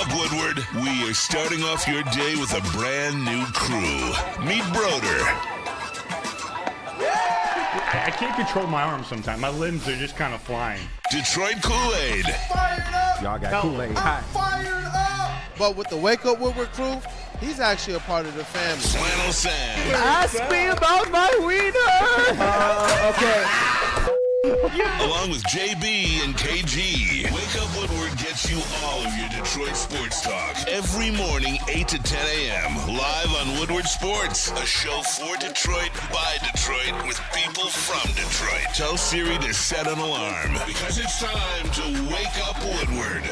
up, Woodward. We are starting off your day with a brand new crew. Meet Broder. I can't control my arms sometimes. My limbs are just kind of flying. Detroit Kool-Aid. Fired up! Y'all got Kool-Aid I'm hot. fired up! But with the Wake Up Woodward crew, he's actually a part of the family. Flannel Sam. Ask me about my wiener. Okay. Along with JB and KG. Wake Up Woodward gets you all of your Detroit sports talk. Every morning, 8 to 10 a.m. Live on Woodward Sports. A show for Detroit, by Detroit, with people from Detroit. Tell Siri to set an alarm. Because it's time to Wake Up Woodward.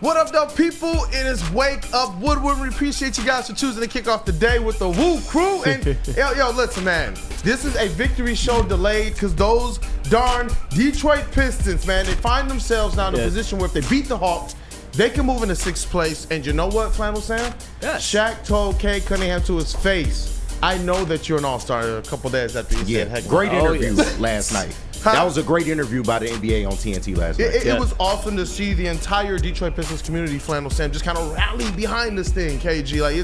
What up, though, people? It is Wake Up Woodward. We appreciate you guys for choosing to kick off the day with the WUW Crew. And yo, listen, man. This is a victory show delayed because those darn Detroit Pistons, man, they find themselves now in a position where if they beat the Hawks, they can move into 6th place. And you know what, Flannel Sam? Yes. Shaq told Kay Cunningham to his face, I know that you're an all-star a couple days after he said, heck, great interview last night. That was a great interview by the NBA on TNT last night. It was awesome to see the entire Detroit Pistons community, Flannel Sam, just kind of rally behind this thing, KG. Like,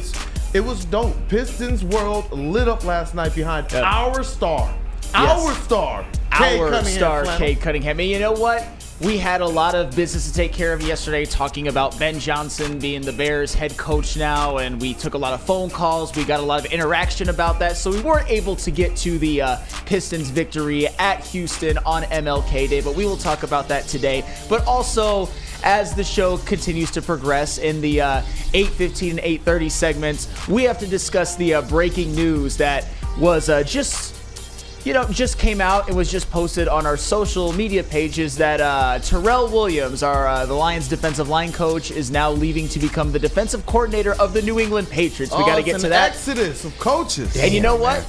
it was dope. Pistons world lit up last night behind our star. Our star, Kay Cunningham. And you know what? We had a lot of business to take care of yesterday, talking about Ben Johnson being the Bears head coach now, and we took a lot of phone calls. We got a lot of interaction about that, so we weren't able to get to the Pistons victory at Houston on MLK Day, but we will talk about that today. But also, as the show continues to progress in the 8:15 and 8:30 segments, we have to discuss the breaking news that was just came out and was just posted on our social media pages that Terrell Williams, the Lions defensive line coach, is now leaving to become the defensive coordinator of the New England Patriots. We got to get to that. Exodus of coaches. And you know what?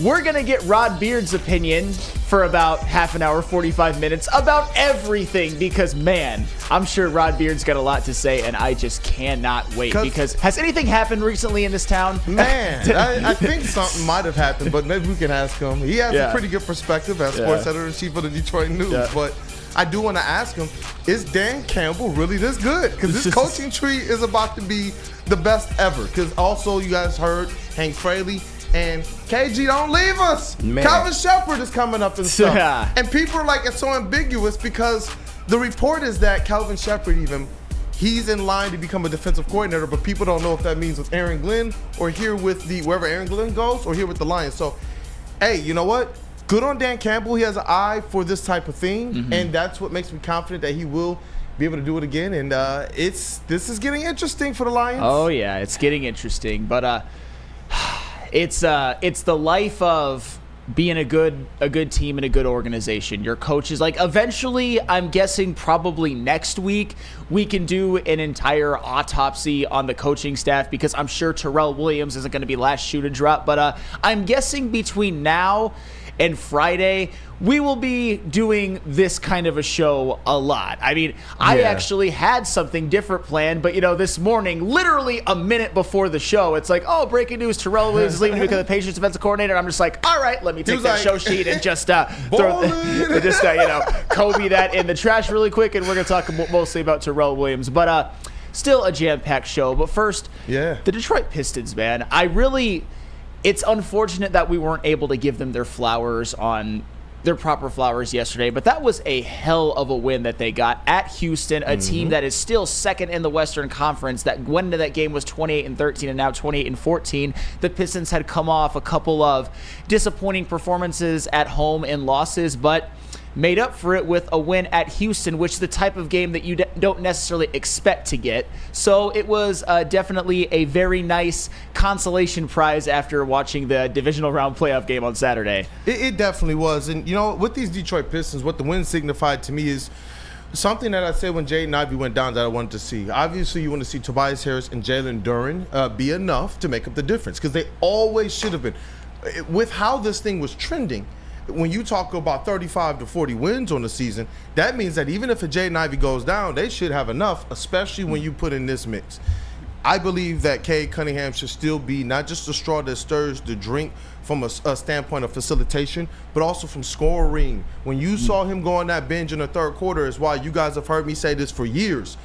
We're going to get Rod Beard's opinion for about half an hour, 45 minutes about everything because, man, I'm sure Rod Beard's got a lot to say, and I just cannot wait because has anything happened recently in this town? Man, I think something might have happened, but maybe we can ask him. He has a pretty good perspective as sports editor-in-chief of the Detroit News, but I do want to ask him, is Dan Campbell really this good? Because this coaching tree is about to be the best ever. Because also you guys heard Hank Fraley and KG, don't leave us. Man. Calvin Shepard is coming up and stuff. And people are like, it's so ambiguous because the report is that Calvin Shepard he's in line to become a defensive coordinator, but people don't know if that means with Aaron Glenn or here with wherever Aaron Glenn goes or here with the Lions. So, hey, you know what? Good on Dan Campbell. He has an eye for this type of thing, and that's what makes me confident that he will be able to do it again. And this is getting interesting for the Lions. Oh, yeah, it's getting interesting. But it's the life of being a good team and a good organization. Your coaches, like, eventually, I'm guessing probably next week, we can do an entire autopsy on the coaching staff because I'm sure Terrell Williams isn't going to be last shoe to drop. But I'm guessing between now and Friday, we will be doing this kind of a show a lot. I mean, I actually had something different planned, but, this morning, literally a minute before the show, it's like, oh, breaking news, Terrell Williams is leaving to become the Patriots defensive coordinator. I'm just like, all right, let me take that show sheet and just Kobe that in the trash really quick, and we're going to talk mostly about Terrell Williams. But still a jam-packed show. But first, the Detroit Pistons, man. It's unfortunate that we weren't able to give them their proper flowers yesterday, but that was a hell of a win that they got at Houston, a team that is still second in the Western Conference. That went into that game was 28-13 and now 28-14. The Pistons had come off a couple of disappointing performances at home and losses, but made up for it with a win at Houston, which is the type of game that you don't necessarily expect to get. So it was definitely a very nice consolation prize after watching the divisional round playoff game on Saturday. It definitely was. And, with these Detroit Pistons, what the win signified to me is something that I said when Jaden Ivey went down that I wanted to see. Obviously, you want to see Tobias Harris and Jalen Duren be enough to make up the difference because they always should have been. With how this thing was trending, when you talk about 35 to 40 wins on the season, that means that even if a Jaden Ivey goes down, they should have enough, especially when you put in this mix. I believe that Cade Cunningham should still be not just the straw that stirs the drink from a standpoint of facilitation, but also from scoring. When you saw him go on that bench in the third quarter is why you guys have heard me say this for years.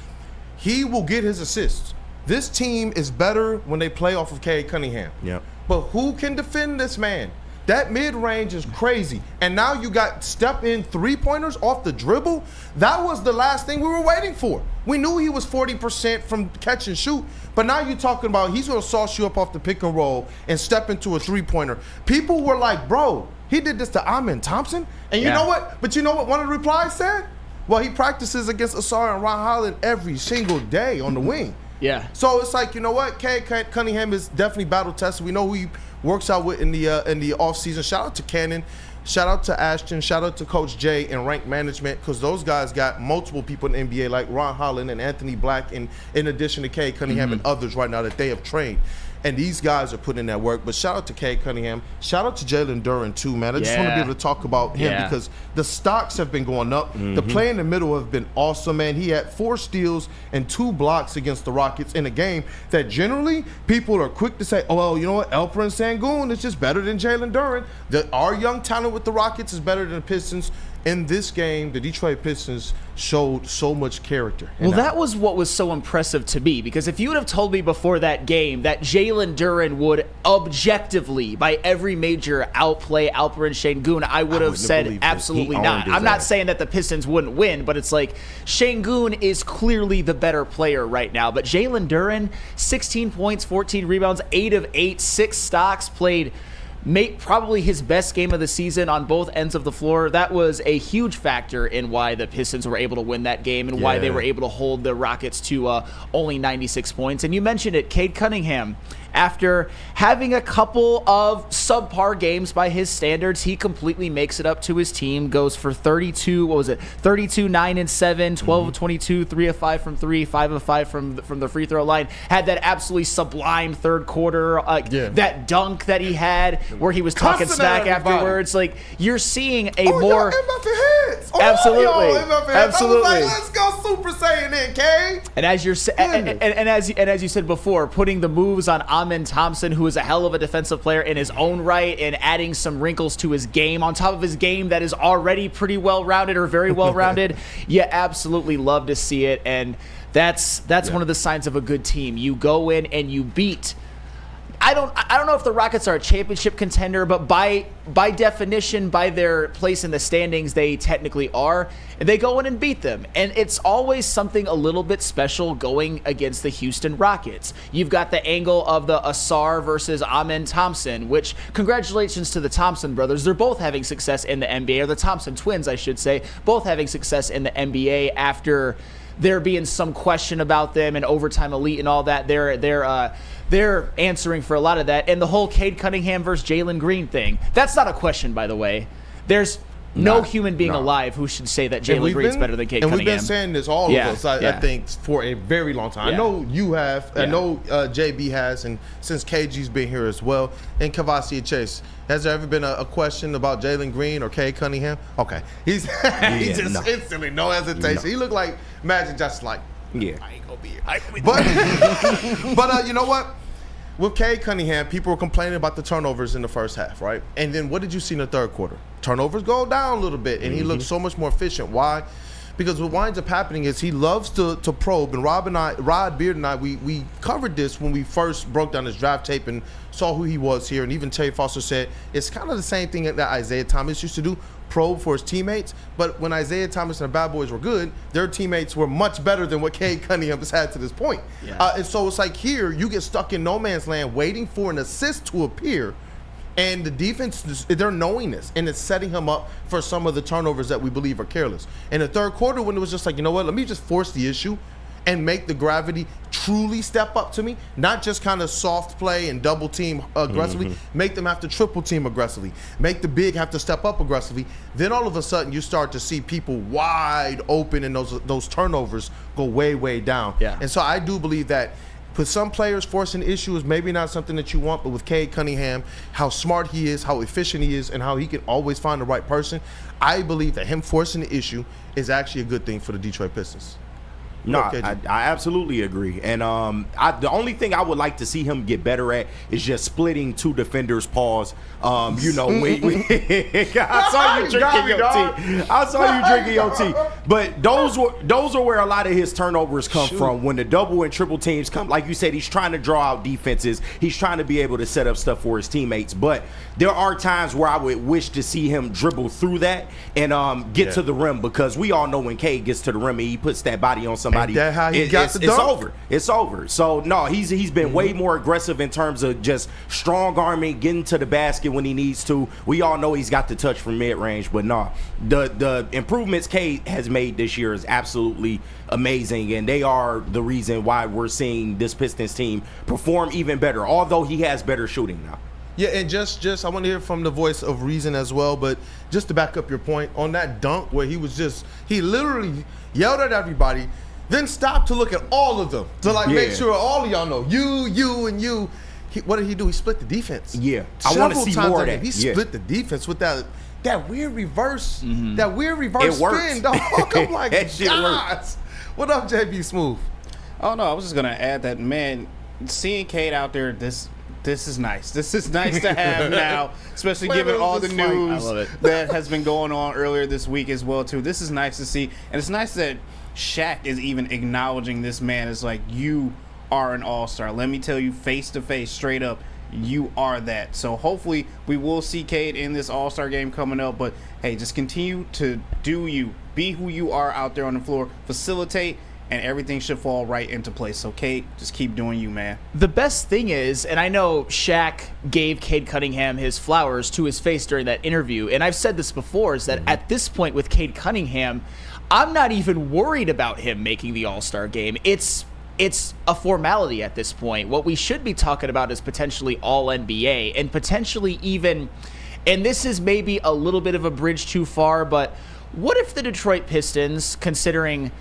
He will get his assists. This team is better when they play off of Cade Cunningham. Yep. But who can defend this man? That mid-range is crazy. And now you got step-in three-pointers off the dribble. That was the last thing we were waiting for. We knew he was 40% from catch and shoot, but now you're talking about he's going to sauce you up off the pick and roll and step into a three-pointer. People were like, bro, he did this to Amon Thompson? And you know what? But you know what one of the replies said? Well, he practices against Asar and Ron Holland every single day on the wing. Yeah. So it's like, you know what? Cade Cunningham is definitely battle tested. We know who he works out with in the offseason. Shout out to Cannon. Shout out to Ashton. Shout out to Coach Jay and rank management, because those guys got multiple people in the NBA like Ron Holland and Anthony Black, and in addition to Cade Cunningham and others right now that they have trained. And these guys are putting in that work. But shout out to Cade Cunningham. Shout out to Jalen Duren, too, man. I just want to be able to talk about him because the stocks have been going up. The play in the middle have been awesome, man. He had 4 steals and 2 blocks against the Rockets in a game that generally people are quick to say, oh, well, you know what? Alperen Sengun is just better than Jalen Duren. Our young talent with the Rockets is better than the Pistons. In this game, the Detroit Pistons showed so much character. Well, that was what was so impressive to me, because if you would have told me before that game that Jalen Duren would objectively, by every major, outplay Alperen Sengun, I would have said absolutely not. I'm not saying that the Pistons wouldn't win, but it's like Sengun is clearly the better player right now. But Jalen Duren, 16 points, 14 rebounds, 8 of 8, 6 stocks, played probably his best game of the season on both ends of the floor. That was a huge factor in why the Pistons were able to win that game and why they were able to hold the Rockets to only 96 points. And you mentioned it, Cade Cunningham. After having a couple of subpar games by his standards, he completely makes it up to his team, goes for 32, 9 and 7, 12 of 22, 3 of 5 from 3, 5 of 5 from the free throw line. Had that absolutely sublime third quarter, that dunk that he had where he was talking smack afterwards. Like, you're seeing a more... Absolutely. Absolutely. I was like, let's go Super Saiyan then, Cade. And as you said before, putting the moves on Amon Thompson, who is a hell of a defensive player in his own right, and adding some wrinkles to his game on top of his game that is already pretty well-rounded or very well-rounded. You absolutely love to see it, and that's one of the signs of a good team. You go in and you beat. I don't know if the Rockets are a championship contender, but by definition, by their place in the standings, they technically are. And they go in and beat them. And it's always something a little bit special going against the Houston Rockets. You've got the angle of the Asar versus Amon Thompson, which congratulations to the Thompson brothers. They're both having success in the NBA, or the Thompson twins, I should say, both having success in the NBA after there being some question about them and overtime elite and all that. They're answering for a lot of that. And the whole Cade Cunningham versus Jalen Green thing, that's not a question, by the way. There's no human being alive who should say that Jalen Green's better than Cade Cunningham. And we've been saying this, all of us, I think, for a very long time. I know you have. I know JB has, and since KG's been here as well. And Kavasi Chase. Has there ever been a question about Jalen Green or Cade Cunningham? Okay. He's just instantly, no hesitation. No. He looked like Magic, just like, I ain't going to be here. But you know what? With Cade Cunningham, people were complaining about the turnovers in the first half, right? And then what did you see in the third quarter? Turnovers go down a little bit, and he looks so much more efficient. Why? Because what winds up happening is he loves to probe. And Rod Beard and I, we covered this when we first broke down his draft tape and saw who he was here. And even Terry Foster said it's kind of the same thing that Isaiah Thomas used to do, probe for his teammates. But when Isaiah Thomas and the Bad Boys were good, their teammates were much better than what Cade Cunningham has had to this point. And so it's like here, you get stuck in no man's land waiting for an assist to appear. And the defense, they're knowing this, and it's setting him up for some of the turnovers that we believe are careless. In the third quarter, when it was just like, you know what, let me just force the issue and make the gravity truly step up to me, not just kind of soft play and double team aggressively, make them have to triple team aggressively, make the big have to step up aggressively. Then all of a sudden you start to see people wide open, and those turnovers go way, way down. And so I do believe that with some players, forcing the issue is maybe not something that you want, but with Cade Cunningham, how smart he is, how efficient he is, and how he can always find the right person, I believe that him forcing the issue is actually a good thing for the Detroit Pistons. No, I absolutely agree. And the only thing I would like to see him get better at is just splitting two defenders' paws. I saw you drinking your tea. I saw you drinking your tea. But those are where a lot of his turnovers come from. When the double and triple teams come, like you said, he's trying to draw out defenses. He's trying to be able to set up stuff for his teammates. But there are times where I would wish to see him dribble through that and get to the rim, because we all know when Cade gets to the rim and he puts that body on somebody, it's over. It's over. So no, he's been way more aggressive in terms of just strong arming, getting to the basket when he needs to. We all know he's got the touch from mid range, but no, the improvements Cade has made this year is absolutely amazing, and they are the reason why we're seeing this Pistons team perform even better. Although he has better shooting now. Yeah, and just I want to hear from the voice of reason as well, but just to back up your point on that dunk where he literally yelled at everybody, then stopped to look at all of them to make sure all of y'all know you and you. What did he do? He split the defense. Yeah, I want to see more of that. He split the defense with that weird reverse, spin, dog. I'm like, guys. What up, JB Smooth? Oh no, I was just gonna add that, man, seeing Cade out there, this is nice. This is nice to have now, especially given all the news that has been going on earlier this week as well too. This is nice to see, and it's nice that Shaq is even acknowledging this man as like, you are an all-star. Let me tell you, face to face, straight up, you are that. So hopefully we will see Cade in this all-star game coming up. But hey, just continue to do you, be who you are out there on the floor, facilitate, and everything should fall right into place. So Cade, just keep doing you, man. The best thing is, and I know Shaq gave Cade Cunningham his flowers to his face during that interview, and I've said this before, is that at this point with Cade Cunningham, I'm not even worried about him making the all-star game. It's a formality at this point. What we should be talking about is potentially all-NBA, and potentially even, and this is maybe a little bit of a bridge too far, but what if the Detroit Pistons, considering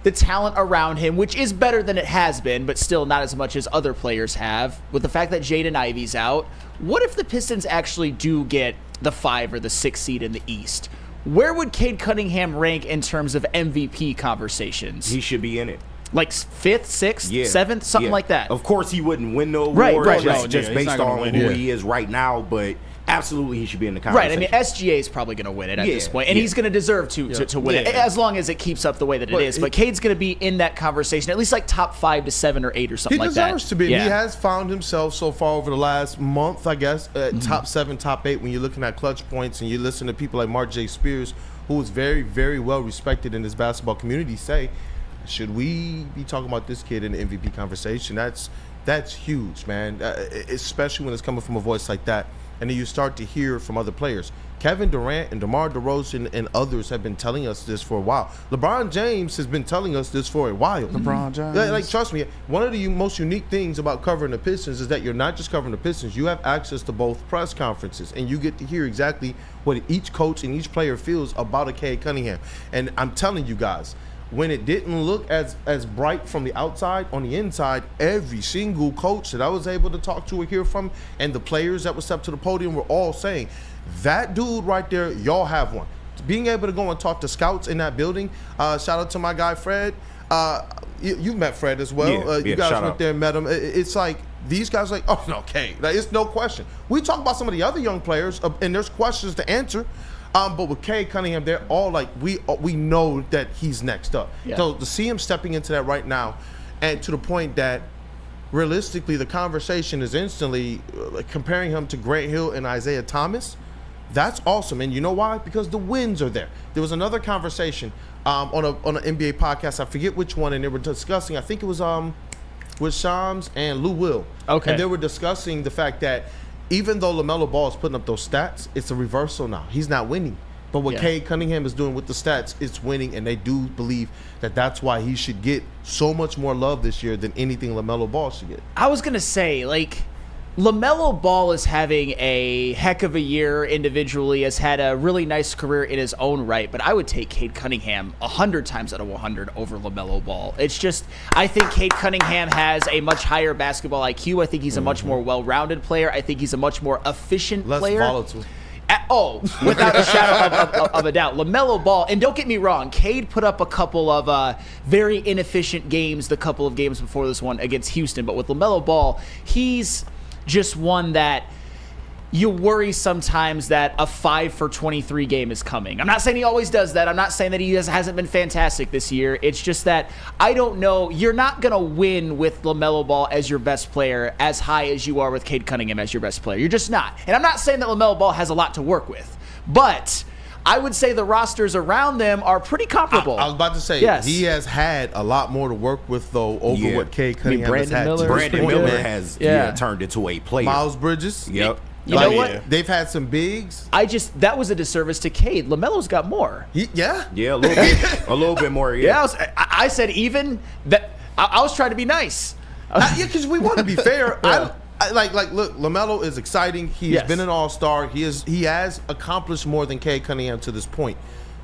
the talent around him, which is better than it has been, but still not as much as other players have, with the fact that Jaden Ivey's out, what if the Pistons actually do get the 5 or the 6 seed in the East? Where would Cade Cunningham rank in terms of MVP conversations? He should be in it. Like 5th, 6th, 7th, something like that. Of course, he wouldn't win the award just based on who he is right now, but absolutely he should be in the conversation. Right, I mean, SGA is probably going to win it at this point, and he's going to deserve to win it, as long as it keeps up the way that it is. But Cade's going to be in that conversation, at least like top 5 to 7 or 8 or something like that. He deserves to be. Yeah. He has found himself so far over the last month, I guess, top 7, top 8, when you're looking at clutch points and you listen to people like Mark J. Spears, who is very, very well respected in this basketball community, say, should we be talking about this kid in the MVP conversation? That's huge, man, especially when it's coming from a voice like that. And then you start to hear from other players. Kevin Durant and DeMar DeRozan and others have been telling us this for a while. LeBron James has been telling us this for a while. LeBron James. Like, trust me, one of the most unique things about covering the Pistons is that you're not just covering the Pistons. You have access to both press conferences, and you get to hear exactly what each coach and each player feels about a Cade Cunningham. And I'm telling you guys, when it didn't look as bright from the outside, on the inside, every single coach that I was able to talk to or hear from, and the players that were stepped to the podium were all saying, that dude right there, y'all have one. Being able to go and talk to scouts in that building, shout out to my guy Fred. You met Fred as well. You guys went there and met him. It's like, these guys are like, oh, okay, like, it's no question. We talk about some of the other young players, and there's questions to answer. But with Cade Cunningham, they're all like, we know that he's next up. Yeah. So to see him stepping into that right now, and to the point that realistically the conversation is instantly comparing him to Grant Hill and Isaiah Thomas, that's awesome. And you know why? Because the wins are there. There was another conversation on an NBA podcast, I forget which one, and they were discussing, I think it was with Shams and Lou Will. Okay. And they were discussing the fact that even though LaMelo Ball is putting up those stats, it's a reversal now. He's not winning. But what Cade Cunningham is doing with the stats, it's winning, and they do believe that that's why he should get so much more love this year than anything LaMelo Ball should get. I was going to say, like, LaMelo Ball is having a heck of a year individually, has had a really nice career in his own right, but I would take Cade Cunningham 100 times out of 100 over LaMelo Ball. It's just, I think Cade Cunningham has a much higher basketball IQ. I think he's a much more well-rounded player. I think he's a much more efficient player. Less volatile. Without a shadow of a doubt. LaMelo Ball, and don't get me wrong, Cade put up a couple of very inefficient games the couple of games before this one against Houston. But with LaMelo Ball, he's just one that you worry sometimes that a 5 for 23 game is coming. I'm not saying he always does that. I'm not saying that he hasn't been fantastic this year. It's just that I don't know. You're not going to win with LaMelo Ball as your best player as high as you are with Cade Cunningham as your best player. You're just not. And I'm not saying that LaMelo Ball has a lot to work with. But I would say the rosters around them are pretty comparable. I was about to say, yes. He has had a lot more to work with, though, over what Cade Cunningham has had. Brandon Miller has turned into a player. Miles Bridges. Yep. You know what? They've had some bigs. That was a disservice to Cade. LaMelo's got more. Yeah, a little bit, a little bit more. Yeah, I said even that. I was trying to be nice. Because we want to be fair. Look, LaMelo is exciting. He has been an all-star. He has accomplished more than Cade Cunningham to this point.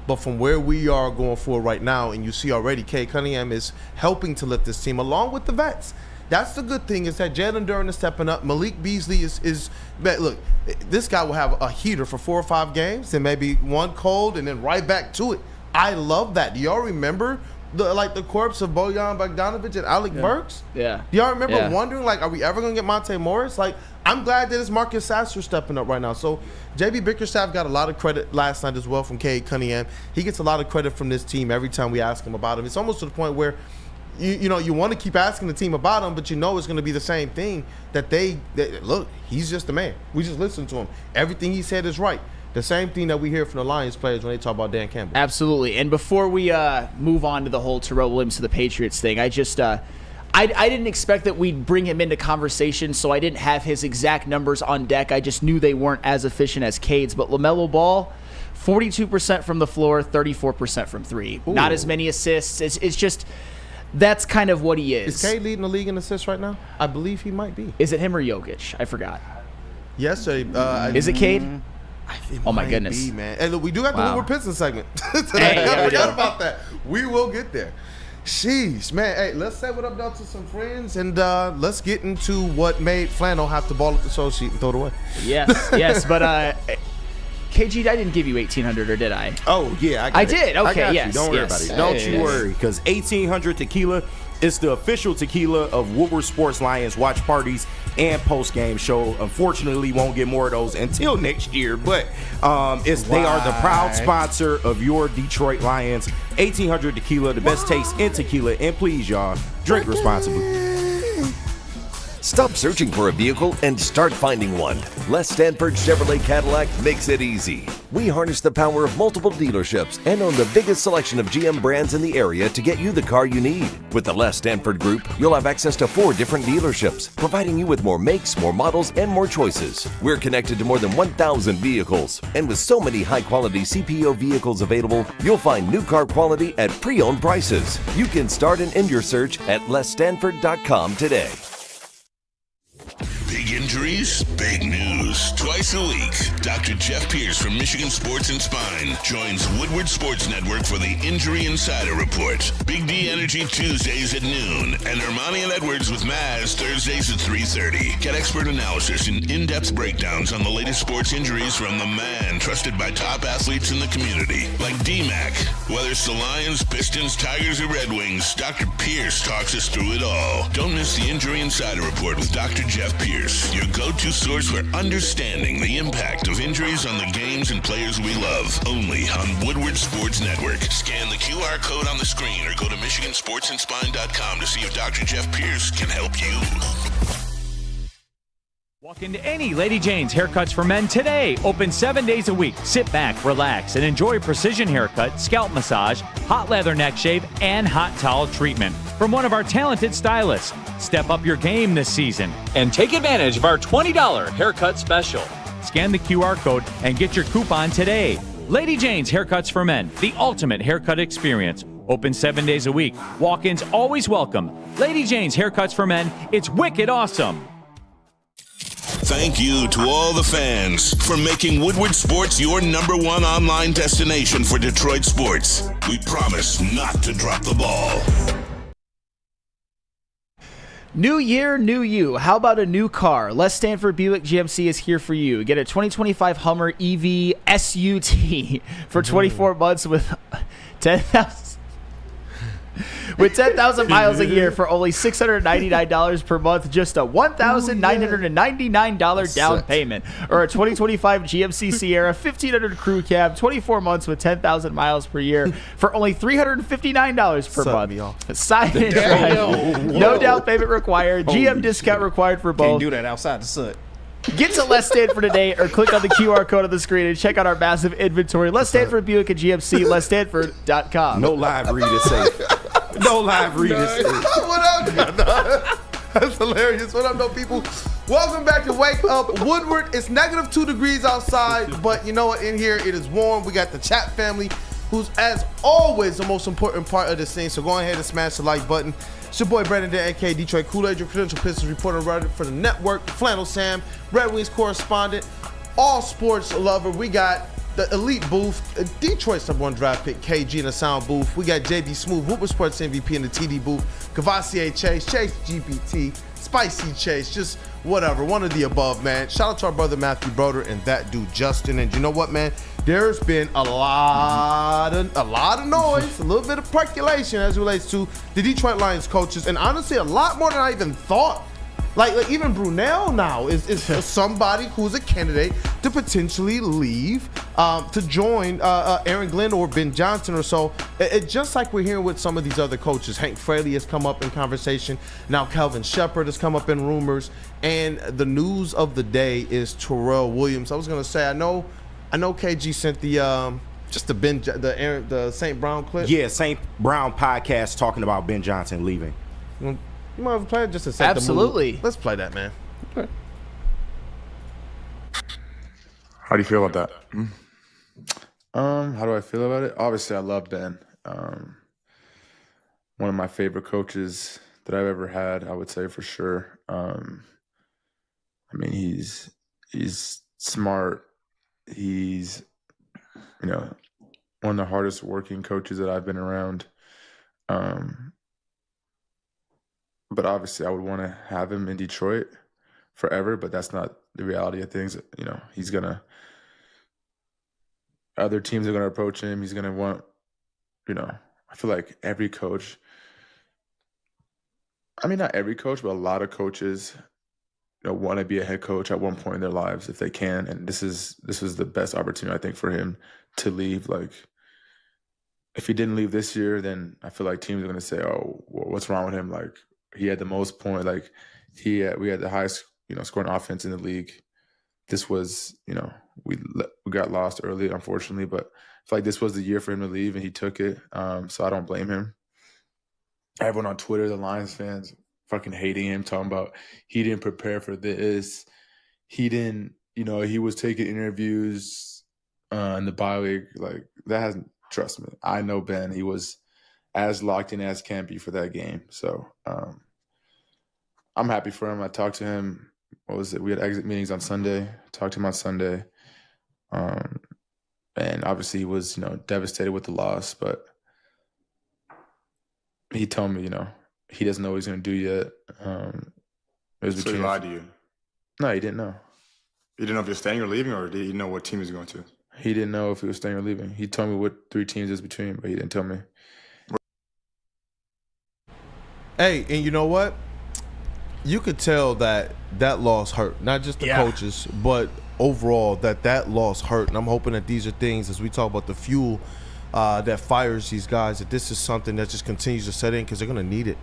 But from where we are going forward right now, and you see already, Cade Cunningham is helping to lift this team along with the vets. That's the good thing, is that Jalen Duren is stepping up. Malik Beasley is look, this guy will have a heater for 4 or 5 games and maybe one cold and then right back to it. I love that. Do y'all remember the corpse of Bojan Bogdanovic and Alec Burks? Yeah. Do y'all remember wondering, are we ever going to get Monte Morris? I'm glad that it's Marcus Sasser stepping up right now. So J.B. Bickerstaff got a lot of credit last night as well from Cade Cunningham. He gets a lot of credit from this team every time we ask him about him. It's almost to the point where you want to keep asking the team about him, but it's going to be the same thing that look, he's just the man. We just listen to him. Everything he said is right. The same thing that we hear from the Lions players when they talk about Dan Campbell. Absolutely. And before we move on to the whole Terrell Williams to the Patriots thing, I just I didn't expect that we'd bring him into conversation, so I didn't have his exact numbers on deck. I just knew they weren't as efficient as Cade's. But LaMelo Ball, 42% from the floor, 34% from three. Ooh. Not as many assists. It's just... That's kind of what he is. Is Cade leading the league in assists right now? I believe he might be. Is it him or Jokic? I forgot. Yes, sir. Is it Cade? Oh, my goodness. Be, man. And look, we do got the Woodward Pistons segment. I forgot about that. We will get there. Sheesh, man. Hey, let's say what up now to some friends, and let's get into what made Flannel have to ball up the show sheet and throw it away. Yes, but... KG, I didn't give you 1,800, or did I? Oh, yeah. I did. Okay, I got yes. You. Don't worry about it. Don't you worry, because 1,800 Tequila is the official tequila of Woodward Sports Lions watch parties and post-game show. Unfortunately, won't get more of those until next year, but they are the proud sponsor of your Detroit Lions. 1,800 Tequila, the best taste in tequila. And please, y'all, drink responsibly. Stop searching for a vehicle and start finding one. Les Stanford Chevrolet Cadillac makes it easy. We harness the power of multiple dealerships and own the biggest selection of GM brands in the area to get you the car you need. With the Les Stanford Group, you'll have access to 4 different dealerships, providing you with more makes, more models, and more choices. We're connected to more than 1,000 vehicles. And with so many high-quality CPO vehicles available, you'll find new car quality at pre-owned prices. You can start and end your search at lesstanford.com today. Big injuries, big news. Twice a week, Dr. Jeff Pierce from Michigan Sports and Spine joins Woodward Sports Network for the Injury Insider Report. Big D Energy Tuesdays at noon, and Ermanni and Edwards with Maz Thursdays at 3:30. Get expert analysis and in-depth breakdowns on the latest sports injuries from the man trusted by top athletes in the community, like D-Mac. Whether it's the Lions, Pistons, Tigers, or Red Wings, Dr. Pierce talks us through it all. Don't miss the Injury Insider Report with Dr. Jeff Pierce, your go-to source for understanding the impact of injuries on the games and players we love. Only on Woodward Sports Network. Scan the QR code on the screen or go to MichiganSportsandSpine.com to see if Dr. Jeff Pierce can help you. Walk into any Lady Jane's Haircuts for Men today. Open 7 days a week. Sit back, relax, and enjoy precision haircut, scalp massage, hot leather neck shave, and hot towel treatment from one of our talented stylists. Step up your game this season and take advantage of our $20 haircut special. Scan the QR code and get your coupon today. Lady Jane's Haircuts for Men, the ultimate haircut experience. Open 7 days a week. Walk-ins always welcome. Lady Jane's Haircuts for Men. It's wicked awesome. Thank you to all the fans for making Woodward Sports your #1 online destination for Detroit sports. We promise not to drop the ball. New year, new you. How about a new car? Les Stanford Buick GMC is here for you. Get a 2025 Hummer EV SUT for 24 months with 10,000 miles a year for only $699 per month, just a $1,999 down payment, or a 2025 GMC Sierra 1500 Crew Cab, 24 months with 10,000 miles per year for only $359 per month. Sign and drive. No down payment required. GM discount required for both. Can't do that outside the soot. Get to Les Stanford today or click on the QR code on the screen and check out our massive inventory. Les Stanford Buick and GMC, lesstanford.com. No live read is safe. No live read is safe. What up, That's hilarious. What up, though, people? Welcome back to Wake Up Woodward. It's -2 degrees outside, but you know what? In here, it is warm. We got the chat family, who's, as always, the most important part of this thing. So go ahead and smash the like button. It's your boy Brandon, aka Detroit Kool-Aid, your credential Pistons reporter for the network, Flannel Sam, Red Wings correspondent, all sports lover. We got the elite booth, Detroit's #1 draft pick, KG in the sound booth. We got JB Smooth, Woodward Sports MVP in the TD booth, Cavassier Chase, Chase GPT, Spicy Chase, just whatever, one of the above, man. Shout out to our brother Matthew Broder and that dude Justin. And you know what, man? There's been a lot of noise, a little bit of percolation as it relates to the Detroit Lions coaches, and honestly, a lot more than I even thought. Like even Brunell now is somebody who's a candidate to potentially leave to join Aaron Glenn or Ben Johnson or so. Just like we're hearing with some of these other coaches. Hank Fraley has come up in conversation. Now Calvin Shepard has come up in rumors. And the news of the day is Terrell Williams. I was gonna say, I know KG sent the St. Brown clip. Yeah, St. Brown podcast talking about Ben Johnson leaving. You might have played just to set Absolutely. the mood. Let's play that, man. Okay. How do you feel about that? How do I feel about it? Obviously, I love Ben. One of my favorite coaches that I've ever had, I would say for sure. I mean, he's smart. He's, one of the hardest working coaches that I've been around. But obviously, I would want to have him in Detroit forever, but that's not the reality of things. Other teams are going to approach him. He's going to want, I feel like every coach, not every coach, but a lot of coaches, want to be a head coach at one point in their lives if they can. And this was the best opportunity, I think, for him to leave. Like, if he didn't leave this year, then I feel like teams are going to say, oh, what's wrong with him? Like, he had the most point. Like, we had the highest, scoring offense in the league. This was, we got lost early, unfortunately, but I feel like this was the year for him to leave, and he took it. So I don't blame him. Everyone on Twitter, the Lions fans, fucking hating him, talking about he didn't prepare for this. He didn't, he was taking interviews in the bye week. Like, that hasn't, trust me. I know Ben. He was as locked in as can be for that game. So I'm happy for him. I talked to him. We had exit meetings on Sunday. Talked to him on Sunday. And obviously he was, devastated with the loss, but he told me, he doesn't know what he's going to do yet. So he lied to you? No, he didn't know. He didn't know if he was staying or leaving, or did he know what team he was going to? He didn't know if he was staying or leaving. He told me what 3 teams is between, but he didn't tell me. Hey, and you know what? You could tell that loss hurt. Not just the coaches, but overall that loss hurt. And I'm hoping that these are things, as we talk about the fuel that fires these guys, that this is something that just continues to set in because they're going to need it.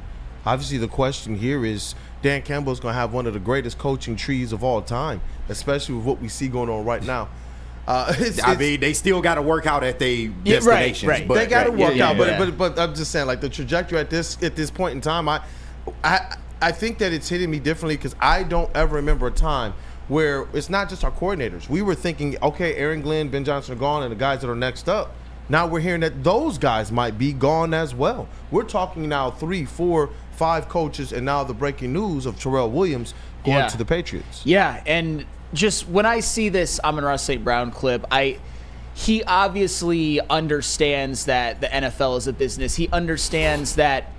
Obviously, the question here is Dan Campbell is going to have one of the greatest coaching trees of all time, especially with what we see going on right now. They still got to work out at their destinations. Right. But they got to work out. But I'm just saying, like, the trajectory at this point in time, I think that it's hitting me differently because I don't ever remember a time where it's not just our coordinators. We were thinking, okay, Aaron Glenn, Ben Johnson are gone, and the guys that are next up. Now we're hearing that those guys might be gone as well. We're talking now 3, 4, 5 coaches, and now the breaking news of Terrell Williams going to the Patriots. Yeah, and just when I see this Amon-Ra St. Brown clip, he obviously understands that the NFL is a business. He understands that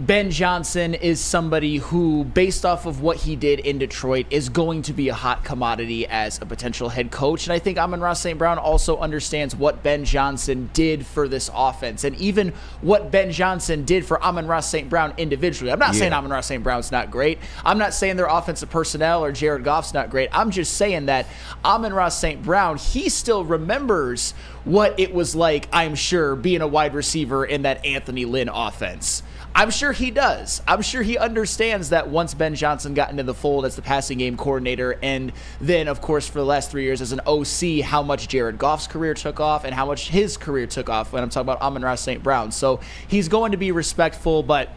Ben Johnson is somebody who, based off of what he did in Detroit, is going to be a hot commodity as a potential head coach. And I think Amon-Ra St. Brown also understands what Ben Johnson did for this offense, and even what Ben Johnson did for Amon-Ra St. Brown individually. I'm not saying Amon-Ra St. Brown's not great. I'm not saying their offensive personnel or Jared Goff's not great. I'm just saying that Amon-Ra St. Brown, he still remembers what it was like, I'm sure, being a wide receiver in that Anthony Lynn offense. I'm sure he does. I'm sure he understands that once Ben Johnson got into the fold as the passing game coordinator, and then, of course, for the last 3 years as an OC, how much Jared Goff's career took off and how much his career took off when I'm talking about Amon-Ra St. Brown. So he's going to be respectful, but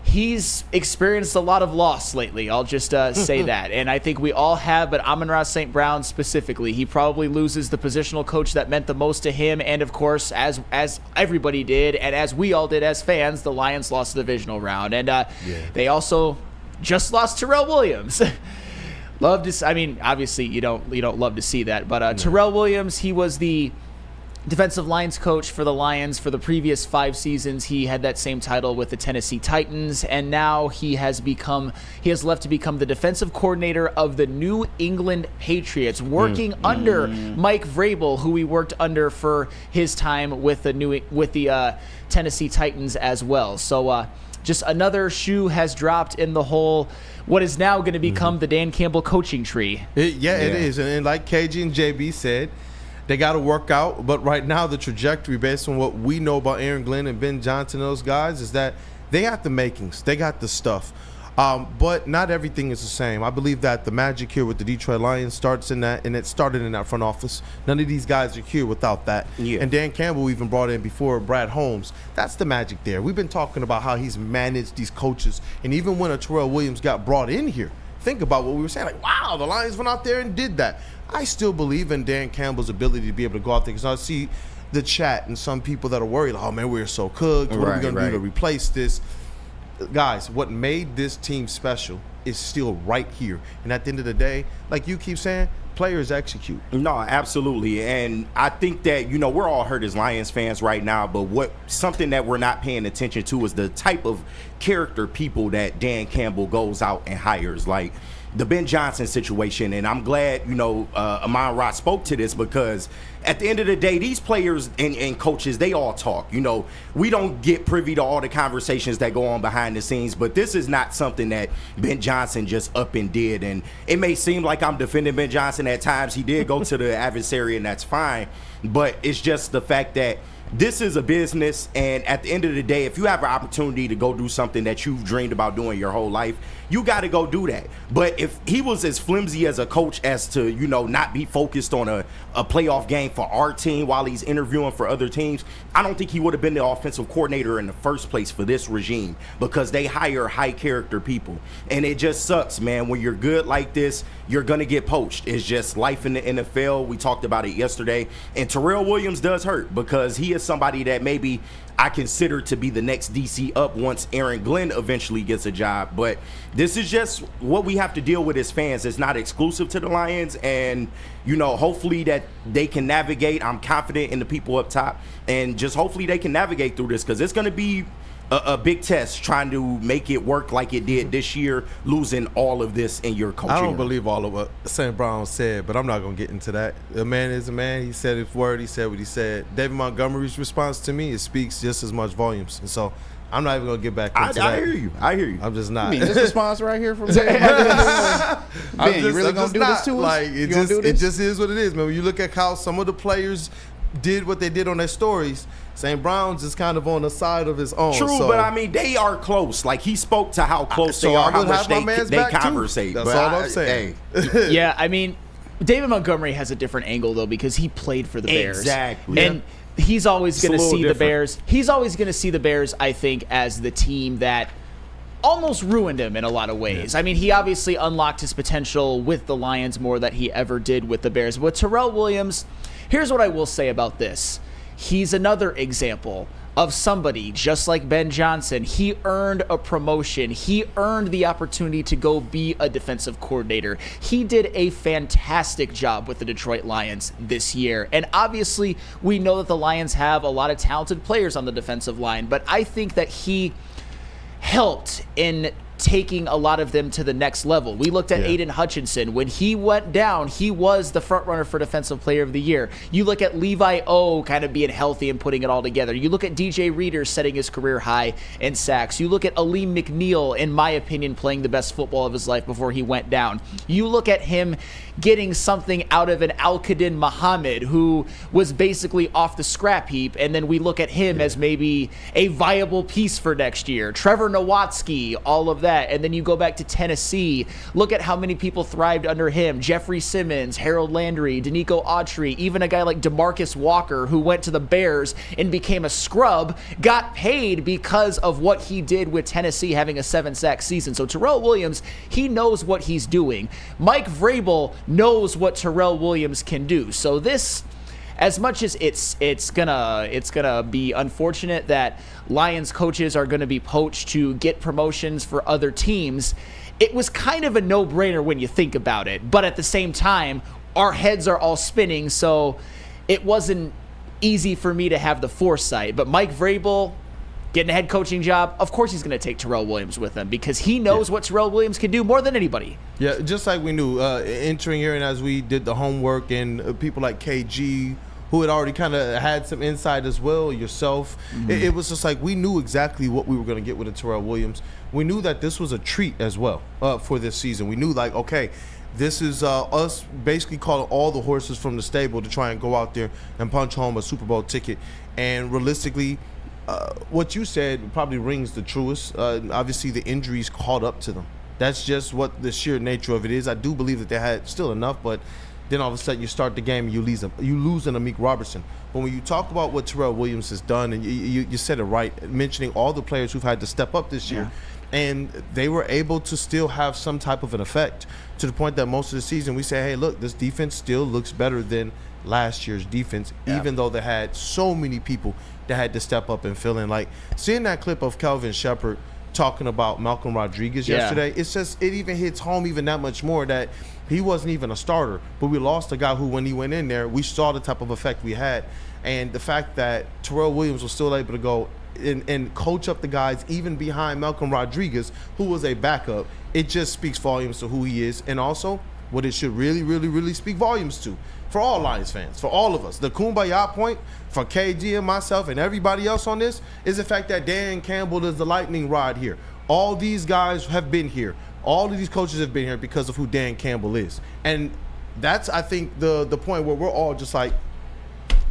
he's experienced a lot of loss lately. I'll just say that. And I think we all have, but Amon-Ra St. Brown specifically, he probably loses the positional coach that meant the most to him. And, of course, as everybody did, and as we all did as fans, the Lions lost the divisional round. And they also just lost Terrell Williams. Obviously you don't love to see that. But Terrell Williams, he was the defensive lines coach for the Lions for the previous 5 seasons. He had that same title with the Tennessee Titans, and now he has left to become the defensive coordinator of the New England Patriots, working under Mike Vrabel, who he worked under for his time with the Tennessee Titans as well. So just another shoe has dropped in the whole what is now going to become the Dan Campbell coaching tree. It is, and like KG and JB said, they got to work out, but right now the trajectory, based on what we know about Aaron Glenn and Ben Johnson, those guys, is that they got the makings. They got the stuff. But not everything is the same. I believe that the magic here with the Detroit Lions starts in that, and it started in that front office. None of these guys are here without that. Yeah. And Dan Campbell even brought in before Brad Holmes. That's the magic there. We've been talking about how he's managed these coaches, and even when a Terrell Williams got brought in here, think about what we were saying. Like, wow, the Lions went out there and did that. I still believe in Dan Campbell's ability to be able to go out there, because I see the chat and some people that are worried, oh, man, we're so cooked. What are we going to do to replace this? Guys, what made this team special is still right here. And at the end of the day, like you keep saying, players execute. No, absolutely. And I think that, we're all hurt as Lions fans right now, but something that we're not paying attention to is the type of character people that Dan Campbell goes out and hires. Like the Ben Johnson situation, and I'm glad, Amon-Ra spoke to this, because at the end of the day, these players and coaches, they all talk. We don't get privy to all the conversations that go on behind the scenes, but this is not something that Ben Johnson just up and did. And it may seem like I'm defending Ben Johnson at times. He did go to the adversary, and that's fine. But it's just the fact that this is a business, and at the end of the day, if you have an opportunity to go do something that you've dreamed about doing your whole life, you got to go do that. But if he was as flimsy as a coach as to, not be focused on a playoff game for our team while he's interviewing for other teams, I don't think he would have been the offensive coordinator in the first place for this regime, because they hire high character people. And it just sucks, man. When you're good like this, you're going to get poached. It's just life in the NFL. We talked about it yesterday. And Terrell Williams does hurt, because he is somebody that maybe I consider to be the next DC up once Aaron Glenn eventually gets a job. But this is just what we have to deal with as fans. It's not exclusive to the Lions, and hopefully that they can navigate. I'm confident in the people up top, and just hopefully they can navigate through this, because it's going to be a big test trying to make it work like it did this year, losing all of this in your coaching. I don't believe all of what St. Brown said, but I'm not going to get into that. A man is a man. He said his word. He said what he said. David Montgomery's response to me, it speaks just as much volumes. And so I'm not even going to get back into that. I hear you. I'm just not. I mean, this response right here from Ben, you really going to do this to us? Like, it just is what it is, man. When you look at how some of the players did what they did on their stories, St. Brown's is kind of on the side of his own. True, but I mean, they are close. Like, he spoke to how close they are, how much they conversate. That's all I'm saying. Yeah, I mean, David Montgomery has a different angle, though, because he played for the Bears. Exactly. And he's always going to see the Bears. He's always going to see the Bears, I think, as the team that almost ruined him in a lot of ways. Yeah. I mean, he obviously unlocked his potential with the Lions more than he ever did with the Bears. But Terrell Williams, here's what I will say about this. He's another example of somebody just like Ben Johnson. He earned a promotion. He earned the opportunity to go be a defensive coordinator. He did a fantastic job with the Detroit Lions this year. And obviously, we know that the Lions have a lot of talented players on the defensive line, but I think that he helped in taking a lot of them to the next level. We looked at Aiden Hutchinson. When he went down, he was the front runner for Defensive Player of the Year. You look at Levi O kind of being healthy and putting it all together. You look at DJ Reader setting his career high in sacks. You look at Aleem McNeil, in my opinion, playing the best football of his life before he went down. You look at him getting something out of an Al-Qadim Muhammad, who was basically off the scrap heap, and then we look at him as maybe a viable piece for next year. Trevor Nowatzki, all of that. And then you go back to Tennessee. Look at how many people thrived under him. Jeffrey Simmons, Harold Landry, Danico Autry, even a guy like DeMarcus Walker, who went to the Bears and became a scrub, got paid because of what he did with Tennessee having a 7-sack season. So Terrell Williams, he knows what he's doing. Mike Vrabel knows what Terrell Williams can do. So this, as much as it's gonna be unfortunate that Lions coaches are gonna be poached to get promotions for other teams, it was kind of a no-brainer when you think about it. But at the same time, our heads are all spinning, so it wasn't easy for me to have the foresight. But Mike Vrabel getting a head coaching job, of course he's going to take Terrell Williams with him because he knows what Terrell Williams can do more than anybody. Yeah, just like we knew entering here, and as we did the homework, and people like KG, who had already kind of had some insight as well, yourself, it was just like we knew exactly what we were going to get with the Terrell Williams. We knew that this was a treat as well for this season. We knew, like, okay, this is us basically calling all the horses from the stable to try and go out there and punch home a Super Bowl ticket. And realistically, what you said probably rings the truest. Obviously, the injuries caught up to them. That's just what the sheer nature of it is. I do believe that they had still enough, but then all of a sudden you start the game and you lose an Amik Robertson. But when you talk about what Terrell Williams has done, and you said it right, mentioning all the players who've had to step up this year, and they were able to still have some type of an effect to the point that most of the season we say, hey, look, this defense still looks better than last year's defense, even though they had so many people that had to step up and fill in. Like seeing that clip of Kelvin Shepard talking about Malcolm Rodriguez yesterday, it's just, it even hits home even that much more that he wasn't even a starter, but we lost a guy who, when he went in there, we saw the type of effect we had. And the fact that Terrell Williams was still able to go and coach up the guys even behind Malcolm Rodriguez, who was a backup, it just speaks volumes to who he is, and also what it should really, really, really speak volumes to for all Lions fans, for all of us. The kumbaya point for KG and myself and everybody else on this is the fact that Dan Campbell is the lightning rod here. All these guys have been here. All of these coaches have been here because of who Dan Campbell is. And that's, I think, the point where we're all just like,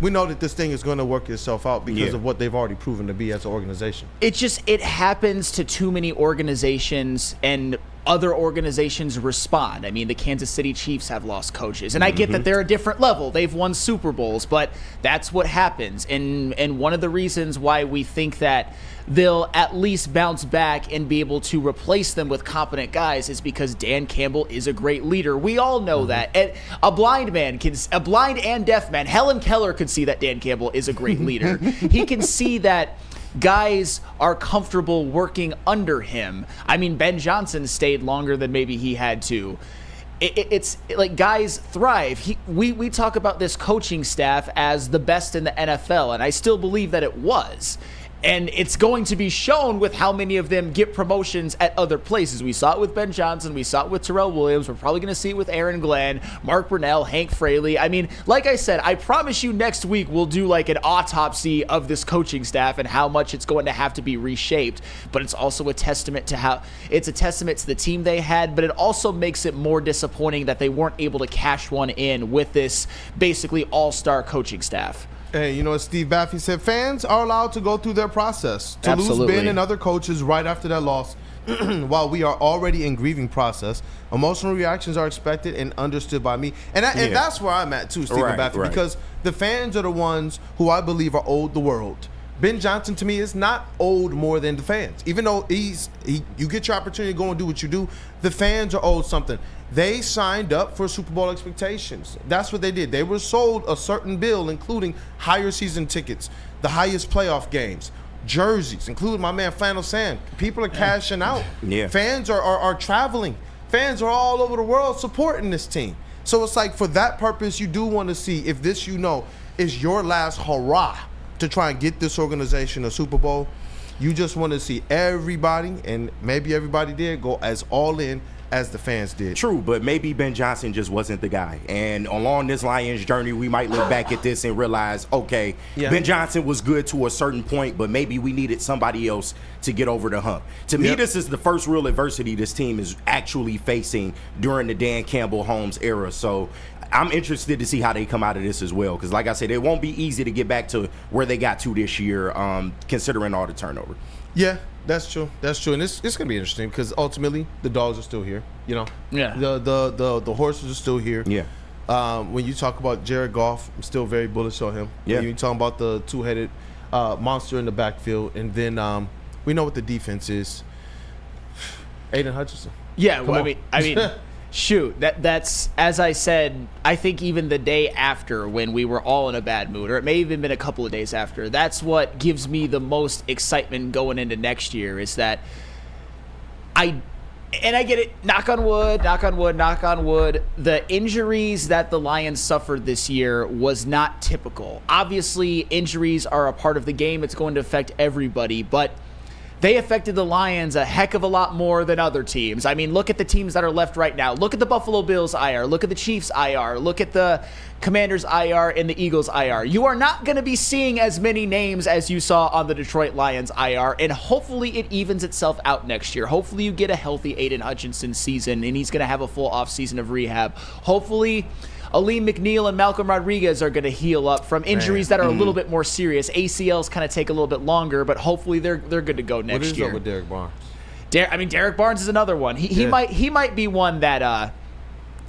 we know that this thing is going to work itself out because of what they've already proven to be as an organization. It happens to too many organizations, and other organizations respond. I mean, the Kansas City Chiefs have lost coaches, and I get that they're a different level. They've won Super Bowls, but that's what happens. And one of the reasons why we think that they'll at least bounce back and be able to replace them with competent guys is because Dan Campbell is a great leader. We all know that. And a blind and deaf man, Helen Keller could see that Dan Campbell is a great leader. He can see that guys are comfortable working under him. I mean, Ben Johnson stayed longer than maybe he had to. It's like guys thrive. We talk about this coaching staff as the best in the NFL, and I still believe that it was. And it's going to be shown with how many of them get promotions at other places. We saw it with Ben Johnson. We saw it with Terrell Williams. We're probably going to see it with Aaron Glenn, Mark Brunell, Hank Fraley. I mean, like I said, I promise you next week we'll do like an autopsy of this coaching staff and how much it's going to have to be reshaped. But it's also a testament to the team they had, but it also makes it more disappointing that they weren't able to cash one in with this basically all-star coaching staff. Hey, you know what Steve Baffey said? Fans are allowed to go through their process. To lose Ben and other coaches right after that loss, while we are already in grieving process, emotional reactions are expected and understood by me. And that's where I'm at too, Stephen Baffey, because the fans are the ones who I believe are owed the world. Ben Johnson, to me, is not owed more than the fans. Even though you get your opportunity to go and do what you do, the fans are owed something. They signed up for Super Bowl expectations. That's what they did. They were sold a certain bill, including higher season tickets, the highest playoff games, jerseys, including my man Flannel Sam. People are cashing out. Yeah. Fans are traveling. Fans are all over the world supporting this team. So it's like, for that purpose, you do want to see if this, is your last hurrah to try and get this organization a Super Bowl. You just want to see everybody, and maybe everybody did, go as all in as the fans did. True, but maybe Ben Johnson just wasn't the guy. And along this Lions journey, we might look back at this and realize, okay, Ben Johnson was good to a certain point, but maybe we needed somebody else to get over the hump. To me, this is the first real adversity this team is actually facing during the Dan Campbell-Holmes era. So I'm interested to see how they come out of this as well, because like I said, it won't be easy to get back to where they got to this year, considering all the turnover. Yeah, that's true. That's true, and it's gonna be interesting because ultimately the dogs are still here. Yeah. The horses are still here. Yeah. When you talk about Jared Goff, I'm still very bullish on him. Yeah. When you talk about the two-headed monster in the backfield, and then we know what the defense is. Aiden Hutchinson. Yeah. Well, I mean. Shoot, that's, as I said, I think even the day after when we were all in a bad mood, or it may have even been a couple of days after, that's what gives me the most excitement going into next year, is that I get it, knock on wood, the injuries that the Lions suffered this year was not typical. Obviously, injuries are a part of the game. It's going to affect everybody, but they affected the Lions a heck of a lot more than other teams. I mean, look at the teams that are left right now. Look at the Buffalo Bills IR. Look at the Chiefs IR. Look at the Commanders IR and the Eagles IR. You are not going to be seeing as many names as you saw on the Detroit Lions IR, and hopefully it evens itself out next year. Hopefully you get a healthy Aiden Hutchinson season, and he's going to have a full offseason of rehab. Hopefully Aleem McNeil and Malcolm Rodriguez are going to heal up from injuries that are a little bit more serious. ACLs kind of take a little bit longer, but hopefully they're good to go next year. What is up with Derek Barnes? Derek Barnes is another one. He might be one that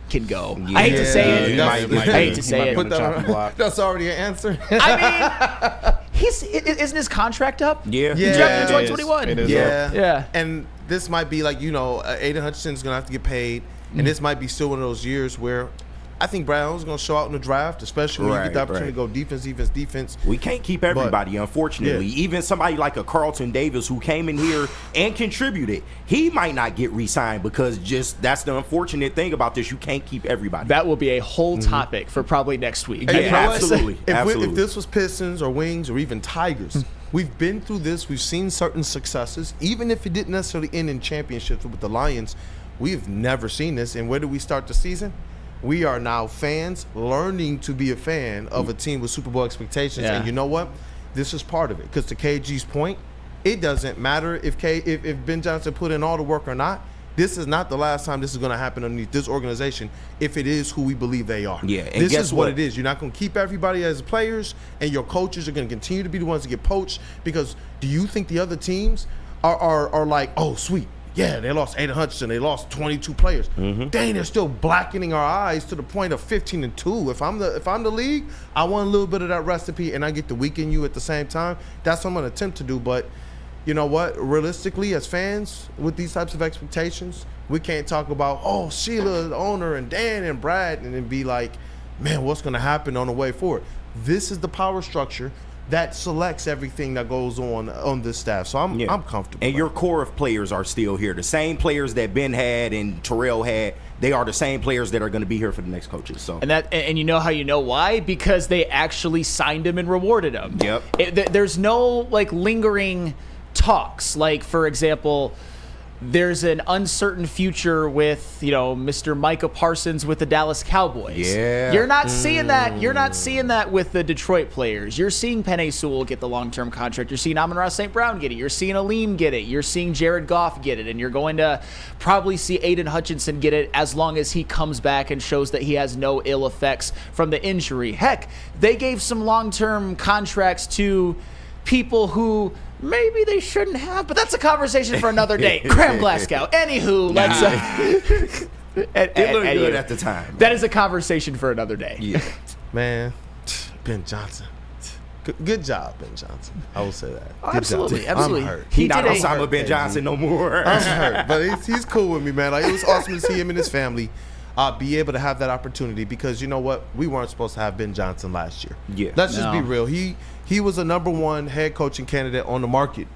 can go. Yeah. I hate to say it. I hate to say it. That's already an answer. I mean, isn't his contract up? Yeah. He's drafted in 2021. It is yeah. And this might be like, Aiden Hutchinson's going to have to get paid, and this might be still one of those years where I think Brown's going to show out in the draft, especially when you get the opportunity to go defense. We can't keep everybody, unfortunately. Yeah. Even somebody like a Carlton Davis who came in here and contributed, he might not get re-signed because that's the unfortunate thing about this. You can't keep everybody. That will be a whole topic for probably next week. Yeah, absolutely. If this was Pistons or Wings or even Tigers, we've been through this. We've seen certain successes. Even if it didn't necessarily end in championships with the Lions, we've never seen this. And where do we start the season? We are now fans learning to be a fan of a team with Super Bowl expectations. Yeah. And you know what? This is part of it. Because to KG's point, it doesn't matter if Ben Johnson put in all the work or not. This is not the last time this is going to happen underneath this organization if it is who we believe they are. Yeah, and this is what it is. You're not going to keep everybody as players, and your coaches are going to continue to be the ones to get poached. Because do you think the other teams are like, oh, sweet, yeah, they lost Aiden Hutchinson. They lost 22 players. Dang, they're still blackening our eyes to the point of 15-2. If I'm the league, I want a little bit of that recipe, and I get to weaken you at the same time. That's what I'm going to attempt to do. But you know what? Realistically, as fans, with these types of expectations, we can't talk about, oh, Sheila, the owner, and Dan and Brad, and then be like, man, what's going to happen on the way forward? This is the power structure that selects everything that goes on this staff. So I'm comfortable. And your core of players are still here. The same players that Ben had and Terrell had, they are the same players that are going to be here for the next coaches. So and you know how you know why? Because they actually signed him and rewarded him. Yep. There's no lingering talks. Like, for example, there's an uncertain future with, Mr. Micah Parsons with the Dallas Cowboys. Yeah. You're not seeing that. You're not seeing that with the Detroit players. You're seeing Penei Sewell get the long-term contract. You're seeing Amon-Ra St. Brown get it. You're seeing Aleem get it. You're seeing Jared Goff get it. And you're going to probably see Aiden Hutchinson get it as long as he comes back and shows that he has no ill effects from the injury. Heck, they gave some long-term contracts to people who maybe they shouldn't have, but that's a conversation for another day. Graham Glasgow. Anywho, it looked good at the time. Man. That is a conversation for another day. Yeah, man. Ben Johnson. Good job, Ben Johnson. I will say that. Oh, absolutely. I'm hurt. He's not Osama Ben Johnson no more. I'm hurt, but he's cool with me, man. It was awesome to see him and his family. be able to have that opportunity because you know what? We weren't supposed to have Ben Johnson last year. Yeah. Let's just be real. He was a number 1 head coaching candidate on the market.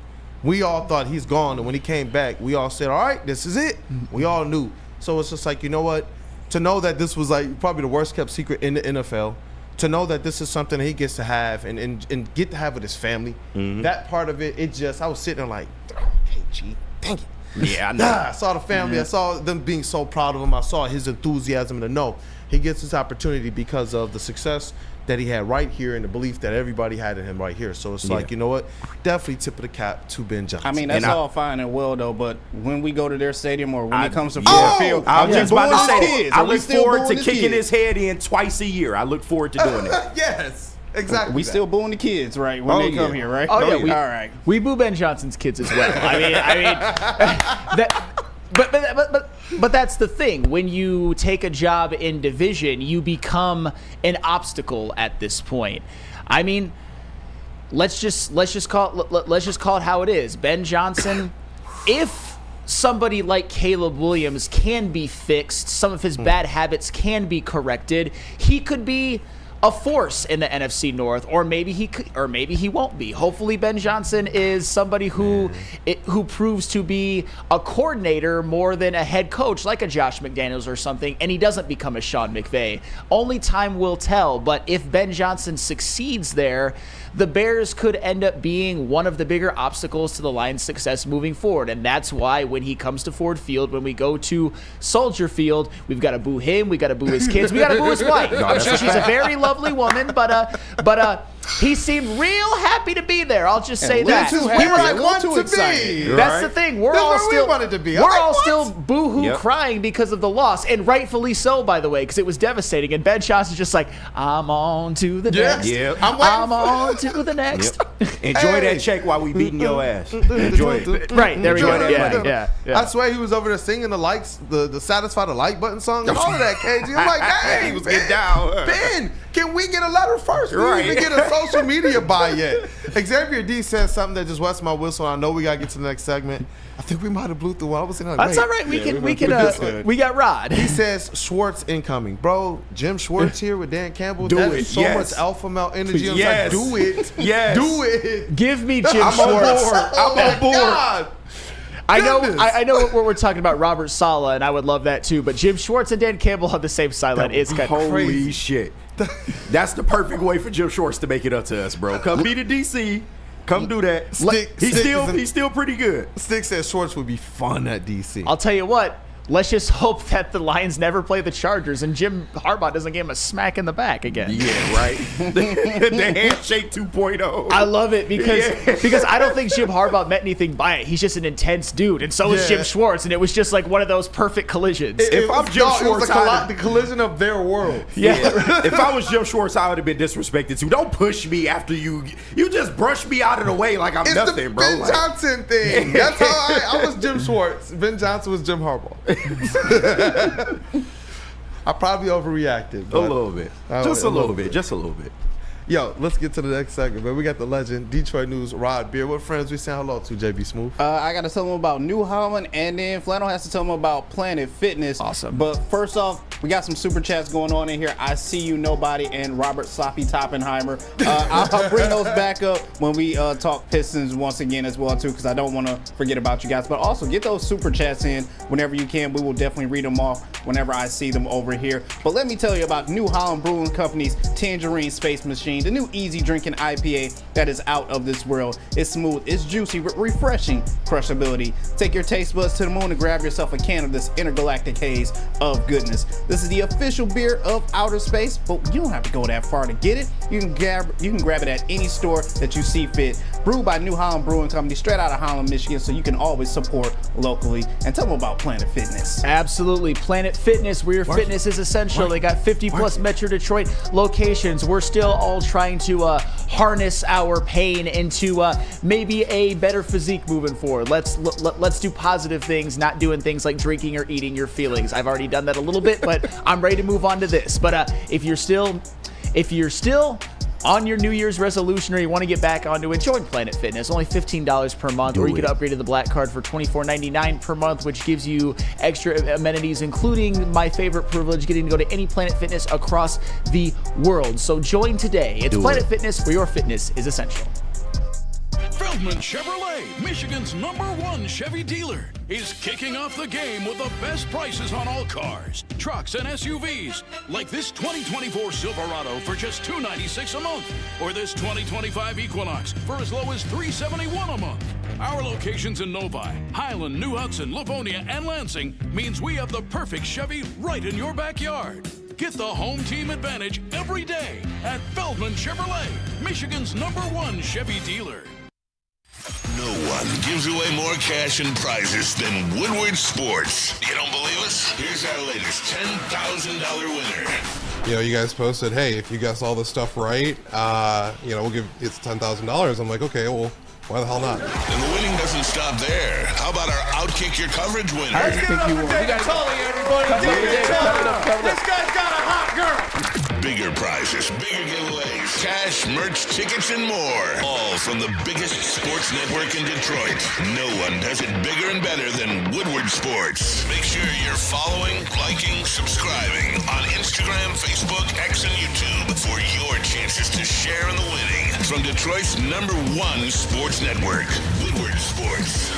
We all thought he's gone, and when he came back, we all said, all right, this is it. We all knew. So it's just like, you know what? To know that this was like probably the worst kept secret in the NFL, to know that this is something that he gets to have and get to have with his family, that part of it, I was sitting there like, KG, dang it. Yeah, I know. I saw the family. I saw them being so proud of him. I saw his enthusiasm to know he gets this opportunity because of the success that he had right here and the belief that everybody had in him right here. So it's like, you know what? Definitely tip of the cap to Ben Johnson. I mean, that's all fine and well, though, but when we go to their stadium or when it comes to Ford Field, I was just about to say, I look forward to kicking his head in twice a year. I look forward to doing it. Yes. Exactly. We still booing the kids, right? When they come here, right? Oh yeah. All right. We boo Ben Johnson's kids as well. I mean, but that's the thing. When you take a job in division, you become an obstacle at this point. I mean, let's just call it how it is. Ben Johnson, if somebody like Caleb Williams can be fixed, some of his bad habits can be corrected, he could be a force in the NFC North, or maybe he won't be. Hopefully, Ben Johnson is somebody who proves to be a coordinator more than a head coach, like a Josh McDaniels or something, and he doesn't become a Sean McVay. Only time will tell. But if Ben Johnson succeeds there, the Bears could end up being one of the bigger obstacles to the Lions' success moving forward. And that's why when he comes to Ford Field, when we go to Soldier Field, we've got to boo him, we got to boo his kids, we got to boo his wife. She's a very lovely woman, but he seemed real happy to be there. I'll just say that. We were like, want to be. That's the thing. We're all still boo-hoo crying because of the loss, and rightfully so, by the way, because it was devastating. And Ben Johnson's just like, I'm on to the next. I'm on to the next. Enjoy that check while we beating your ass. Enjoy it. Right, there we go. Yeah. I swear he was over there singing the likes, the Satisfy the Like button song and all of that, KG. I'm like, hey, he was getting down. Ben, can we get a letter first? We didn't even get a social media buy yet. Xavier D said something that just wets my whistle. I know we got to get to the next segment. I think we might have blew through one. I was thinking, like, that's all right. We got Rod. He says Schwartz incoming, bro. Jim Schwartz here with Dan Campbell. Do it. So much alpha male energy. I'm like, do it. Yes. Do it. Give me Jim Schwartz. I'm on board. God. I know what we're talking about, Robert Saleh, and I would love that too. But Jim Schwartz and Dan Campbell have the same sideline. It's kind of crazy. Holy shit. That's the perfect way for Jim Schwartz to make it up to us, bro. Come be to DC. Come do that. He's still pretty good. Stick says Schwartz would be fun at DC. I'll tell you what. Let's just hope that the Lions never play the Chargers and Jim Harbaugh doesn't give him a smack in the back again. Yeah, right. The handshake 2.0. I love it because I don't think Jim Harbaugh meant anything by it. He's just an intense dude, and so is Jim Schwartz, and it was just like one of those perfect collisions. If I'm Jim Schwartz, the collision of their world. Yeah. If I was Jim Schwartz, I would have been disrespected too. Don't push me after you just brush me out of the way like I'm nothing, bro. Ben Johnson thing. That's how I was Jim Schwartz. Ben Johnson was Jim Harbaugh. I probably overreacted. A little bit. Just a little bit. Yo, let's get to the next segment, man. We got the legend, Detroit News, Rod Beer. What friends we saying hello to, JB Smooth? I got to tell them about New Holland, and then Flannel has to tell them about Planet Fitness. Awesome. But first off, we got some super chats going on in here. I See You Nobody and Robert Sloppy Toppenheimer. I'll bring those back up when we talk Pistons once again as well, too, because I don't want to forget about you guys. But also, get those super chats in whenever you can. We will definitely read them off whenever I see them over here. But let me tell you about New Holland Brewing Company's Tangerine Space Machine, the new easy drinking IPA that is out of this world. It's smooth, it's juicy, with refreshing crushability. Take your taste buds to the moon and grab yourself a can of this intergalactic haze of goodness. This is the official beer of outer space, but you don't have to go that far to get it. You can grab it at any store that you see fit. Brewed by New Holland Brewing Company, straight out of Holland, Michigan, so you can always support locally. And tell them about Planet Fitness. Absolutely. Planet Fitness, where your fitness is essential. They got 50 plus Metro Detroit locations. We're still all trying to harness our pain into maybe a better physique moving forward. Let's do positive things, not doing things like drinking or eating your feelings. I've already done that a little bit, but I'm ready to move on to this. But if you're still on your New Year's resolution or you want to get back onto it, join Planet Fitness. Only $15 per month, or you could upgrade to the Black Card for $24.99 per month, which gives you extra amenities, including my favorite privilege, getting to go to any Planet Fitness across the world. So join today. It's Planet Fitness, where your fitness is essential. Feldman Chevrolet, Michigan's #1 Chevy dealer, is kicking off the game with the best prices on all cars, trucks, and SUVs, like this 2024 Silverado for just $296 a month, or this 2025 Equinox for as low as $371 a month. Our locations in Novi, Highland, New Hudson, Livonia, and Lansing means we have the perfect Chevy right in your backyard. Get the home team advantage every day at Feldman Chevrolet, Michigan's #1 Chevy dealer. No one gives away more cash and prizes than Woodward Sports. You don't believe us? Here's our latest $10,000 winner. You guys posted, hey, if you guess all this stuff right, we'll give it's $10,000. I'm like, okay, well, why the hell not? And the winning doesn't stop there. How about our Outkick Your Coverage winner? Let's give it up for David Tully, everybody. David Tully. This guy's got a hot girl. Bigger prizes, bigger giveaways, cash, merch, tickets, and more. All from the biggest sports network in Detroit. No one does it bigger and better than Woodward Sports. Make sure you're following, liking, subscribing on Instagram, Facebook, X, and YouTube for your chances to share in the winning. From Detroit's #1 sports network, Woodward Sports.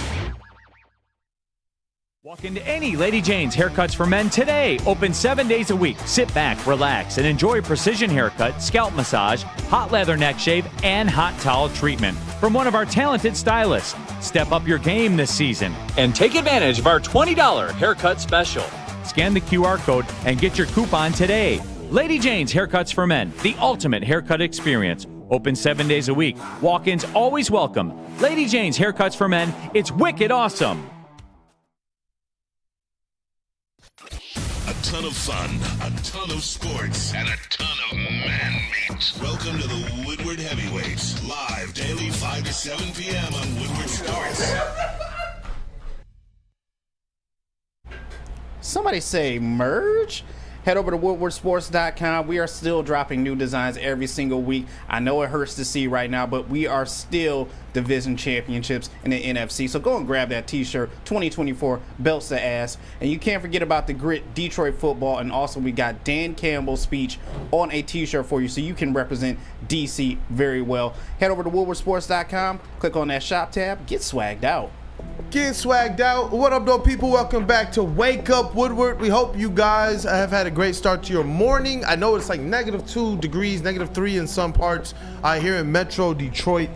Walk into any Lady Jane's Haircuts for Men today. Open 7 days a week. Sit back, relax, and enjoy precision haircut, scalp massage, hot leather neck shave, and hot towel treatment from one of our talented stylists. Step up your game this season and take advantage of our $20 haircut special. Scan the QR code and get your coupon today. Lady Jane's Haircuts for Men, the ultimate haircut experience. Open 7 days a week. Walk-ins always welcome. Lady Jane's Haircuts for Men. It's wicked awesome. A ton of fun, a ton of sports, and a ton of man meat. Welcome to the Woodward Heavyweights, live daily 5 to 7 p.m. on Woodward Sports. Somebody say merge? Head over to woodwardsports.com. We are still dropping new designs every single week. I know it hurts to see right now, but we are still division championships in the NFC. So go and grab that t-shirt, 2024, belts to ass. And you can't forget about the grit, Detroit football. And also we got Dan Campbell's speech on a t-shirt for you so you can represent DC very well. Head over to woodwardsports.com, click on that shop tab, get swagged out. Get swagged out. What up, though, people? Welcome back to Wake Up Woodward. We hope you guys have had a great start to your morning. I know it's like -2 degrees, -3 in some parts here in Metro Detroit.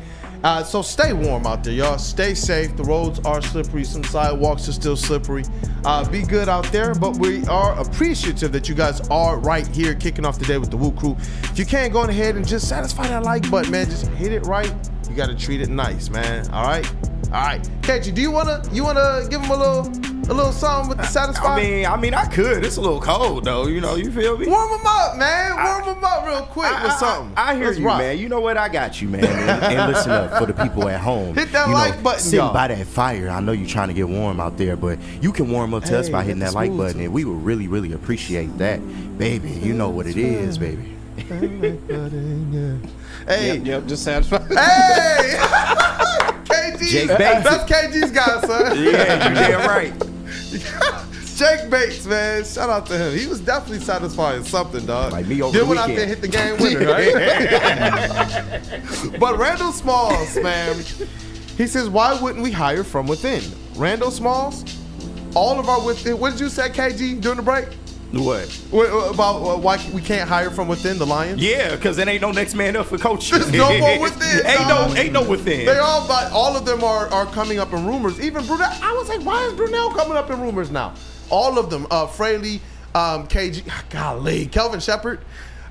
So stay warm out there, y'all. Stay safe. The roads are slippery. Some sidewalks are still slippery. Be good out there. But we are appreciative that you guys are right here kicking off the day with the WUW Crew. If you can, go ahead and just satisfy that like button, man. Just hit it right. You got to treat it nice, man. All right? All right, KG, do you wanna give him a little something with the satisfy? I mean, I could. It's a little cold though. You feel me? Warm him up, man. Warm him up real quick with something. I hear you, man. You know what? I got you, man. And listen up for the people at home. Hit that like button, sitting y'all. by that fire. I know you're trying to get warm out there, but you can warm up to us by hitting that like button, and we would really, really appreciate that, baby. You know what it is, baby. Hey, yep, just satisfied. Hey. KG, Jake Bates. That's KG's guy, son. Yeah, you damn right. Jake Bates, man. Shout out to him. He was definitely satisfying something, dog. Like me over the went out weekend. there and hit the game winner, right? But Randall Smalls, man, he says, why wouldn't we hire from within? Randall Smalls, all of our within. What did you say, KG, during the break? What? About why we can't hire from within the Lions? Yeah, because there ain't no next man up for coaches. There's no more within. ain't no within. They all of them are coming up in rumors. Even Brunel. I was like, why is Brunel coming up in rumors now? All of them. Fraley, KG, golly, Kelvin Shepard.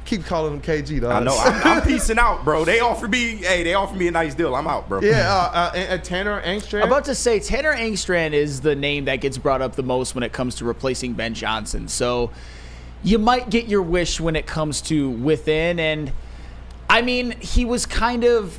Keep calling him KG, though. I know. I'm peacing out, bro. They offered me a nice deal. I'm out, bro. Yeah, Tanner Engstrand. I'm about to say Tanner Engstrand is the name that gets brought up the most when it comes to replacing Ben Johnson. So you might get your wish when it comes to within. And I mean, he was kind of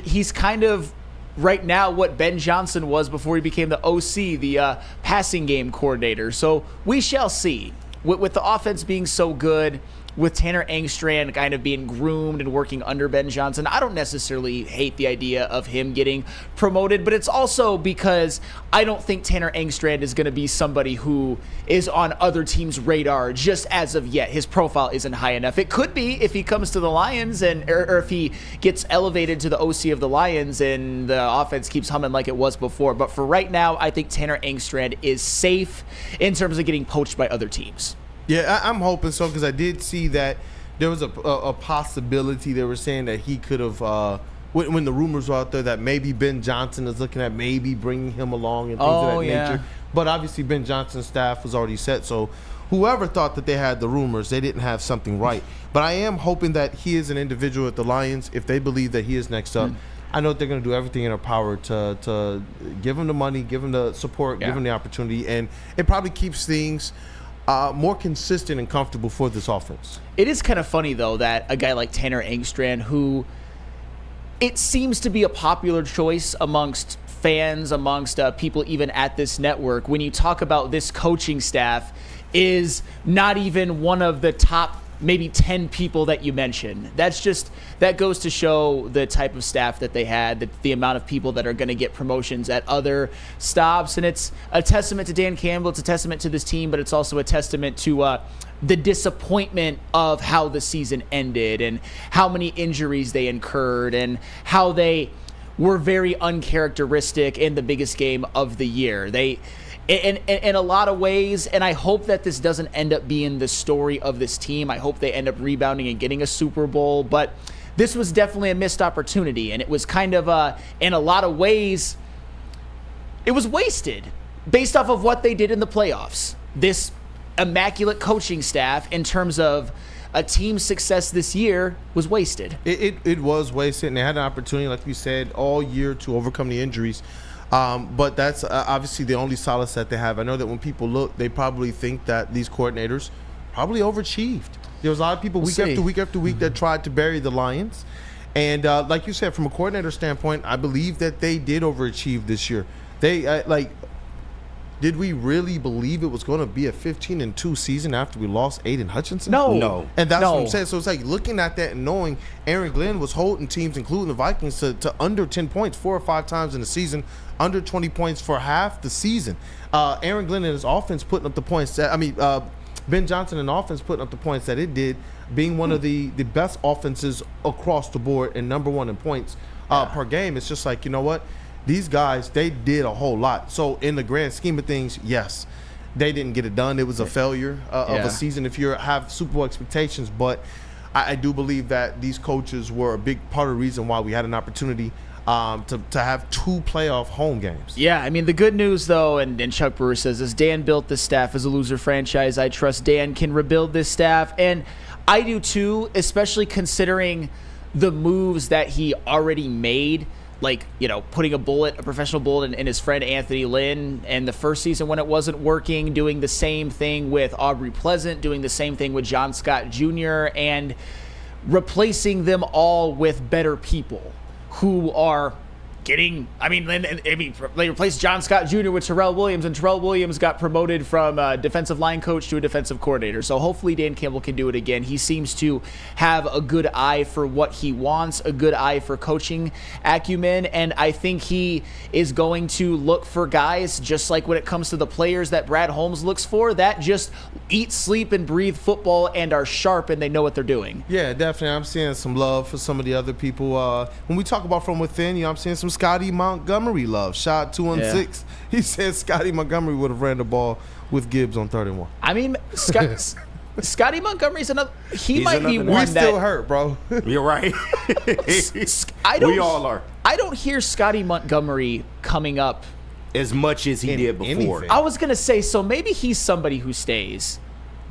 he's kind of right now what Ben Johnson was before he became the OC, the passing game coordinator. So we shall see. With the offense being so good, with Tanner Engstrand kind of being groomed and working under Ben Johnson, I don't necessarily hate the idea of him getting promoted, but it's also because I don't think Tanner Engstrand is going to be somebody who is on other teams' radar just as of yet. His profile isn't high enough. It could be if he comes to the Lions or if he gets elevated to the OC of the Lions and the offense keeps humming like it was before. But for right now, I think Tanner Engstrand is safe in terms of getting poached by other teams. Yeah, I'm hoping so, because I did see that there was a possibility. They were saying that he could have, when the rumors were out there that maybe Ben Johnson is looking at maybe bringing him along and things of that nature. But obviously Ben Johnson's staff was already set, so whoever thought that they had the rumors, they didn't have something right. But I am hoping that he is an individual at the Lions. If they believe that he is next up, I know they're going to do everything in their power to give him the money, give him the support, give him the opportunity, and it probably keeps things more consistent and comfortable for this offense. It is kind of funny, though, that a guy like Tanner Engstrand, who it seems to be a popular choice amongst fans, amongst people even at this network, when you talk about this coaching staff, is not even one of the top maybe 10 people that you mentioned. That goes to show the type of staff that they had, the amount of people that are going to get promotions at other stops. And it's a testament to Dan Campbell. It's a testament to this team, but it's also a testament to the disappointment of how the season ended and how many injuries they incurred and how they were very uncharacteristic in the biggest game of the year. In a lot of ways, and I hope that this doesn't end up being the story of this team. I hope they end up rebounding and getting a Super Bowl, but this was definitely a missed opportunity, and it was kind of, in a lot of ways, it was wasted based off of what they did in the playoffs. This immaculate coaching staff, in terms of a team's success this year, was wasted. It was wasted, and they had an opportunity, like you said, all year to overcome the injuries. But that's obviously the only solace that they have. I know that when people look, they probably think that these coordinators probably overachieved. There was a lot of people week after week that tried to bury the Lions. And like you said, from a coordinator standpoint, I believe that they did overachieve this year. Did we really believe it was going to be a 15-2 season after we lost Aiden Hutchinson? No. And that's what I'm saying. So it's like looking at that and knowing Aaron Glenn was holding teams, including the Vikings, to under 10 points 4 or 5 times in the season, under 20 points for half the season. Aaron Glenn and his offense putting up the points Ben Johnson and offense putting up the points that it did, being one of the best offenses across the board and number one in points per game. It's just like, you know what? These guys, they did a whole lot. So in the grand scheme of things, yes, they didn't get it done. It was a failure of a season if you have Super Bowl expectations. But I do believe that these coaches were a big part of the reason why we had an opportunity to have 2 playoff home games. Yeah, I mean, the good news, though, and Chuck Brewer says this, Dan built this staff as a loser franchise. I trust Dan can rebuild this staff. And I do, too, especially considering the moves that he already made. Like, putting a professional bullet in his friend Anthony Lynn, and the first season when it wasn't working, doing the same thing with Aubrey Pleasant, doing the same thing with John Scott Jr., and replacing them all with better people who are getting, they replaced John Scott Jr. with Terrell Williams, and Terrell Williams got promoted from a defensive line coach to a defensive coordinator. So hopefully Dan Campbell can do it again. He seems to have a good eye for what he wants, a good eye for coaching acumen, and I think he is going to look for guys, just like when it comes to the players that Brad Holmes looks for, that just eat, sleep, and breathe football and are sharp and they know what they're doing. Yeah, definitely. I'm seeing some love for some of the other people. When we talk about from within, I'm seeing some Scotty Montgomery love. Shot 2-6. He said Scotty Montgomery would have ran the ball with Gibbs on 3rd and 1. I mean, Scotty Montgomery's another. He's might be one we that. Still hurt, bro. You're right. We all are. I don't hear Scotty Montgomery coming up as much as he did before. Anything. I was gonna say, so maybe he's somebody who stays.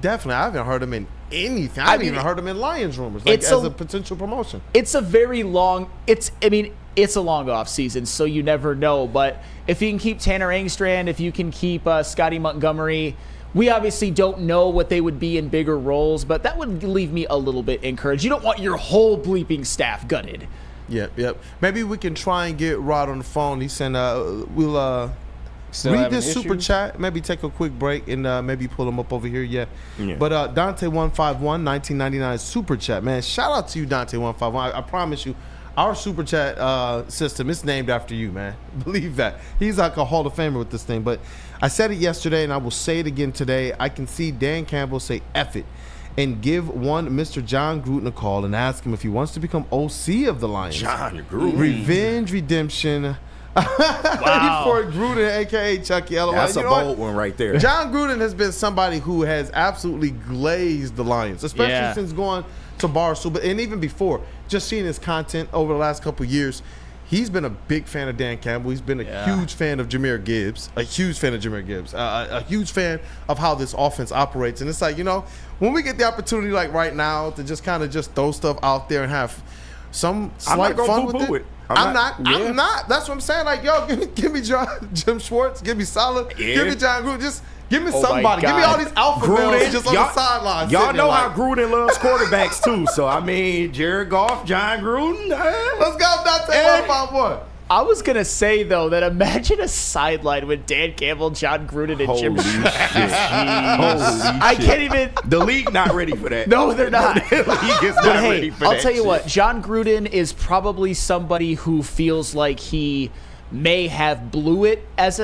Definitely, I haven't heard him in anything. I haven't even heard him in Lions rumors, like as a potential promotion. It's a very long. It's a long off season, so you never know. But if you can keep Tanner Engstrand, if you can keep Scotty Montgomery, we obviously don't know what they would be in bigger roles, but that would leave me a little bit encouraged. You don't want your whole bleeping staff gutted. Yep. Maybe we can try and get Rod on the phone. He said we'll read this super chat. Maybe take a quick break and maybe pull them up over here. Yeah. But Dante151, 1999 super chat. Man, shout out to you, Dante151. I promise you, our super chat system is named after you, man. Believe that. He's like a Hall of Famer with this thing. But I said it yesterday, and I will say it again today. I can see Dan Campbell say F it and give one Mr. John Gruden a call and ask him if he wants to become OC of the Lions. John Gruden. Revenge, redemption. Wow. For Gruden, a.k.a. Chucky. That's a bold one right there. John Gruden has been somebody who has absolutely glazed the Lions, especially since going to Barstool, and even before, just seeing his content over the last couple of years. He's been a big fan of Dan Campbell. He's been a huge fan of Jahmyr Gibbs, a huge fan of how this offense operates. And it's like, when we get the opportunity like right now to just kind of just throw stuff out there and have some slight fun with it. I'm not. That's what I'm saying. Like, yo, give me Jim Schwartz, give me Saleh, give me John Gruden. Just give me somebody. Give me all these alpha males just on the sideline. Y'all know how Gruden loves quarterbacks too. So I mean, Jared Goff, John Gruden. Let's go, Dante 151. I was going to say, though, that imagine a sideline with Dan Campbell, John Gruden, and Jim Schwartz. I can't even. The league not ready for that. No, they're not. The league is not ready for that. I'll tell you what, John Gruden is probably somebody who feels like he may have blew it as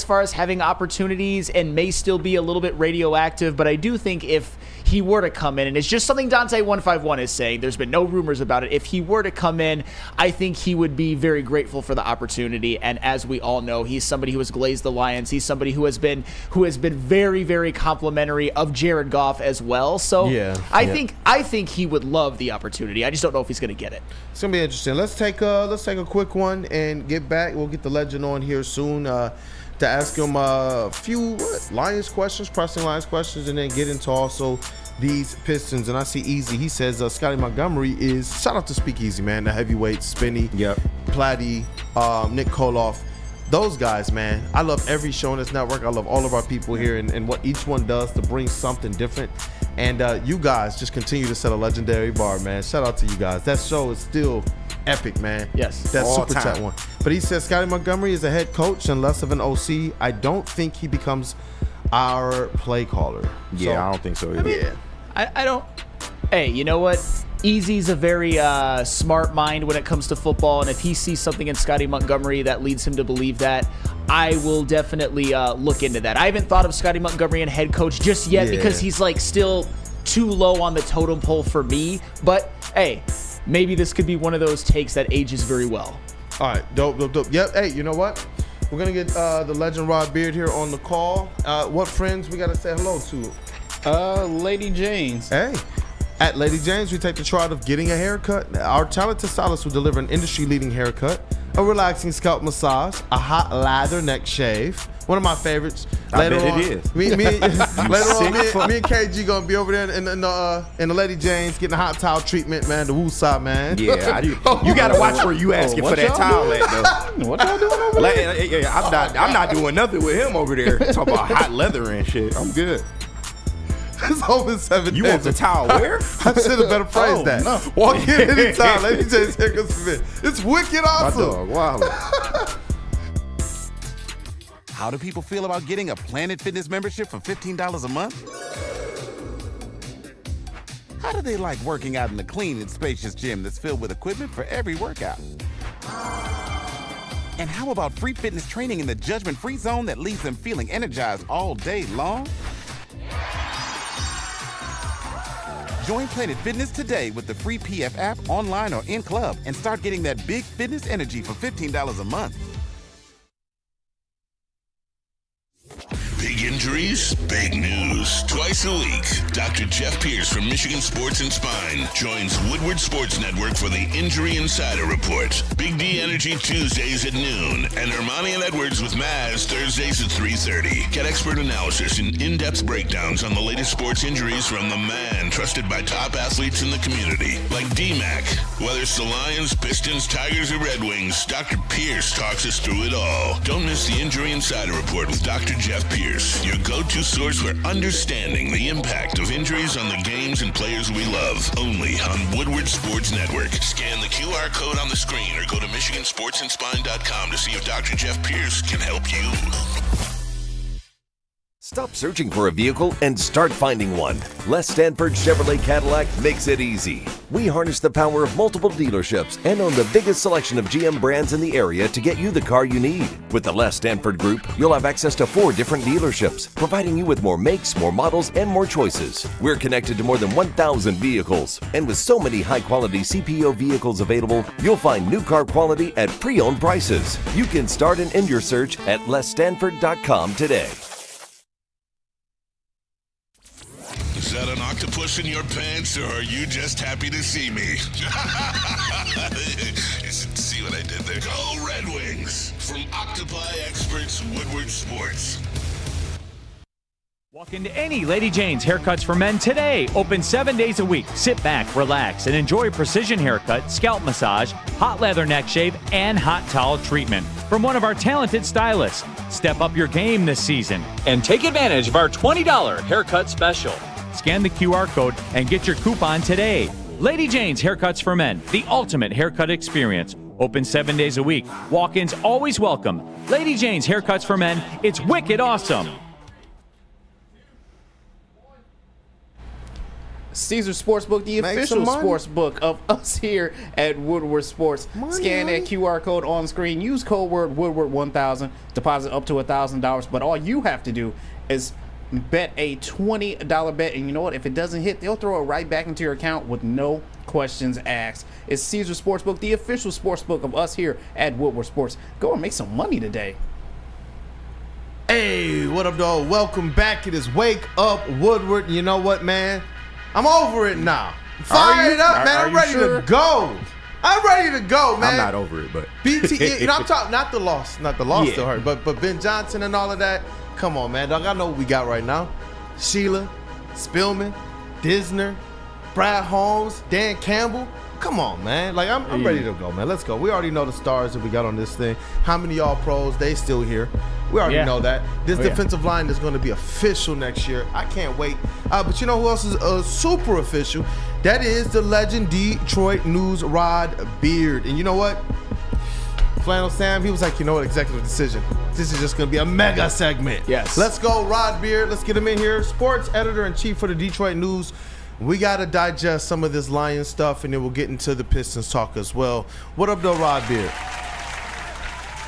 far as having opportunities and may still be a little bit radioactive. But I do think if he were to come in, and it's just something Dante151 is saying, there's been no rumors about it. If he were to come in, I think he would be very grateful for the opportunity. And as we all know, he's somebody who has glazed the Lions. He's somebody who has been very, very complimentary of Jared Goff as well. So I think he would love the opportunity. I just don't know if he's going to get it. It's gonna be interesting. Let's take a quick one and get back. We'll get the legend on here soon to ask him a few Lions questions, pressing Lions questions, and then get into also these Pistons. And I see Easy. He says Scotty Montgomery is, shout out to Speakeasy, man, the heavyweight, Spinny, Platty, Nick Koloff. Those guys, man, I love every show on this network. I love all of our people here and what each one does to bring something different. And you guys just continue to set a legendary bar, man. Shout out to you guys. That show is still epic, man. Yes. That super chat one. But he says Scotty Montgomery is a head coach and less of an OC. I don't think he becomes our play caller. Yeah, I don't think so either. I don't. Hey, you know what? Easy's a very smart mind when it comes to football, and if he sees something in Scotty Montgomery that leads him to believe that, I will definitely look into that. I haven't thought of Scotty Montgomery and head coach just yet because he's like still too low on the totem pole for me. But hey, maybe this could be one of those takes that ages very well. All right, dope. Yep. Hey, you know what? We're gonna get the legend Rod Beard here on the call. What friends we gotta say hello to? Lady Jane's. Hey. At Lady Jane's, we take the charge of getting a haircut. Our talented stylist will deliver an industry-leading haircut, a relaxing scalp massage, a hot lather neck shave. One of my favorites. Later on, it is. Me and KG gonna be over there in the Lady Jane's getting a hot towel treatment, man. The woosah, man. Yeah, you gotta watch where you asking for that towel at, though. What y'all doing over there? I'm not doing nothing with him over there. Talking about hot leather and shit. I'm good. It's over 7 You want the towel where? I should have better phrased that. No. Walk in anytime. Lady Jane's haircuts for me. It's wicked awesome. My dog, wow. How do people feel about getting a Planet Fitness membership for $15 a month? How do they like working out in a clean and spacious gym that's filled with equipment for every workout? And how about free fitness training in the judgment-free zone that leaves them feeling energized all day long? Join Planet Fitness today with the free PF app, online or in club, and start getting that big fitness energy for $15 a month. Big injuries, big news. Twice a week, Dr. Jeff Pierce from Michigan Sports and Spine joins Woodward Sports Network for the Injury Insider Report. Big D Energy Tuesdays at noon, and Ermanni and Edwards with Maz Thursdays at 3:30. Get expert analysis and in-depth breakdowns on the latest sports injuries from the man trusted by top athletes in the community, like D-Mac. Whether it's the Lions, Pistons, Tigers, or Red Wings, Dr. Pierce talks us through it all. Don't miss the Injury Insider Report with Dr. Jeff Pierce. your go-to source for understanding the impact of injuries on the games and players we love. Only on Woodward Sports Network. Scan the QR code on the screen or go to MichiganSportsandSpine.com to see if Dr. Jeff Pierce can help you. Stop searching for a vehicle and start finding one. Les Stanford Chevrolet Cadillac makes it easy. We harness the power of multiple dealerships and own the biggest selection of GM brands in the area to get you the car you need. With the Les Stanford Group, you'll have access to 4 different dealerships, providing you with more makes, more models, and more choices. We're connected to more than 1,000 vehicles. And with so many high-quality CPO vehicles available, you'll find new car quality at pre-owned prices. You can start and end your search at lesstanford.com today. Is that an octopus in your pants, or are you just happy to see me? See what I did there? Go Red Wings! From Octopi Experts, Woodward Sports. Walk into any Lady Jane's Haircuts for Men today. Open 7 days a week. Sit back, relax, and enjoy precision haircut, scalp massage, hot leather neck shave, and hot towel treatment from one of our talented stylists. Step up your game this season and take advantage of our $20 haircut special. Scan the QR code and get your coupon today. Lady Jane's Haircuts for Men, the ultimate haircut experience. Open 7 days a week. Walk-ins always welcome. Lady Jane's Haircuts for Men. It's wicked awesome. Caesar Sportsbook, the official sportsbook of us here at Woodward Sports. Scan that QR code on screen. Use code word Woodward1000. Deposit up to $1,000. But all you have to do is bet a $20 bet, and you know what? If it doesn't hit, they'll throw it right back into your account with no questions asked. It's Caesar Sportsbook, the official sportsbook of us here at Woodward Sports. Go and make some money today. Hey, what up, dog? Welcome back. It is Wake Up Woodward. You know what, man? I'm over it now. Fired up, man. I'm ready to go. I'm ready to go, man. I'm not over it, but BT. You know, I'm talking not the loss still hurt, but Ben Johnson and all of that. Come on, man, dog. I know what we got right now. Sheila, Spillman, Disner, Brad Holmes, Dan Campbell. Come on, man. Like, I'm ready to go, man. Let's go. We already know the stars that we got on this thing. How many All-Pros? They still here. We already know that. This defensive line is going to be official next year. I can't wait. But you know who else is super official? That is the legend Detroit News Rod Beard. And you know what? Flannel Sam, he was like, you know what, executive decision. This is just going to be a mega segment. Yes. Let's go, Rod Beard. Let's get him in here. Sports editor-in-chief for the Detroit News. We got to digest some of this Lions stuff, and then we'll get into the Pistons talk as well. What up, though, Rod Beard?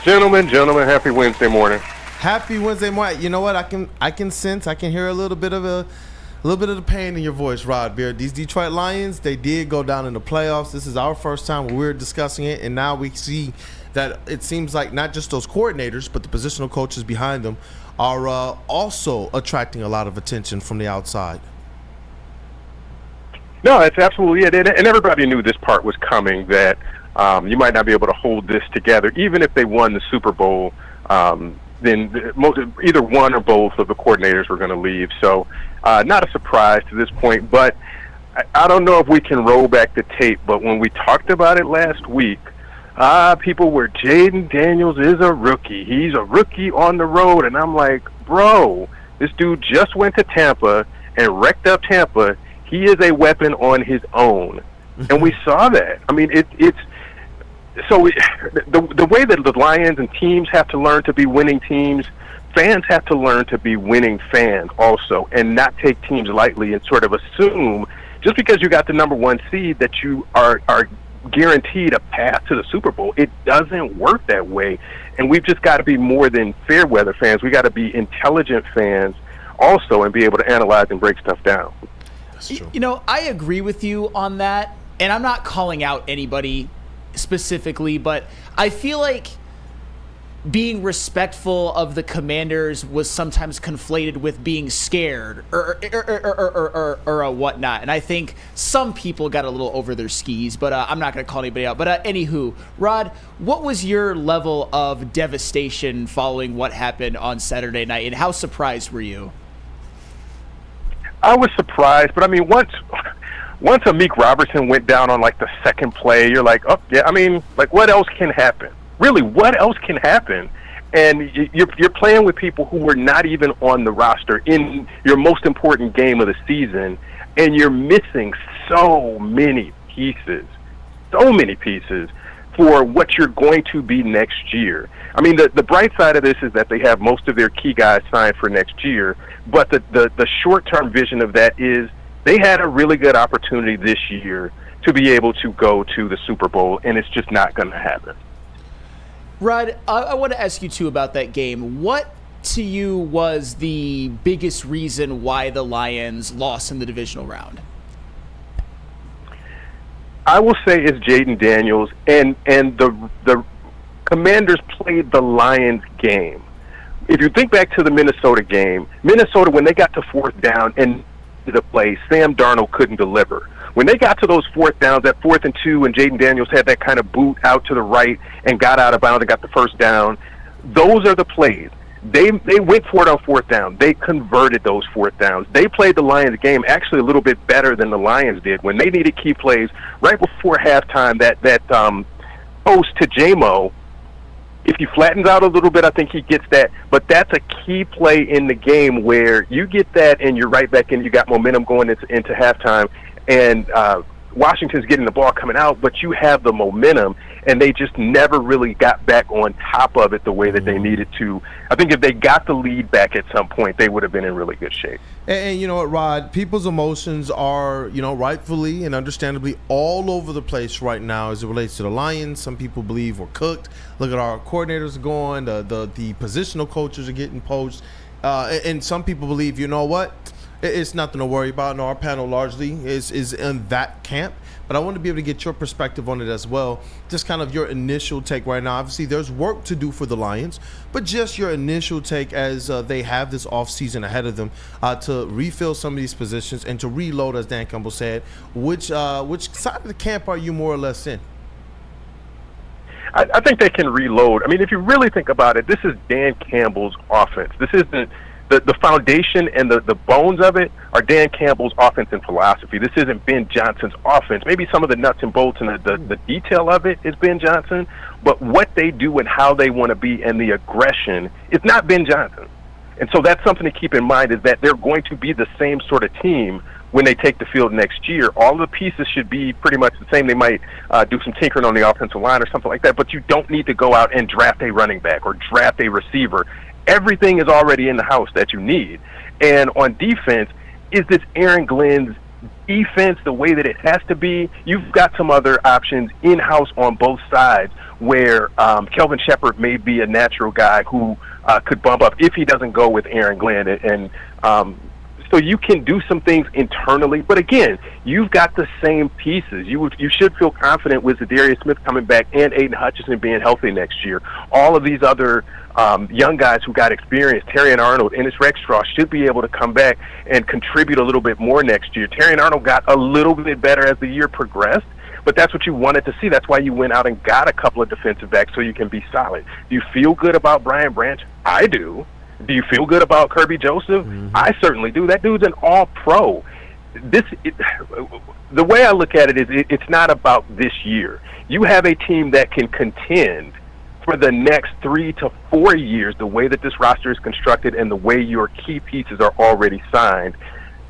Gentlemen, happy Wednesday morning. Happy Wednesday morning. You know what? I can sense, I can hear a little bit of the pain in your voice, Rod Beard. These Detroit Lions, they did go down in the playoffs. This is our first time when we're discussing it, and now we see that it seems like not just those coordinators, but the positional coaches behind them are also attracting a lot of attention from the outside. No, that's absolutely it. And everybody knew this part was coming, that you might not be able to hold this together. Even if they won the Super Bowl, then either one or both of the coordinators were going to leave. So not a surprise to this point. But I don't know if we can roll back the tape, but when we talked about it last week, people were, Jaden Daniels is a rookie. He's a rookie on the road. And I'm like, bro, this dude just went to Tampa and wrecked up Tampa. He is a weapon on his own. And we saw that. I mean, the way that the Lions and teams have to learn to be winning teams, fans have to learn to be winning fans also, and not take teams lightly and sort of assume just because you got the number one seed that you are guaranteed a path to the Super Bowl. It doesn't work that way. And we've just got to be more than fair weather fans. We got to be intelligent fans also and be able to analyze and break stuff down. You know, I agree with you on that, and I'm not calling out anybody specifically, but I feel like being respectful of the Commanders was sometimes conflated with being scared or whatnot. And I think some people got a little over their skis, but I'm not going to call anybody out. But anywho, Rod, what was your level of devastation following what happened on Saturday night, and how surprised were you? I was surprised, but I mean, once Amik Robertson went down on like the second play, you're like, oh yeah, I mean, like what else can happen? Really, what else can happen? And you're playing with people who were not even on the roster in your most important game of the season, and you're missing so many pieces for what you're going to be next year. I mean, the bright side of this is that they have most of their key guys signed for next year, but the short-term vision of that is they had a really good opportunity this year to be able to go to the Super Bowl, and it's just not going to happen. Rod, I want to ask you, too, about that game. What, to you, was the biggest reason why the Lions lost in the divisional round? I will say it's Jaden Daniels, and the Commanders played the Lions game. If you think back to the Minnesota game, Minnesota, when they got to fourth down and the play, Sam Darnold couldn't deliver. When they got to those fourth downs, that 4th and 2, and Jaden Daniels had that kind of boot out to the right and got out of bounds and got the first down, those are the plays. They went for it on fourth down. They converted those fourth downs. They played the Lions game actually a little bit better than the Lions did. When they needed key plays right before halftime, that post to J-Mo, if he flattens out a little bit, I think he gets that. But that's a key play in the game where you get that and you're right back in. You got momentum going into halftime. And Washington's getting the ball coming out, but you have the momentum, and they just never really got back on top of it the way that they needed to. I think if they got the lead back at some point, they would have been in really good shape. And you know what, Rod? People's emotions are, rightfully and understandably all over the place right now as it relates to the Lions. Some people believe we're cooked. Look at our coordinators going. The positional coaches are getting poached. And some people believe, you know what? It's nothing to worry about. And our panel largely is in that camp. But I want to be able to get your perspective on it as well. Just kind of your initial take right now. Obviously, there's work to do for the Lions, but just your initial take as they have this offseason ahead of them to refill some of these positions and to reload, as Dan Campbell said. Which side of the camp are you more or less in? I think they can reload. I mean, if you really think about it, this is Dan Campbell's offense. This isn't the foundation and the bones of it are Dan Campbell's offense and philosophy. This isn't Ben Johnson's offense. Maybe some of the nuts and bolts and the detail of it is Ben Johnson, but what they do and how they want to be and the aggression is not Ben Johnson. And so that's something to keep in mind, is that they're going to be the same sort of team when they take the field next year. All of the pieces should be pretty much the same. They might do some tinkering on the offensive line or something like that, but you don't need to go out and draft a running back or draft a receiver. Everything is already in the house that you need. And on defense, is this Aaron Glenn's defense the way that it has to be? You've got some other options in-house on both sides where Kelvin Shepard may be a natural guy who could bump up if he doesn't go with Aaron Glenn. And so you can do some things internally. But again, you've got the same pieces. You should feel confident with Zadarius Smith coming back and Aiden Hutchinson being healthy next year. All of these other young guys who got experience, Terrion Arnold, Ennis Rexstraw, should be able to come back and contribute a little bit more next year. Terrion Arnold got a little bit better as the year progressed, but that's what you wanted to see. That's why you went out and got a couple of defensive backs so you can be solid. Do you feel good about Brian Branch? I do. Do you feel good about Kirby Joseph? Mm-hmm. I certainly do. That dude's an all-pro. The way I look at it is it's not about this year. You have a team that can contend for the next 3 to 4 years, the way that this roster is constructed and the way your key pieces are already signed.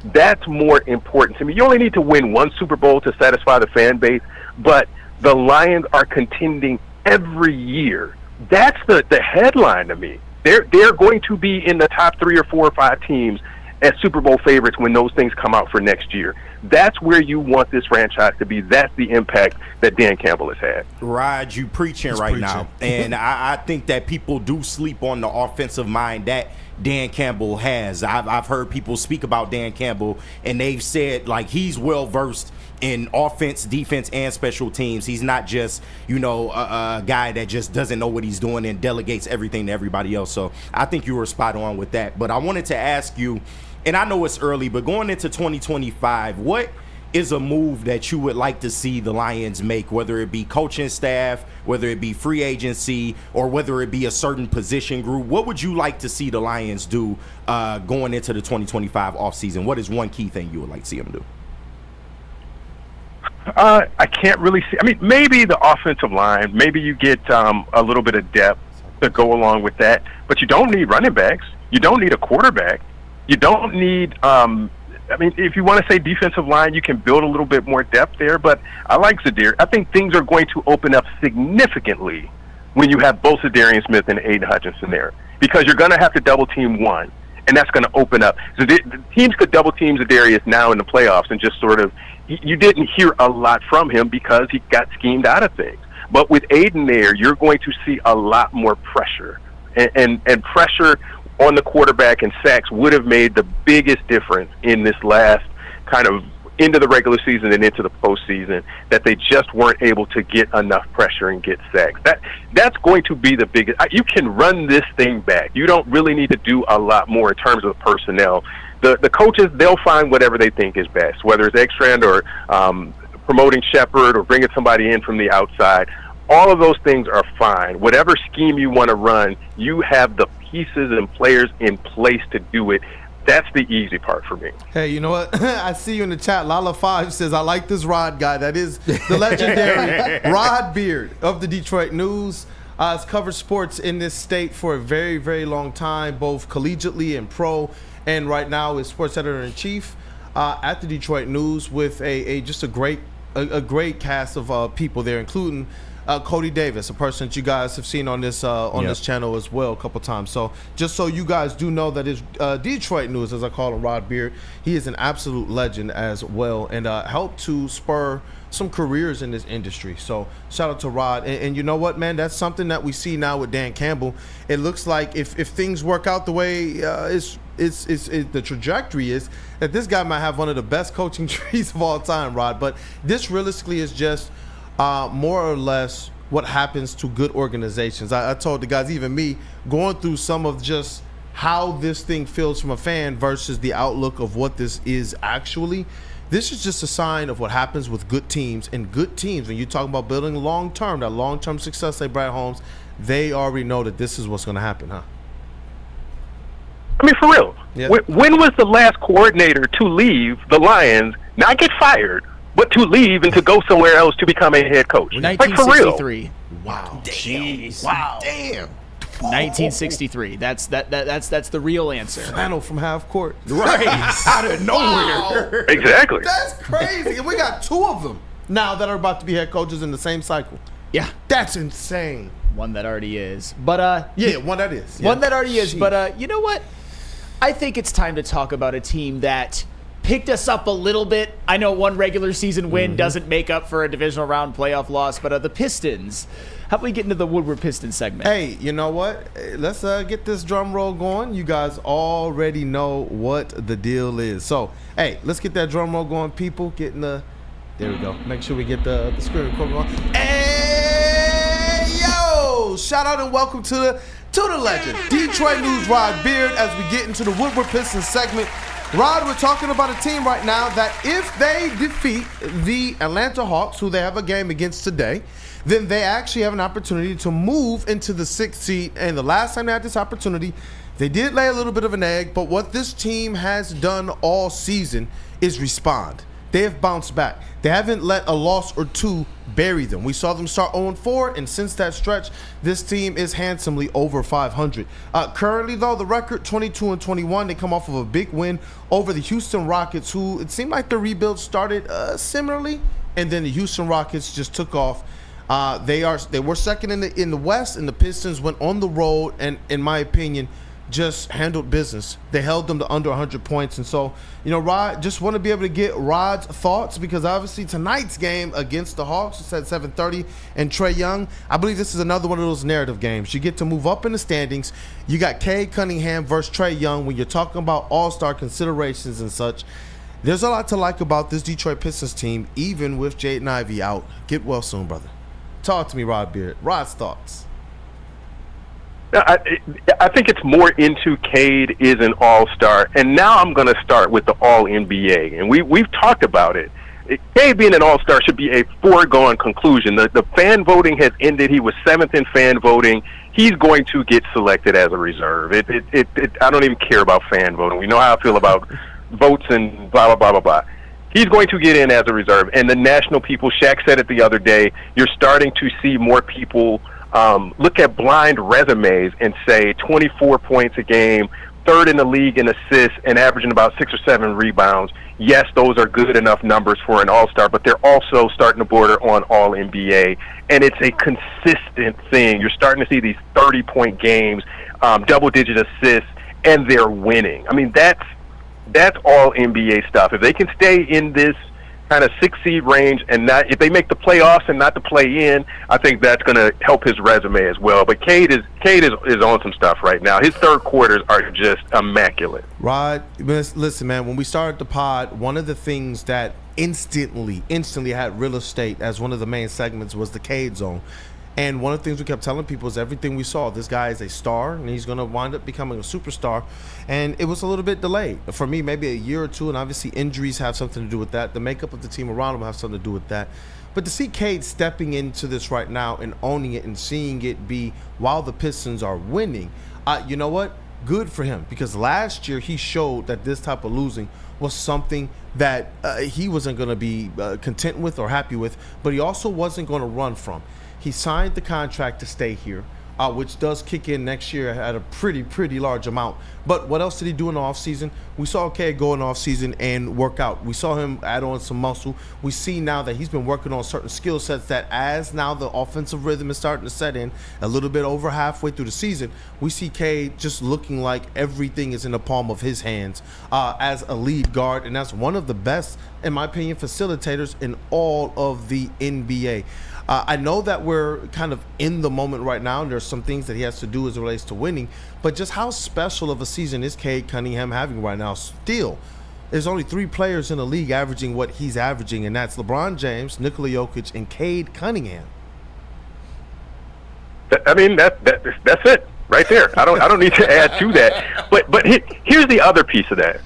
That's more important to me. You only need to win one Super Bowl to satisfy the fan base, but the Lions are contending every year. That's the headline to me. They're going to be in the top 3 or 4 or 5 teams as Super Bowl favorites when those things come out for next year. That's where you want this franchise to be. That's the impact that Dan Campbell has had. Rod, you preaching now. And I think that people do sleep on the offensive mind that Dan Campbell has. I've heard people speak about Dan Campbell, and they've said, like, he's well-versed in offense, defense, and special teams. He's not just, a guy that just doesn't know what he's doing and delegates everything to everybody else. So I think you were spot on with that. But I wanted to ask you, and I know it's early, but going into 2025, what is a move that you would like to see the Lions make, whether it be coaching staff, whether it be free agency, or whether it be a certain position group? What would you like to see the Lions do going into the 2025 offseason? What is one key thing you would like to see them do? I can't really see. I mean, maybe the offensive line. Maybe you get a little bit of depth to go along with that. But you don't need running backs. You don't need a quarterback. You don't need if you want to say defensive line, you can build a little bit more depth there, but I like Zadarius. I think things are going to open up significantly when you have both Zadarius Smith and Aiden Hutchinson there, because you're going to have to double team one, and that's going to open up. The teams could double team Zadarius now in the playoffs and just sort of, you didn't hear a lot from him because he got schemed out of things. But with Aiden there, you're going to see a lot more pressure, and pressure on the quarterback and sacks would have made the biggest difference in this last kind of into the regular season and into the postseason, that they just weren't able to get enough pressure and get sacks. That's going to be the biggest. You can run this thing back. You don't really need to do a lot more in terms of personnel. The coaches, they'll find whatever they think is best, whether it's Ekstrand or promoting Shepard or bringing somebody in from the outside. All of those things are fine. Whatever scheme you want to run, you have the pieces and players in place to do it. That's the easy part for me. Hey, you know what? I see you in the chat. Lala5 says, I like this Rod guy. That is the legendary Rod Beard of the Detroit News. Has covered sports in this state for a very, very long time, both collegiately and pro, and right now is sports editor-in-chief at the Detroit News with just a great cast of people there, including Cody Davis, a person that you guys have seen on this this channel as well a couple times. So just so you guys do know that it's Detroit News, as I call him, Rod Beard. He is an absolute legend as well, and helped to spur some careers in this industry. So shout out to Rod. And you know what, man? That's something that we see now with Dan Campbell. It looks like if things work out the way the trajectory is, that this guy might have one of the best coaching trees of all time, Rod. But this realistically is just more or less what happens to good organizations. I told the guys, even me, going through some of just how this thing feels from a fan versus the outlook of what this is actually. This is just a sign of what happens with good teams. And good teams, when you talk about building long-term, that long-term success, like Brad Holmes, they already know that this is what's going to happen, huh? I mean, for real. Yeah. When was the last coordinator to leave the Lions, not get fired, but to leave and to go somewhere else to become a head coach? 1963. Like, for real. Wow. Jeez. Wow. Damn. 1963. That's the real answer. Flannel from half court. Right. Out of nowhere. Wow. Exactly. That's crazy. And we got two of them now that are about to be head coaches in the same cycle. Yeah. That's insane. One that already is. But one that is. One that already is. But you know what? I think it's time to talk about a team that picked us up a little bit. I know one regular season win doesn't make up for a divisional round playoff loss, but the Pistons. How about we get into the Woodward Pistons segment? Hey, you know what? Let's get this drum roll going. You guys already know what the deal is. So, hey, let's get that drum roll going, people. There we go. Make sure we get the screen record going. Hey, yo! Shout out and welcome to the legend, Detroit News Rod Beard, as we get into the Woodward Pistons segment. Rod, we're talking about a team right now that if they defeat the Atlanta Hawks, who they have a game against today, then they actually have an opportunity to move into the 6th seed. And the last time they had this opportunity, they did lay a little bit of an egg, but what this team has done all season is respond. They have bounced back. They haven't let a loss or two bury them. We saw them start 0-4, and since that stretch, this team is handsomely over 500. Currently, though, the record 22-21. They come off of a big win over the Houston Rockets, who it seemed like the rebuild started similarly, and then the Houston Rockets just took off. They were second in the West, and the Pistons went on the road and, in my opinion, just handled business. They held them to under 100 points. And so, you know, Rod, just want to be able to get Rod's thoughts, because obviously tonight's game against the Hawks is at 7:30, and Trae Young, I believe this is another one of those narrative games. You get to move up in the standings. You got Cade Cunningham versus Trae Young. When you're talking about all-star considerations and such, there's a lot to like about this Detroit Pistons team, even with Jaden Ivey out. Get well soon, brother. Talk to me, Rod Beard. Rod's thoughts. I think it's more into Cade is an all-star, and now I'm going to start with the all-NBA, and we've talked about it. Cade being an all-star should be a foregone conclusion. The fan voting has ended. He was 7th in fan voting. He's going to get selected as a reserve. I don't even care about fan voting. We know how I feel about votes and blah, blah, blah, blah, blah. He's going to get in as a reserve. And the national people, Shaq said it the other day, you're starting to see more people look at blind resumes and say 24 points a game, third in the league in assists, and averaging about 6 or 7 rebounds. Yes, those are good enough numbers for an all-star, but they're also starting to border on all-NBA, and it's a consistent thing. You're starting to see these 30-point games, double-digit assists, and they're winning. I mean, that's all NBA stuff. If they can stay in this kind of 6 seed range and not, if they make the playoffs and not the play in, I think that's going to help his resume as well. But Cade is on some stuff right now. His third quarters are just immaculate. Rod, listen, man, when we started the pod, one of the things that instantly had real estate as one of the main segments was the Cade zone. And one of the things we kept telling people is everything we saw, this guy is a star, and he's going to wind up becoming a superstar. And it was a little bit delayed. For me, maybe a year or two, and obviously injuries have something to do with that. The makeup of the team around him have something to do with that. But to see Cade stepping into this right now and owning it and seeing it be while the Pistons are winning, you know what? Good for him. Because last year he showed that this type of losing was something that he wasn't going to be content with or happy with, but he also wasn't going to run from. He signed the contract to stay here, which does kick in next year at a pretty large amount. But what else did he do in the offseason? We saw Cade go in the offseason and work out. We saw him add on some muscle. We see now that he's been working on certain skill sets that as now the offensive rhythm is starting to set in a little bit over halfway through the season, we see Cade just looking like everything is in the palm of his hands as a lead guard. And that's one of the best, in my opinion, facilitators in all of the NBA. I know that we're kind of in the moment right now, and there's some things that he has to do as it relates to winning, but just how special of a season is Cade Cunningham having right now? Still, there's only 3 players in the league averaging what he's averaging, and that's LeBron James, Nikola Jokic, and Cade Cunningham. I mean, that's it right there. I don't need to add to that. But here's the other piece of that,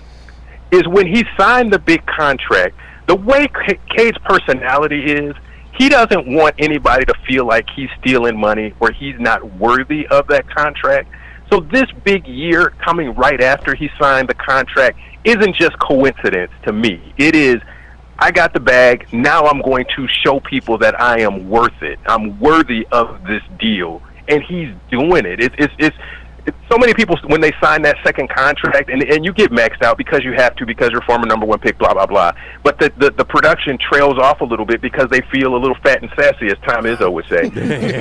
is when he signed the big contract, the way Cade's personality is, he doesn't want anybody to feel like he's stealing money or he's not worthy of that contract. So this big year coming right after he signed the contract isn't just coincidence to me. It is, I got the bag, now I'm going to show people that I am worth it. I'm worthy of this deal. And he's doing it. It's so many people, when they sign that second contract, and you get maxed out because you have to, because you're former number 1 pick, blah, blah, blah. But the production trails off a little bit because they feel a little fat and sassy, as Tom Izzo would say.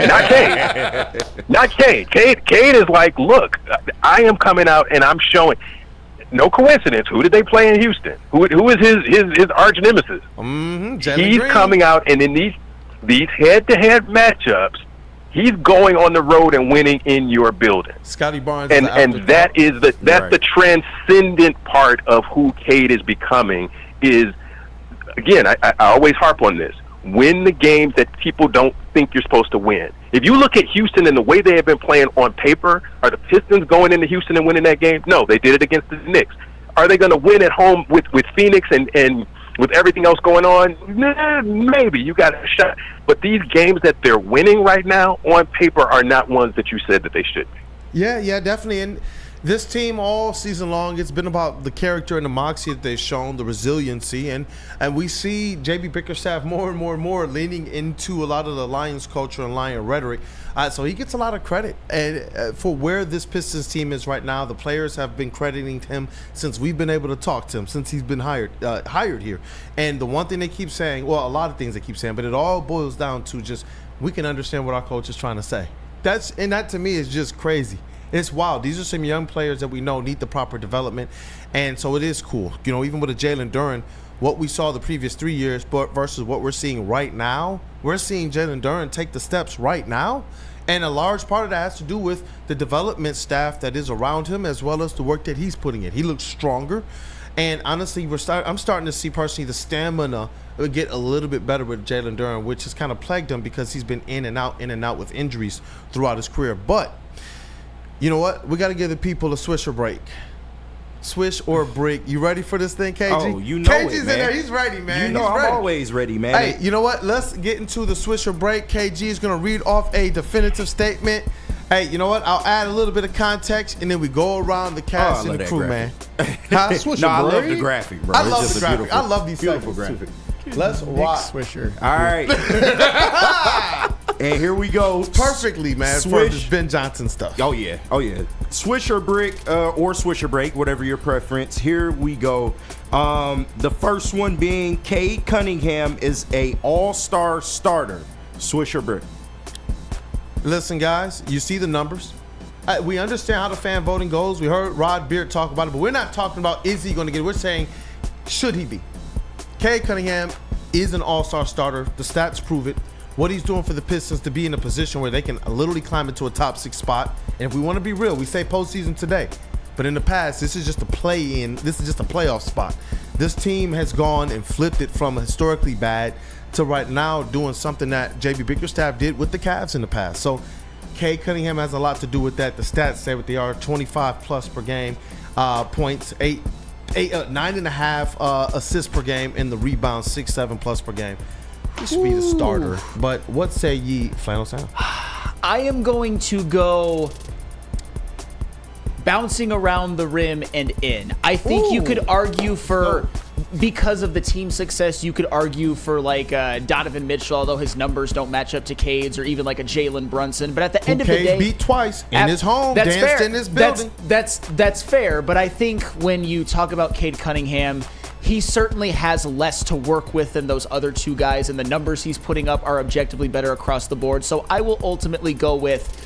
Not Cade. Not Cade. Cade is like, look, I am coming out and I'm showing. No coincidence. Who did they play in Houston? Who is his arch nemesis? He's Green. Coming out, and in these head-to-head matchups, he's going on the road and winning in your building. Scotty Barnes, and that's the transcendent part of who Cade is becoming. Is, again, I always harp on this: win the games that people don't think you're supposed to win. If you look at Houston and the way they have been playing on paper, are the Pistons going into Houston and winning that game? No, they did it against the Knicks. Are they going to win at home with Phoenix and with everything else going on? Nah, maybe. You got a shot. But these games that they're winning right now on paper are not ones that you said that they should be. Yeah, definitely. And this team all season long, it's been about the character and the moxie that they've shown, the resiliency. And we see J.B. Bickerstaff more and more leaning into a lot of the Lions culture and Lion rhetoric. So he gets a lot of credit and for where this Pistons team is right now. The players have been crediting him since we've been able to talk to him, since he's been hired here. And the one thing they keep saying, well, a lot of things they keep saying, but it all boils down to just, we can understand what our coach is trying to say. That to me is just crazy. It's wild. These are some young players that we know need the proper development, and so it is cool. You know, even with a Jalen Duren, what we saw the previous 3 years but versus what we're seeing right now, we're seeing Jalen Duren take the steps right now, and a large part of that has to do with the development staff that is around him as well as the work that he's putting in. He looks stronger, and honestly, I'm starting to see personally the stamina get a little bit better with Jalen Duren, which has kind of plagued him because he's been in and out with injuries throughout his career. But you know what? We got to give the people a swish or break. Swish or break. You ready for this thing, KG? Oh, you know KG's it, in man. there. He's ready, man. You know I'm always ready, man. Hey, you know what? Let's get into the swish or break. KG is going to read off a definitive statement. Hey, you know what? I'll add a little bit of context, and then we go around the cast and the crew, man. Swish or break? I love the graphic, bro. I love the graphic. I love these beautiful segments. graphic. Let's rock. Swisher. All right. And here we go. Perfectly, man, for this Ben Johnson stuff. Oh, yeah. Swish or brick, or swish or break, whatever your preference. Here we go. The first one being Cade Cunningham is a all-star starter. Swish or brick? Listen, guys, you see the numbers. We understand how the fan voting goes. We heard Rod Beard talk about it, but we're not talking about is he going to get it. We're saying, should he be? Cade Cunningham is an all-star starter. The stats prove it. What he's doing for the Pistons to be in a position where they can literally climb into a top 6 spot. And if we want to be real, we say postseason today. But in the past, this is just a play-in. This is just a playoff spot. This team has gone and flipped it from historically bad to right now doing something that J.B. Bickerstaff did with the Cavs in the past. So Cade Cunningham has a lot to do with that. The stats say what they are: 25 plus per game, points, 9.5 assists per game, and the rebounds 6-7 plus per game. He should be the starter. But what say ye, Flannel Sam? I am going to go bouncing around the rim and in. I think you could argue for, because of the team success, you could argue for like Donovan Mitchell, although his numbers don't match up to Cade's, or even like a Jalen Brunson. But at the end of the day, beat twice in his home, danced fair. in his building. That's fair. But I think when you talk about Cade Cunningham, he certainly has less to work with than those other two guys, and the numbers he's putting up are objectively better across the board. So I will ultimately go with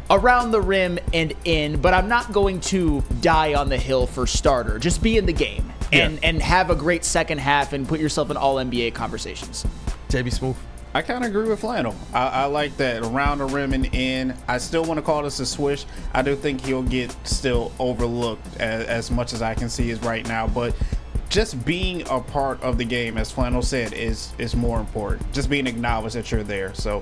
around the rim and in, but I'm not going to die on the hill for starter. Just be in the game and have a great second half and put yourself in all-NBA conversations. JB Smooth. I kind of agree with Flannel. I like that around the rim and in. I still want to call this a swish. I do think he'll get still overlooked as much as I can see is right now, but just being a part of the game, as Flannel said, is more important. Just being acknowledged that you're there. So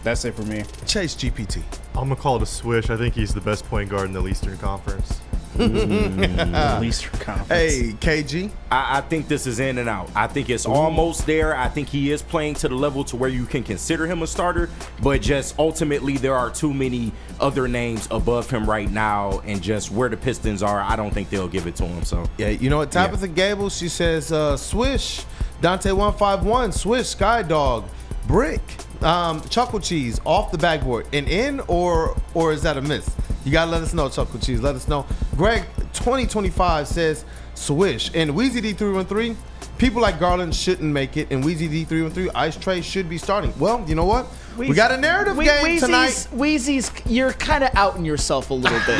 that's it for me. Chase GPT. I'm going to call it a swish. I think he's the best point guard in the Eastern Conference. Eastern Conference. Hey, KG. I think this is in and out. I think it's almost there. I think he is playing to the level to where you can consider him a starter, but just ultimately there are too many other names above him right now, and just where the Pistons are, I don't think they'll give it to him. So yeah, you know what? Tabitha Gable, she says, swish. Dante151, swish. Sky Dog, brick. Chuckle Cheese off the backboard and in, or is that a miss? You gotta let us know, Chuckle Cheese. Let us know. Greg 2025 says swish. And Weezy D313, people like Garland shouldn't make it, and Weezy D313, Ice Tray should be starting. Well, you know what? We got a narrative game tonight. Weezy's, you're kind of outing yourself a little bit.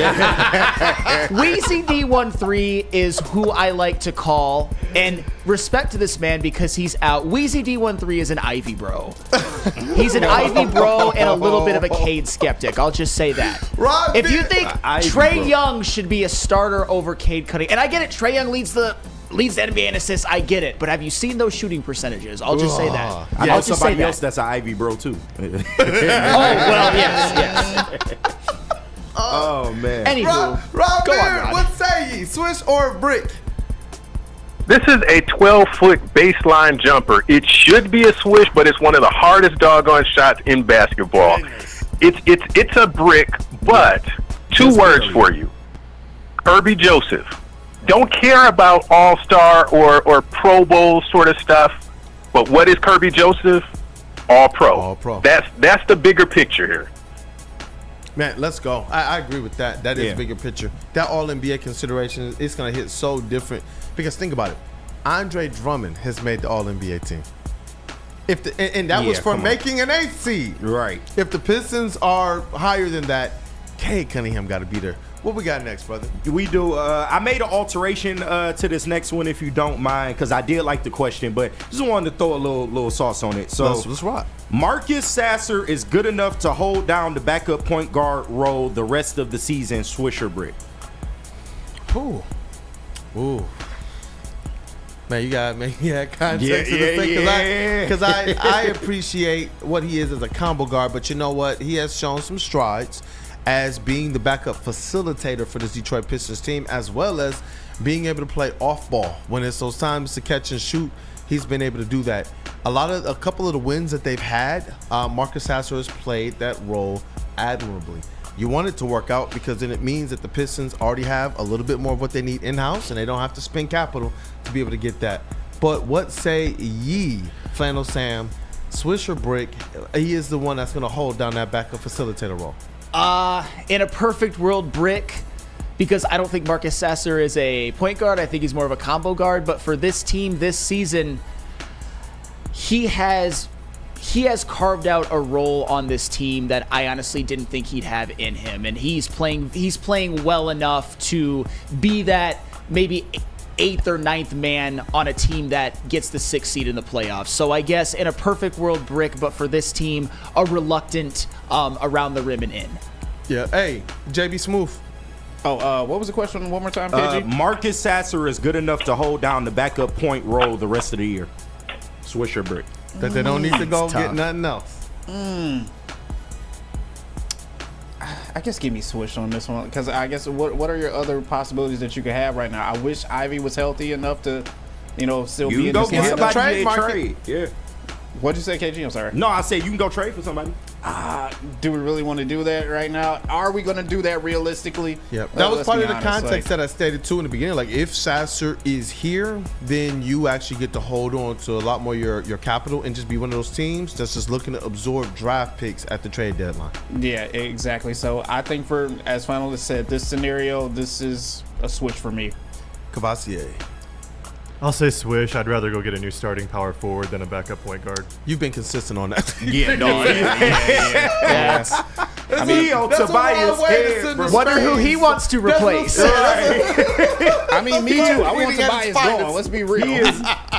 Weezy D13 is who I like to call, and respect to this man because he's out. Weezy D13 is an Ivy bro. He's an Ivy bro and a little bit of a Cade skeptic. I'll just say that. If you think Trae Young should be a starter over Cade Cunningham, and I get it, Trae Young leads the NBA in assists, I get it, but have you seen those shooting percentages? I'll just say that. I know somebody else that's an Ivy bro too. Oh well, yes. Oh man. Anywho, Rob go on, Beard, Rod. what say ye? Swish or brick? This is a 12-foot baseline jumper. It should be a swish, but it's one of the hardest doggone shots in basketball. It's a brick, but two words for you. Kirby Joseph. Don't care about All-Star or Pro Bowl sort of stuff, but what is Kirby Joseph? All-Pro. All-Pro. That's the bigger picture here. Man, let's go. I agree with that. That is bigger picture. That All-NBA consideration, it's going to hit so different. Because think about it. Andre Drummond has made the All-NBA team. And that was for making an 8th seed. Right. If the Pistons are higher than that, Cade Cunningham got to be there. What we got next, brother? We do. I made an alteration to this next one, if you don't mind, because I did like the question, but just wanted to throw a little sauce on it. So let's rock. Marcus Sasser is good enough to hold down the backup point guard role the rest of the season. Swish or brick? Ooh. Man, you got context to this thing, because I appreciate what he is as a combo guard, but you know what? He has shown some strides as being the backup facilitator for this Detroit Pistons team, as well as being able to play off ball when it's those times to catch and shoot. He's been able to do that. A couple of the wins that they've had, Marcus Sasser has played that role admirably. You want it to work out because then it means that the Pistons already have a little bit more of what they need in-house, and they don't have to spend capital to be able to get that. But what say ye, Flannel Sam, Swish or Brick, he is the one that's going to hold down that backup facilitator role. In a perfect world, Brick, because I don't think Marcus Sasser is a point guard. I think he's more of a combo guard. But for this team this season, he has carved out a role on this team that I honestly didn't think he'd have in him. And he's playing well enough to be that maybe 8th or 9th man on a team that gets the 6th seed in the playoffs. So I guess in a perfect world, Brick, but for this team, a reluctant around the rim and in. Yeah. Hey, JB Smooth. Oh, what was the question one more time, KG? Marcus Sasser is good enough to hold down the backup point role the rest of the year. Swish or Brick. That they don't need to go get nothing else. I guess give me Swish on this one, because I guess what are your other possibilities that you could have right now? I wish Ivy was healthy enough to, still be in this get lineup. somebody a trade. Yeah. What'd you say, KG? I'm sorry. No, I said you can go trade for somebody. Do we really want to do that right now? Are we going to do that realistically? Yep. That was part of the context that I stated too in the beginning. Like, if Sasser is here, then you actually get to hold on to a lot more your capital and just be one of those teams that's just looking to absorb draft picks at the trade deadline. Yeah, exactly. So I think as finalists said, this scenario, this is a switch for me. Cavassier. I'll say Swish. I'd rather go get a new starting power forward than a backup point guard. You've been consistent on that. Yeah, no. I mean, Tobias head. Wonder who he wants to replace. I mean, me too. I want Tobias gone. Let's be real. All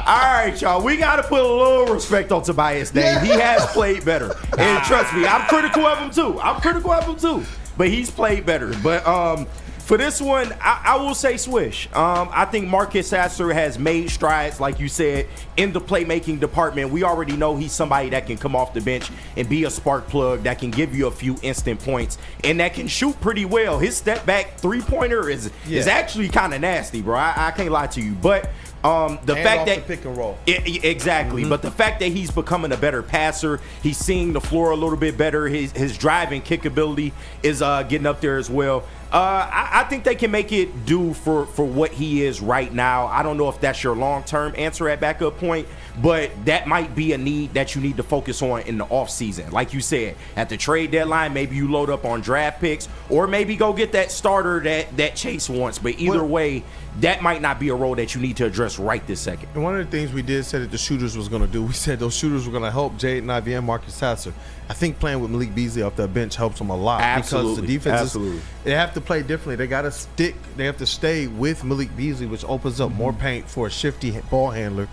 right, y'all. We got to put a little respect on Tobias' name. He has played better. And trust me, I'm critical of him too. But he's played better. But for this one, I will say Swish. I think Marcus Sasser has made strides, like you said, in the playmaking department. We already know he's somebody that can come off the bench and be a spark plug, that can give you a few instant points, and that can shoot pretty well. His step back three-pointer is actually kind of nasty, bro. I can't lie to you. But the fact that pick and roll. Exactly. But the fact that he's becoming a better passer, he's seeing the floor a little bit better, his drive and kick ability is getting up there as well. I think they can make it do for what he is right now. I don't know if that's your long-term answer at backup point, but that might be a need that you need to focus on in the offseason. Like you said, at the trade deadline, maybe you load up on draft picks, or maybe go get that starter that Chase wants. But either way, that might not be a role that you need to address right this second. And one of the things we did say that the shooters was going to do, we said those shooters were going to help Jaden Ivey and Marcus Sasser. I think playing with Malik Beasley off that bench helps them a lot. Absolutely. Because the defenses, they have to play differently. They got to stick. They have to stay with Malik Beasley, which opens up more paint for a shifty ball handler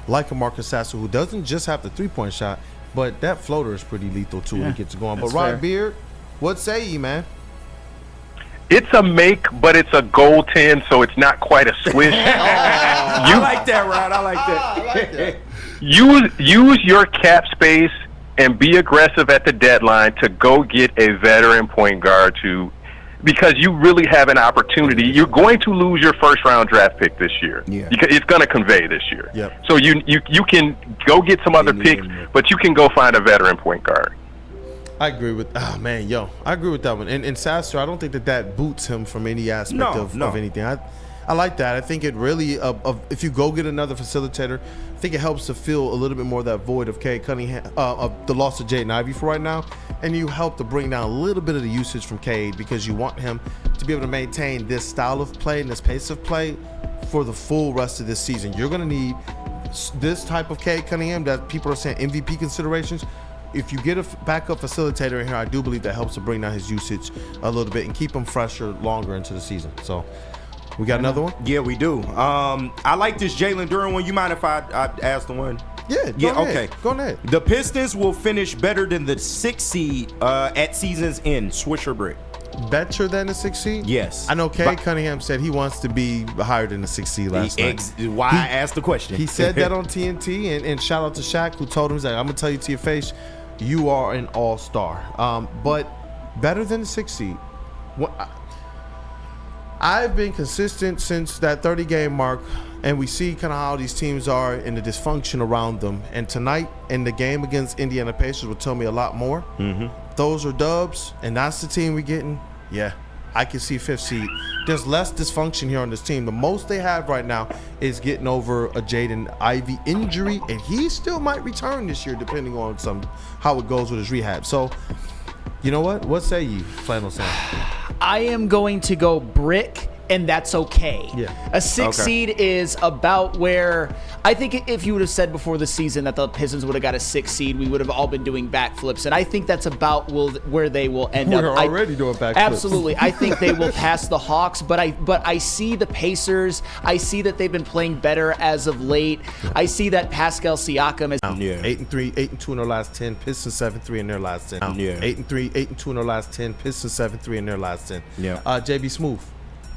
like a Marcus Sasser, who doesn't just have the three-point shot, but that floater is pretty lethal too when he gets going. But Rod Beard, what say you, man? It's a make, but it's a goaltend, so it's not quite a swish. I like that, Rod. I like that. Use your cap space and be aggressive at the deadline to go get a veteran point guard because you really have an opportunity. You're going to lose your first-round draft pick this year. Yeah. It's going to convey this year. Yep. So you can go get some other picks, but you can go find a veteran point guard. I agree with I agree with that one. And Sasser, I don't think that boots him from any aspect of anything. I like that. I think it really if you go get another facilitator, I think it helps to fill a little bit more of that void of Cade Cunningham, of the loss of Jaden Ivey for right now, and you help to bring down a little bit of the usage from Cade because you want him to be able to maintain this style of play and this pace of play for the full rest of this season. You're going to need this type of Cade Cunningham that people are saying MVP considerations. If you get a backup facilitator in here, I do believe that helps to bring down his usage a little bit and keep him fresher longer into the season. So we got another one? Yeah, we do. I like this Jalen Duren one. You mind if I ask the one? Yeah, go ahead. Go ahead. The Pistons will finish better than the 6th seed at season's end. Swish or Brick? Better than the 6th seed? Yes. I know Cade Cunningham said he wants to be higher than the 6th seed last night. I asked the question. He said that on TNT, and shout out to Shaq, who told him, he's like, I'm going to tell you to your face, you are an all-star. But better than the 6th seed. I've been consistent since that 30-game mark, and we see kind of how these teams are and the dysfunction around them. And tonight, in the game against Indiana Pacers, will tell me a lot more. Mm-hmm. Those are dubs, and that's the team we're getting. Yeah, I can see 5th seed. There's less dysfunction here on this team. The most they have right now is getting over a Jaden Ivey injury, and he still might return this year depending on how it goes with his rehab. So, you know what? What say you, Flannel Sam? I am going to go brick, and that's okay. Yeah. A 6 seed is about where I think if you would have said before the season that the Pistons would have got a 6 seed, we would have all been doing backflips, and I think that's about where they will end up. We're already doing backflips. Absolutely. I think they will pass the Hawks, but I see the Pacers. I see that they've been playing better as of late. I see that Pascal Siakam is 8-3, 8-2 in their last 10. Pistons 7-3 in their last 10. 8-3, 8-2 in their last 10. Pistons 7-3 in their last 10. Yeah. JB Smooth.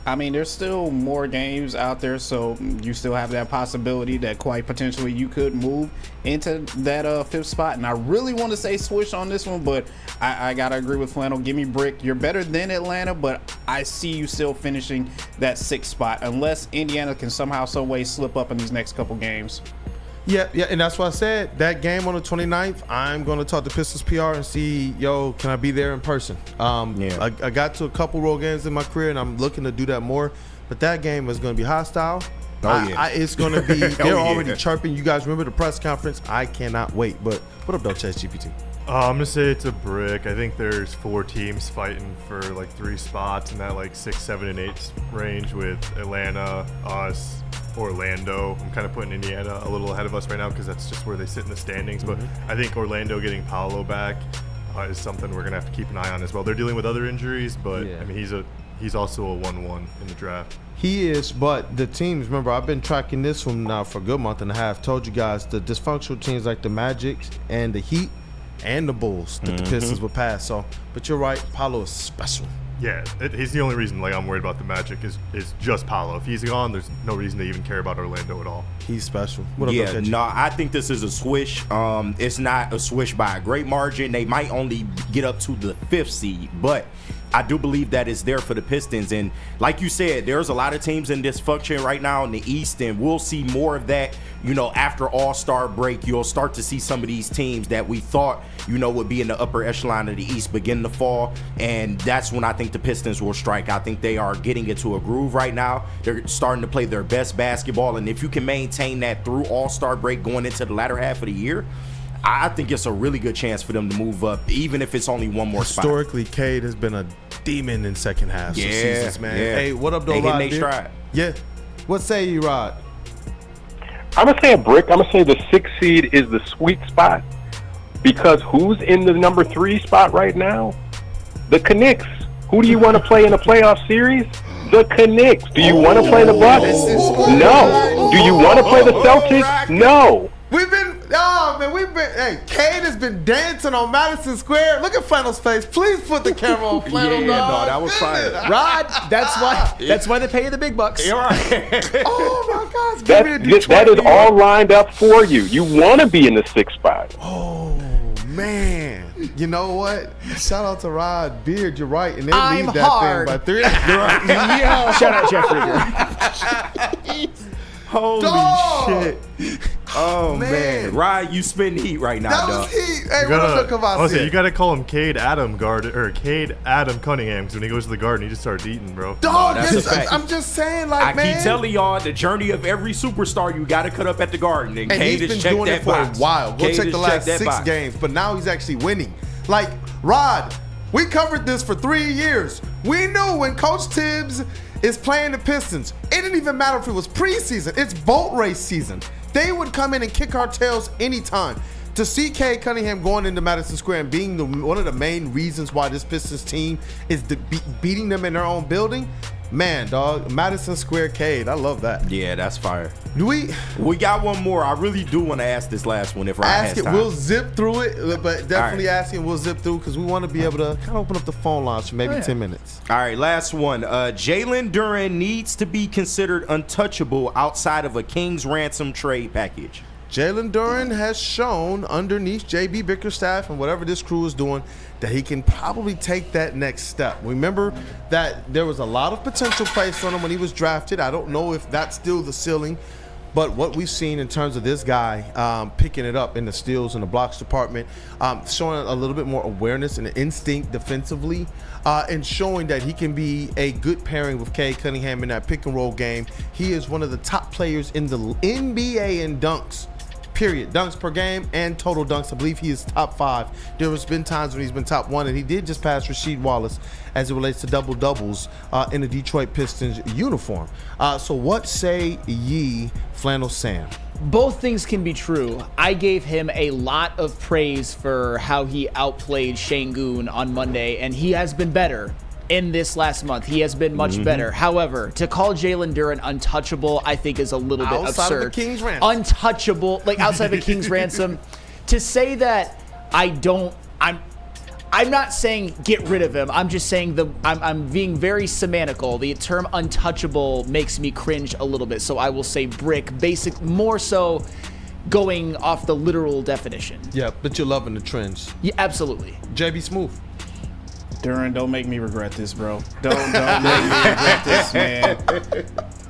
I mean, there's still more games out there, so you still have that possibility that quite potentially you could move into that 5th spot. And I really want to say Swish on this one, but I got to agree with Flannel. Give me brick. You're better than Atlanta, but I see you still finishing that 6th spot unless Indiana can somehow, some way slip up in these next couple games. Yeah, and that's why I said that game on the 29th, I'm going to talk to Pistons PR and see, can I be there in person? I got to a couple road games in my career, and I'm looking to do that more. But that game is going to be hostile. It's going to be, they're already chirping. You guys remember the press conference? I cannot wait. But what up, though, ChatGPT? I'm going to say it's a brick. I think there's 4 teams fighting for like 3 spots in that like 6, 7, and 8 range with Atlanta, us, Orlando. I'm kind of putting Indiana a little ahead of us right now because that's just where they sit in the standings. But I think Orlando getting Paolo back is something we're going to have to keep an eye on as well. They're dealing with other injuries, but I mean, he's also a 1-1 in the draft. He is, but the teams, remember, I've been tracking this one now for a good month and a half. Told you guys the dysfunctional teams like the Magic and the Heat and the Bulls that the Pistons would pass. So, but you're right, Paolo is special. Yeah, he's the only reason I'm worried about the Magic is just Paolo. If he's gone, there's no reason to even care about Orlando at all. He's special. I think this is a swish. It's not a swish by a great margin. They might only get up to the 5th seed, but I do believe that it's there for the Pistons. And like you said, there's a lot of teams in dysfunction right now in the East, and we'll see more of that, after All-Star break. You'll start to see some of these teams that we thought, would be in the upper echelon of the East begin to fall, and that's when I think the Pistons will strike. I think they are getting into a groove right now. They're starting to play their best basketball, and if you can maintain that through All-Star break going into the latter half of the year, I think it's a really good chance for them to move up, even if it's only one more spot. Historically, Cade has been a demon in second half seasons, man. Yeah. Hey, what up, though, Rod? They stride. Yeah. What say you, Rod? I'm going to say a brick. I'm going to say the 6th seed is the sweet spot, because who's in the number 3 spot right now? The Knicks. Who do you want to play in a playoff series? The Knicks. Do you want to play the Bucks? No. Do you want to play the Celtics? No. Cade has been dancing on Madison Square. Look at Flannel's face. Please put the camera on Flannel. That was fire. Rod, that's why they pay you the big bucks. Oh my gosh. That is all lined up for you. You want to be in the 6th spot. Oh man. You know what? Shout out to Rod Beard. You're right. And they lead that thing by 3. Shout out Jeff Rigger. Holy shit. Oh, man. Rod, you spin heat right now, dog. That was heat. Hey, what up, Kavasi? You got to call him Cade Adam Cunningham, because when he goes to the Garden, he just starts eating, bro. Dog, I'm just saying, I keep telling y'all, the journey of every superstar, you got to cut up at the Garden. And Cade he's been doing it for a while. Go check the last 6 games, but now he's actually winning. Like, Rod, we covered this for 3 years. We knew when Coach Tibbs is playing the Pistons, it didn't even matter if it was preseason. It's boat race season. They would come in and kick our tails anytime. To see Cade Cunningham going into Madison Square and being one of the main reasons why this Pistons team is beating them in their own building, man, dog, Madison Square Cade, I love that. Yeah, that's fire. We got one more. I really do want to ask this last one if Ryan has time. We'll zip through it, but definitely asking. We'll zip through because we want to be able to kind of open up the phone lines for maybe 10 minutes. All right, last one. Jalen Duren needs to be considered untouchable outside of a King's ransom trade package. Jalen Duren has shown underneath J.B. Bickerstaff and whatever this crew is doing that he can probably take that next step. Remember that there was a lot of potential placed on him when he was drafted. I don't know if that's still the ceiling, But what we've seen in terms of this guy picking it up in the steals and the blocks department, showing a little bit more awareness and instinct defensively, and showing that he can be a good pairing with Cade Cunningham in that pick and roll game. He is one of the top players in the NBA in dunks. Period. Dunks per game and total dunks. I believe he is top 5. There has been times when he's been top 1, and he did just pass Rasheed Wallace as it relates to double doubles in the Detroit Pistons uniform. So what say ye, Flannel Sam? Both things can be true. I gave him a lot of praise for how he outplayed Şengün on Monday, and he has been better. In this last month, he has been much better. However, to call Jalen Duren untouchable, I think is a little bit absurd. Outside of a King's ransom. Untouchable, like outside of a King's ransom. To say that I'm not saying get rid of him. I'm just saying I'm being very semantical. The term untouchable makes me cringe a little bit. So I will say brick, basic, more so going off the literal definition. Yeah, but you're loving the trends. Yeah, absolutely. JB Smooth. Duren, don't make me regret this, bro. Don't make me regret this, man.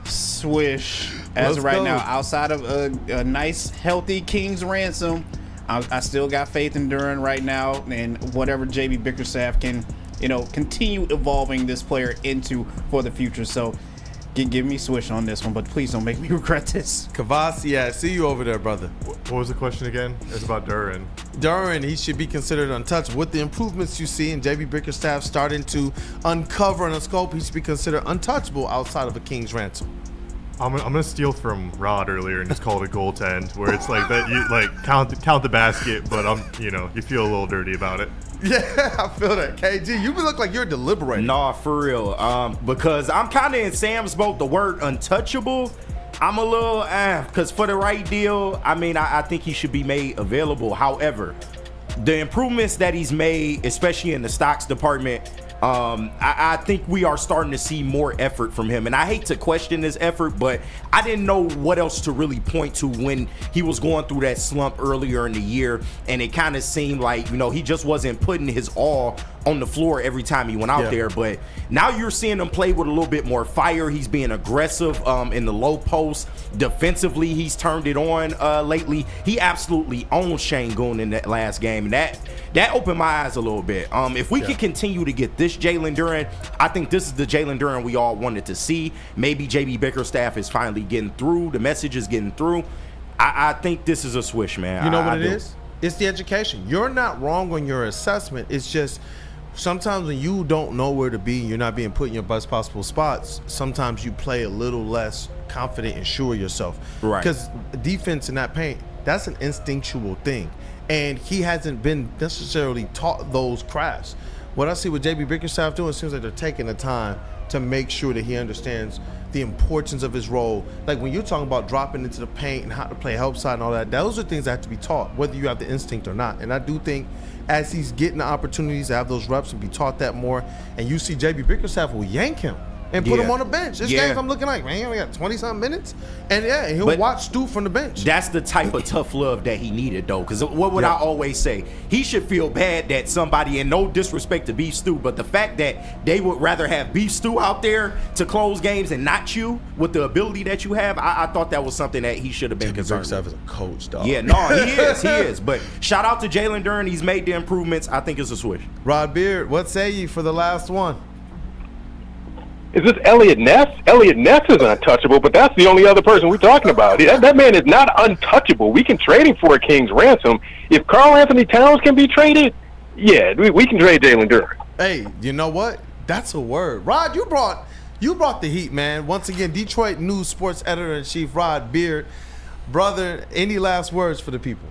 Swish. As of right now, outside of a nice, healthy King's ransom, I still got faith in Duren right now, and whatever JB Bickerstaff can, continue evolving this player into for the future. So, give me Swish on this one, but please don't make me regret this. Kavas, yeah, see you over there, brother. What was the question again? It's about Duren. Duren, he should be considered untouchable. With the improvements you see in JB Bickerstaff starting to uncover and unscope, he should be considered untouchable outside of a King's ransom. I'm gonna steal from Rod earlier and just call it a goaltend, where it's like that you like count the basket, but you feel a little dirty about it. Yeah, I feel that. KG, you look like you're deliberating. Nah, for real. Because I'm kind of in Sam's boat. The word untouchable, I'm a little because for the right deal, I think he should be made available. However, the improvements that he's made, especially in the stocks department, I think we are starting to see more effort from him. And I hate to question his effort, but I didn't know what else to really point to when he was going through that slump earlier in the year. And it kind of seemed like, he just wasn't putting his all on the floor every time he went out there. But now you're seeing him play with a little bit more fire. He's being aggressive in the low post. Defensively, he's turned it on lately. He absolutely owned Şengün in that last game. And that opened my eyes a little bit. If we can continue to get this Jalen Duren, I think this is the Jalen Duren we all wanted to see. Maybe JB Bickerstaff is finally getting through. The message is getting through. I think this is a swish, man. You know what it is? It's the education. You're not wrong on your assessment. It's just sometimes when you don't know where to be, you're not being put in your best possible spots, sometimes you play a little less confident and sure of yourself. Right. Because defense in that paint, that's an instinctual thing. And he hasn't been necessarily taught those crafts. What I see with JB Bickerstaff doing, it seems like they're taking the time to make sure that he understands the importance of his role. Like when you're talking about dropping into the paint and how to play help side and all that, those are things that have to be taught, whether you have the instinct or not. And I do think as he's getting the opportunities to have those reps and be taught that more, and you see JB Bickerstaff will yank him and put him on the bench. This game's I'm looking like, man, he only got 20-something minutes. And he'll watch Stu from the bench. That's the type of tough love that he needed, though. Because what would I always say? He should feel bad that somebody, and no disrespect to Beef Stew, but the fact that they would rather have Beef Stew out there to close games and not you with the ability that you have, I thought that was something that he should have been concerned with. Bickerstaff is a coach, dog. Yeah, no, he is. But shout out to Jalen Duren. He's made the improvements. I think it's a switch. Rod Beard, what say you for the last one? Is this Elliot Ness? Elliot Ness is untouchable, but that's the only other person we're talking about. That man is not untouchable. We can trade him for a King's ransom. If Karl Anthony Towns can be traded, yeah, we can trade Jalen Duren. Hey, you know what? That's a word. Rod, you brought the heat, man. Once again, Detroit News Sports Editor-in-Chief Rod Beard. Brother, any last words for the people?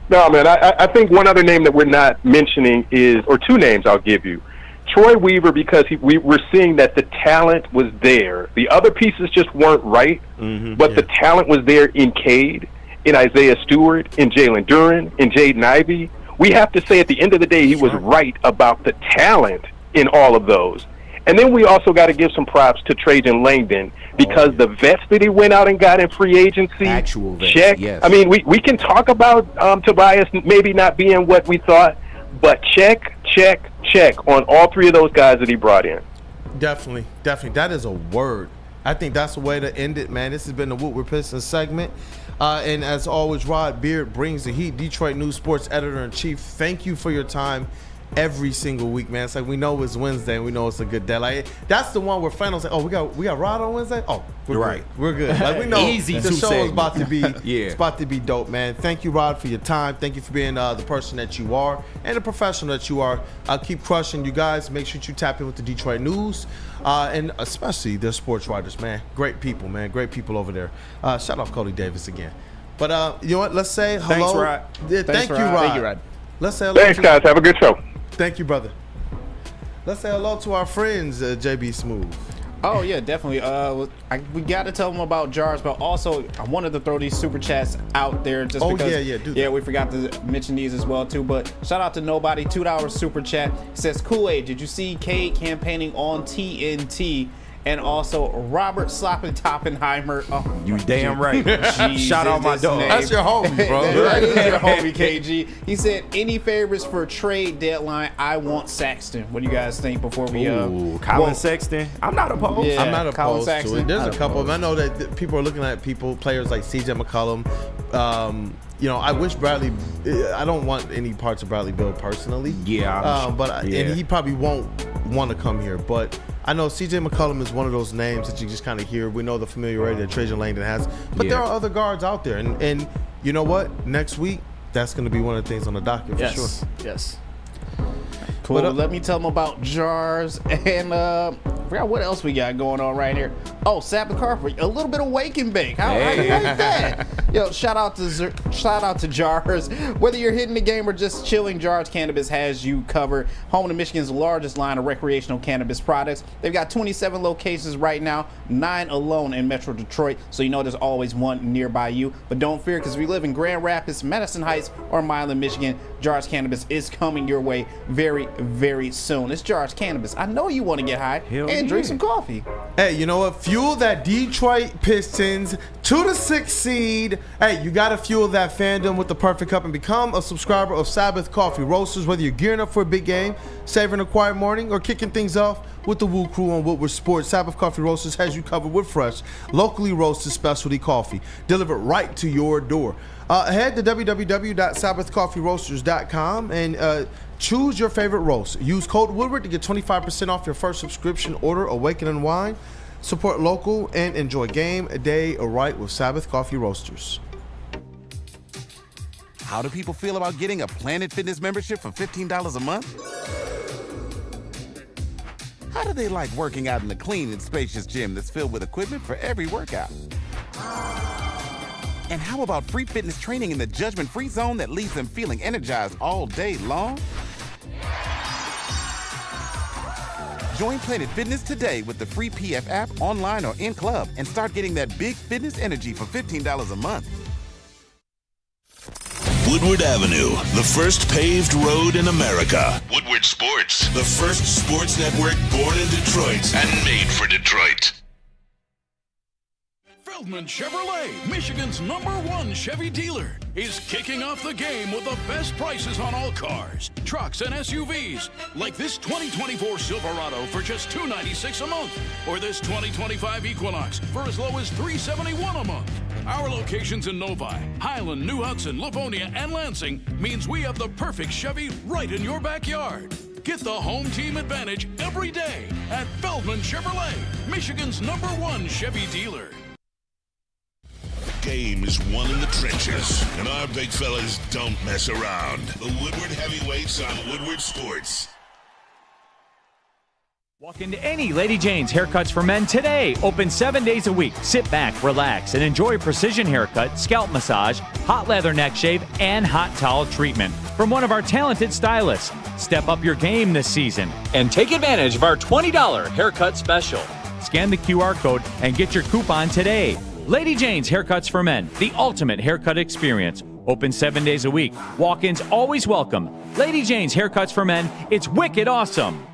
No, man, I think one other name that we're not mentioning is, or two names I'll give you. Troy Weaver, because we're seeing that the talent was there. The other pieces just weren't right, but the talent was there in Cade, in Isaiah Stewart, in Jalen Duren, in Jaden Ivey. We have to say at the end of the day, he was right about the talent in all of those. And then we also got to give some props to Trajan Langdon, because the vets that he went out and got in free agency, actual vets, check. Yes. I mean, we can talk about Tobias maybe not being what we thought, but check on all three of those guys that he brought in. Definitely. That is a word. I think that's the way to end it, man. This has been the Woodward Pistons segment. And as always, Rod Beard brings the heat. Detroit News Sports Editor-in-Chief, thank you for your time every single week, man. It's like we know it's Wednesday and we know it's a good day. Like that's the one where finals like, oh, we got Rod on Wednesday? Oh, we're right. We're good. Like we know Easy the show is about to be it's about to be dope, man. Thank you, Rod, for your time. Thank you for being the person that you are and the professional that you are. Keep crushing, you guys. Make sure you tap in with the Detroit News. And especially their sports writers, man. Great people, man. Great people over there. Shout out Cody Davis again. But you know what? Let's say hello. Thanks, Rod. Yeah, thank you, Rod. Thank you, Rod. Let's say hello. Thanks, guys. Have a good show. Thank you, brother. Let's say hello to our friends, JB Smooth. Oh, yeah, definitely. We got to tell them about jars, but also I wanted to throw these super chats out there just because. Do that. We forgot to mention these as well, too. But shout out to Nobody, $2 super chat. It says, Kool-Aid, did you see Cade campaigning on TNT? And also Robert Sloppin Toppenheimer. Oh, you damn right. Shout out my dog. That's your homie, bro. That is your homie, KG. He said, any favorites for trade deadline? I want Saxton. What do you guys think before we Colin Sexton? I'm not opposed. Yeah, I'm not opposed to Saxton. it. There's a couple of them. I know that people are looking at players like CJ McCollum. I wish Bradley. I don't want any parts of Bradley Beal personally. Yeah, and he probably won't want to come here. But I know CJ McCollum is one of those names that you just kind of hear. We know the familiarity that Trajan Langdon has, but there are other guards out there. And you know what? Next week, that's going to be one of the things on the docket for sure. Yes. Cool. But, let me tell them about jars and I forgot what else we got going on right here. Oh, Sabbath Carpet, a little bit of wake and bake. How do you like that? Yo, shout out to Jars. Whether you're hitting the game or just chilling, Jars Cannabis has you covered. Home to Michigan's largest line of recreational cannabis products. They've got 27 locations right now, 9 alone in Metro Detroit, so you know there's always one nearby you. But don't fear, because we live in Grand Rapids, Madison Heights, or Milan, Michigan. Jars Cannabis is coming your way very, very soon. It's Jars Cannabis. I know you want to get high and drink some coffee. Hey, you know what? Fuel that Detroit Pistons to the 6th seed. Hey, you got to fuel that fandom with the perfect cup and become a subscriber of Sabbath Coffee Roasters. Whether you're gearing up for a big game, savoring a quiet morning, or kicking things off with the WUW Crew on Woodward Sports, Sabbath Coffee Roasters has you covered with fresh, locally roasted specialty coffee delivered right to your door. Head to www.sabbathcoffeeroasters.com and choose your favorite roast. Use code Woodward to get 25% off your first subscription order. Awaken and wine. Support local and enjoy game day right with Sabbath Coffee Roasters. How do people feel about getting a Planet Fitness membership for $15 a month? How do they like working out in a clean and spacious gym that's filled with equipment for every workout? And how about free fitness training in the judgment-free zone that leaves them feeling energized all day long? Join Planet Fitness today with the free PF app, online or in club, and start getting that big fitness energy for $15 a month. Woodward Avenue, the first paved road in America. Woodward Sports, the first sports network born in Detroit and made for Detroit. Feldman Chevrolet, Michigan's #1 Chevy dealer, is kicking off the game with the best prices on all cars, trucks, and SUVs, like this 2024 Silverado for just $296 a month, or this 2025 Equinox for as low as $371 a month. Our locations in Novi, Highland, New Hudson, Livonia, and Lansing means we have the perfect Chevy right in your backyard. Get the home team advantage every day at Feldman Chevrolet, Michigan's #1 Chevy dealer. Game is won in the trenches, and our big fellas don't mess around. The Woodward Heavyweights on Woodward Sports. Walk into any Lady Jane's Haircuts for Men today. Open 7 days a week. Sit back, relax, and enjoy precision haircut, scalp massage, hot leather neck shave, and hot towel treatment from one of our talented stylists. Step up your game this season and take advantage of our $20 haircut special. Scan the QR code and get your coupon today. Lady Jane's Haircuts for Men, the ultimate haircut experience. Open 7 days a week. Walk-ins always welcome. Lady Jane's Haircuts for Men, it's wicked awesome.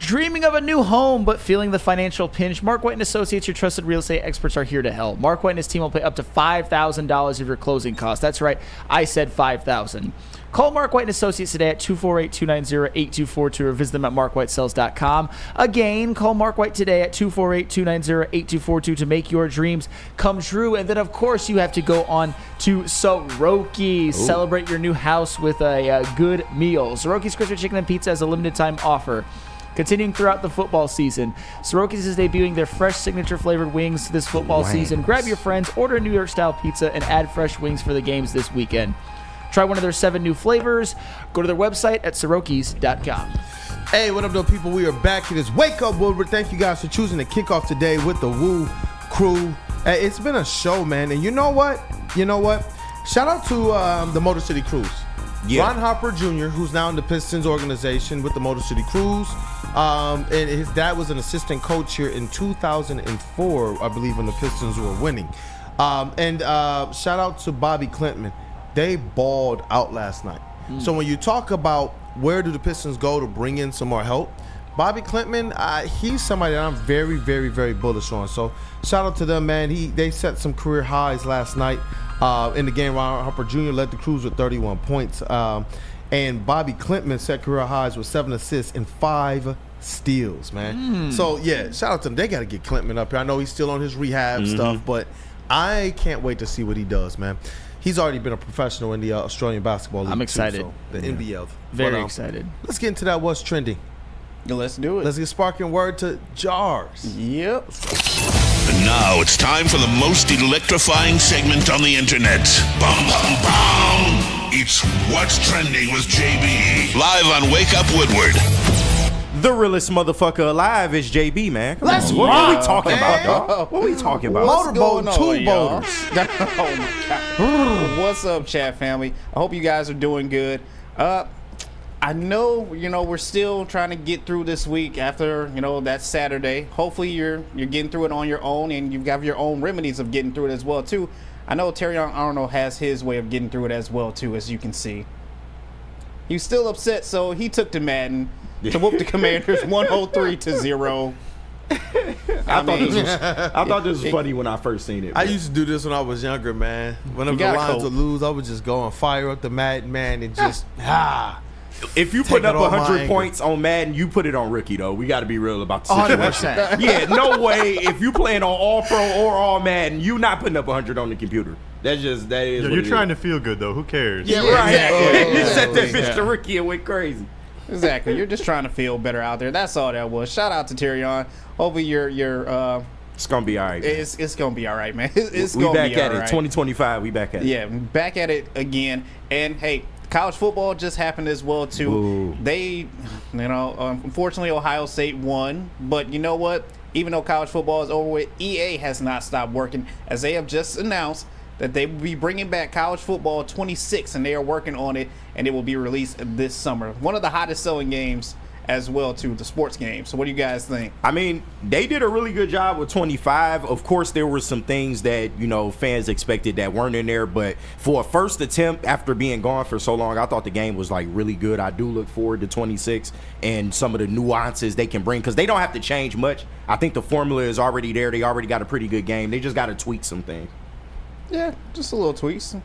Dreaming of a new home but feeling the financial pinch? Mark White & Associates, your trusted real estate experts, are here to help. Mark White and his team will pay up to $5,000 of your closing costs. That's right, I said $5,000. Call Mark White & Associates today at 248-290-8242 or visit them at markwhitesells.com. Again, call Mark White today at 248-290-8242 to make your dreams come true. And then, of course, you have to go on to Soroki. Celebrate your new house with a good meal. Soroki's Crispy Chicken and Pizza has a limited time offer. Continuing throughout the football season, Soroki's is debuting their fresh signature flavored wings this football season. Grab your friends, order a New York style pizza, and add fresh wings for the games this weekend. Try one of their 7 new flavors. Go to their website at Sorokis.com. Hey, what up, though, people? We are back. It is Wake Up Woodward. Thank you guys for choosing to kick off today with the WUW Crew. Hey, it's been a show, man. And you know what? Shout out to the Motor City Cruise. Yeah. Ron Harper Jr., who's now in the Pistons organization with the Motor City Cruise. And his dad was an assistant coach here in 2004, I believe, when the Pistons were winning. And shout out to Bobby Clintman. They balled out last night. So when you talk about where do the Pistons go to bring in some more help, Bobby Clintman, he's somebody that I'm very, very, very bullish on. So shout out to them, man. They set some career highs last night in the game. Ron Harper Jr. led the Crews with 31 points. And Bobby Clintman set career highs with 7 assists and 5 steals, man. So, yeah, shout out to them. They got to get Clintman up here. I know he's still on his rehab stuff, but I can't wait to see what he does, man. He's already been a professional in the Australian Basketball League. I'm excited. Too, so the NBL. Very excited. Let's get into that What's Trending. Let's do it. Let's get sparking word to Jars. Yep. And now it's time for the most electrifying segment on the internet. Bum, bum, bum. It's What's Trending with JB. Live on Wake Up Woodward. The realest motherfucker alive is JB, man. What are we talking about, dog? What are we talking about? Motorboat 2 boaters. Oh, my God. What's up, chat family? I hope you guys are doing good. I know, we're still trying to get through this week after, that Saturday. Hopefully you're getting through it on your own, and you've got your own remedies of getting through it as well, too. I know Terrion Arnold has his way of getting through it as well, too, as you can see. He's still upset, so he took to Madden to whoop the Commanders 103-0. I thought this was funny when I first seen it. I used to do this when I was younger, man. Whenever the Lions would lose, I would just go and fire up the Madden, man, and just If you put up 100 points on Madden, you put it on rookie, though. We got to be real about the situation. 100%. Yeah, no way. If you playing on All Pro or All Madden, you not putting up 100 on the computer. That is. You're trying to feel good, though. Who cares? Yeah, right. Exactly. You set that bitch to rookie and went crazy. Exactly. You're just trying to feel better out there. That's all that was. Shout out to Terrion. Hopefully you're it's gonna be all right. It's gonna be all right, man. It's we gonna back be at all it. right. 2025. We back at it. Yeah, back at it again. And hey, college football just happened as well too. Ooh. They, unfortunately Ohio State won, but you know what? Even though college football is over with, EA has not stopped working, as they have just announced that they will be bringing back college football 26, and they are working on it, and it will be released this summer. One of the hottest selling games as well, to the sports game. So what do you guys think? I mean, they did a really good job with 25. Of course, there were some things that, fans expected that weren't in there, but for a first attempt after being gone for so long, I thought the game was really good. I do look forward to 26 and some of the nuances they can bring, because they don't have to change much. I think the formula is already there. They already got a pretty good game. They just got to tweak some things. Yeah, just a little tweaks.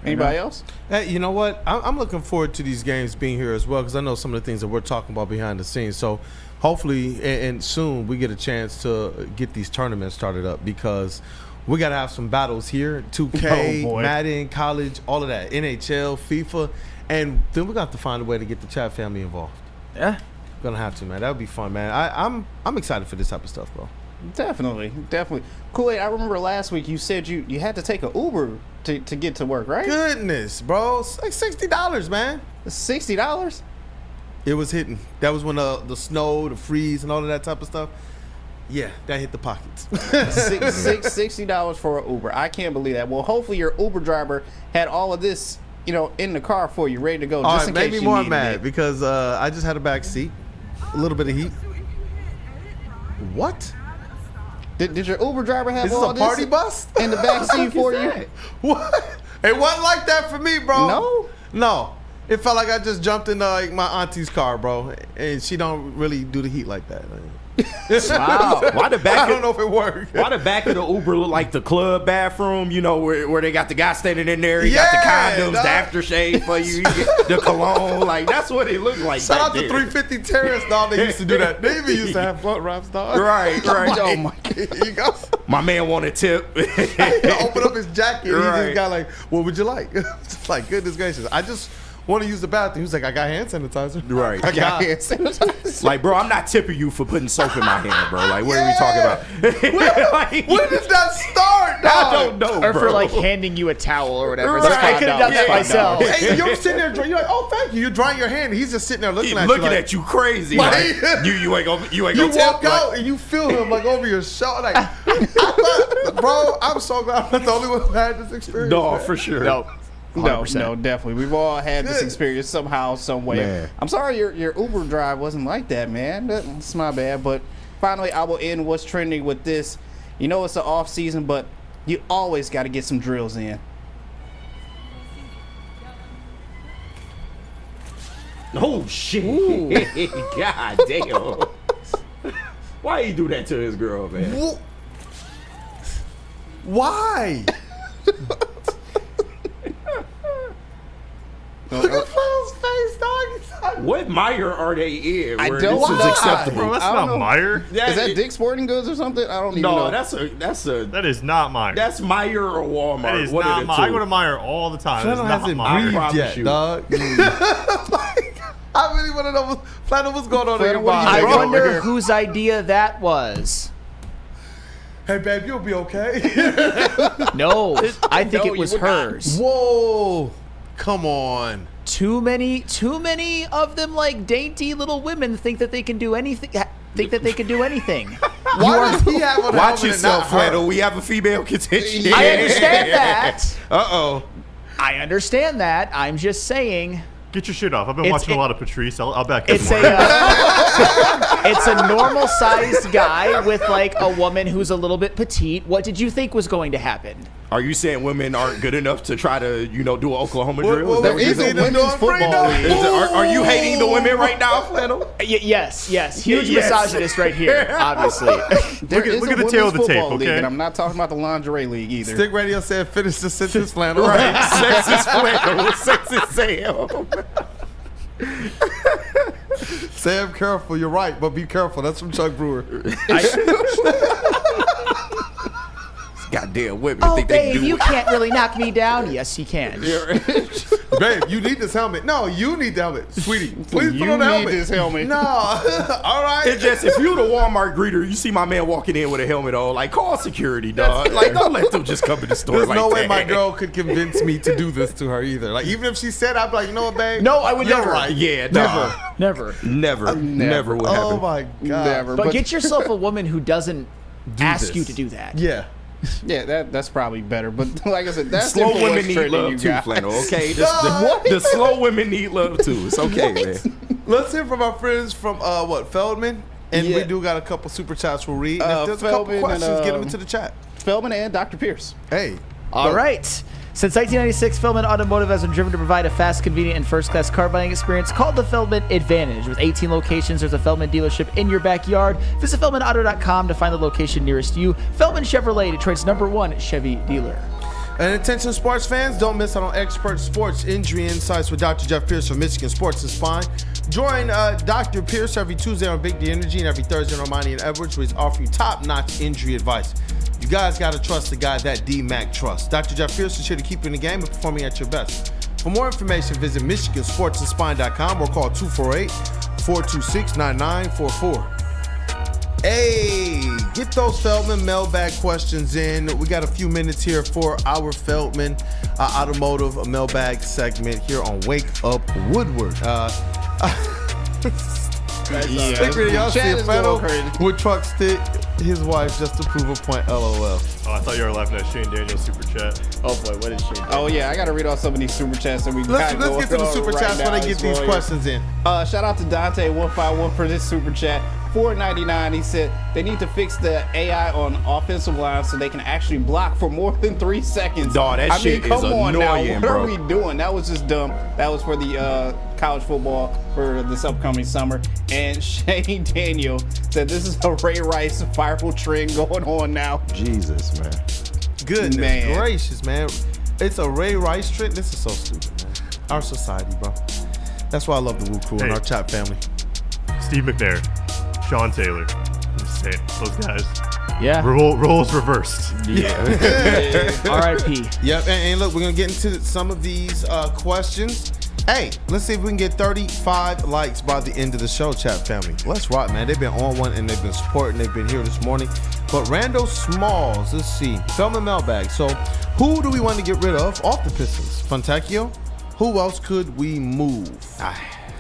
Anybody else? Hey, you know what? I'm looking forward to these games being here as well, because I know some of the things that we're talking about behind the scenes. So hopefully and soon we get a chance to get these tournaments started up, because we got to have some battles here. 2K, Madden, college, all of that, NHL, FIFA, and then we got to find a way to get the chat family involved. Yeah, gonna have to, man. That would be fun, man. I'm excited for this type of stuff, bro. Definitely. Kool-Aid, I remember last week you said you had to take an Uber to get to work, right? Goodness, bro. It's like $60, man. $60? It was hitting. That was when the snow, the freeze, and all of that type of stuff. Yeah, that hit the pockets. $60 for an Uber. I can't believe that. Well, hopefully your Uber driver had all of this, in the car for you, ready to go. Just in case you more mad it. Because I just had a back seat, a little bit of heat. What? Did your Uber driver have all this? Is this a party bus in the back seat for you? What? It wasn't like that for me, bro. No. It felt like I just jumped in like my auntie's car, bro, and she don't really do the heat like that. Wow. Why the back? I don't know if it worked. Why the back of the Uber look like the club bathroom? You know where they got the guy standing in there. He got the condoms, the aftershave for you, the cologne. Like that's what it looked like. Shout out to 350 Terrace, dog. They used to do that. They even used to have blunt wraps, dog. Right. Oh my God. You go. My man wanted tip. Open up his jacket. Right. He just got like, what would you like? Just like, goodness gracious. I just want to use the bathroom. He was like, I got hand sanitizer. Right. I got hand sanitizer. Like, bro, I'm not tipping you for putting soap in my hand, bro. Like, what are we talking about? When does that start, dog? I don't know, Or bro. for like handing you a towel or whatever. Right. It's like, I could have done that myself. Hey, you're sitting there, you're like, oh, thank you. You're drying your hand. He's just sitting there looking at you. Crazy. Like, you ain't gonna you tip. walk out and you feel him like over your shoulder. Like, I thought, bro, I'm so glad I'm not the only one who had this experience. No, man. for sure. No, definitely. We've all had this experience somehow, some way. Man. I'm sorry your Uber drive wasn't like that, man. That's my bad. But finally, I will end what's trending with this. You know it's an off season, but you always got to get some drills in. Oh shit! God damn! Why he do that to his girl, man? Why? Look at Phil's face, dog. What mire are they in? I Where don't this is know. acceptable? Bro, that's not Meyer. Is that Dick's Sporting Goods or something? I don't even know. That is not Meyer. That's Meyer or Walmart. That is One not of the Meyer. I two. go to Meyer all the time. That is Flannel not hasn't Meyer. breathed yet, dog. I really want to know Flannel, what's going on in your I body. wonder whose idea that was. Hey, babe, you'll be okay. No, I think it was hers. Whoa, come on. Too many of them, like dainty little women, think that they can do anything. Think that they can do anything. Why does he have a Watch yourself, Flannel. We have a female contingent. I understand that. I understand that. I'm just saying. Get your shit off. I've been watching a lot of Patrice. I'll back It's up. it's a normal sized guy with like a woman who's a little bit petite. What did you think was going to happen? Are you saying women aren't good enough to try to, do an Oklahoma drill? Well, Is that what you're women's football league. Are you hating the women right now, Flannel? Yes. Huge misogynist right here, obviously. There is look a at the tail of the women's tape, football league, okay? and I'm not talking about the lingerie league either. Stick Radio said, finish the sentence, Flannel. Right. Sexist Flannel. Sexist Sam. Sam, careful. You're right, but be careful. That's from Chuck Brewer. Goddamn women Oh, think they babe, can do you it. can't really knock me down. Yes, you can. Babe, you need this helmet. No, you need the helmet. Sweetie, please You put on the need helmet. this helmet. No. All right. It's just, if you the Walmart greeter, you see my man walking in with a helmet on, like, call security, dog. Like, don't let them just come in the store There's like no that. way my girl could convince me to do this to her either. Like, even if she said, I'd be like, you know what, babe? No, I would You're never. right. Yeah, dog. Never. Never would happen. Oh, my God. Never. But get yourself a woman who doesn't ask this. you to do that. Yeah. Yeah, that's probably better. But like I said, that's Slow it for women what's need trending, love you too, guys. Flannel, okay? The slow women need love too. It's okay, man. Let's hear from our friends from, Feldman? And Yeah. we do got a couple super chats we'll read. And if there's a couple Feldman questions, and, get them into the chat. Feldman and Dr. Pierce. Hey. All right. Since 1996, Feldman Automotive has been driven to provide a fast, convenient, and first-class car buying experience called the Feldman Advantage. With 18 locations, there's a Feldman dealership in your backyard. Visit FeldmanAuto.com to find the location nearest you. Feldman Chevrolet, Detroit's #1 Chevy dealer. And attention sports fans, don't miss out on expert sports injury insights with Dr. Jeff Pierce from Michigan Sports and Spine. Join Dr. Pierce every Tuesday on Big D Energy and every Thursday on Ermanni and Edwards, where he's offering you top-notch injury advice. You guys got to trust the guy that D-Mac trusts. Dr. Jeff Pierce is here to keep you in the game and performing at your best. For more information, visit MichiganSportsAndSpine.com or call 248-426-9944. Hey, get those Feldman mailbag questions in. We got a few minutes here for our Feldman automotive mailbag segment here on Wake Up Woodward. Stick with y'all see a fellow with truck stick his wife just to prove a point. LOL. Oh, I thought you were laughing at Shane Daniels' super chat. Oh boy, what is Shane? Oh yeah, I got to read off some of these super chats that we Let's got get to the super chats when they get these questions in. Shout out to Dante151 for this super chat. $4.99. He said they need to fix the AI on offensive line so they can actually block for more than 3 seconds. Dawg, that shit is annoying, What bro. are we doing? That was just dumb. That was for the college football for this upcoming summer. And Shane Daniel said this is a Ray Rice viral trend going on now. Jesus, man. Goodness gracious, man. It's a Ray Rice trend. This is so stupid, man. Our society, bro. That's why I love the WUW Crew and our chat family. Steve McNair, Sean Taylor. I'm just saying, those guys. Yeah. Roles reversed. Yeah. R.I.P. Yep. And look, we're going to get into some of these questions. Hey, let's see if we can get 35 likes by the end of the show, chat family. Let's rock, man. They've been on one and they've been supporting. They've been here this morning. But Randall Smalls, let's see. Feldman Mailbag. So, who do we want to get rid of off the Pistons? Fontecchio? Who else could we move?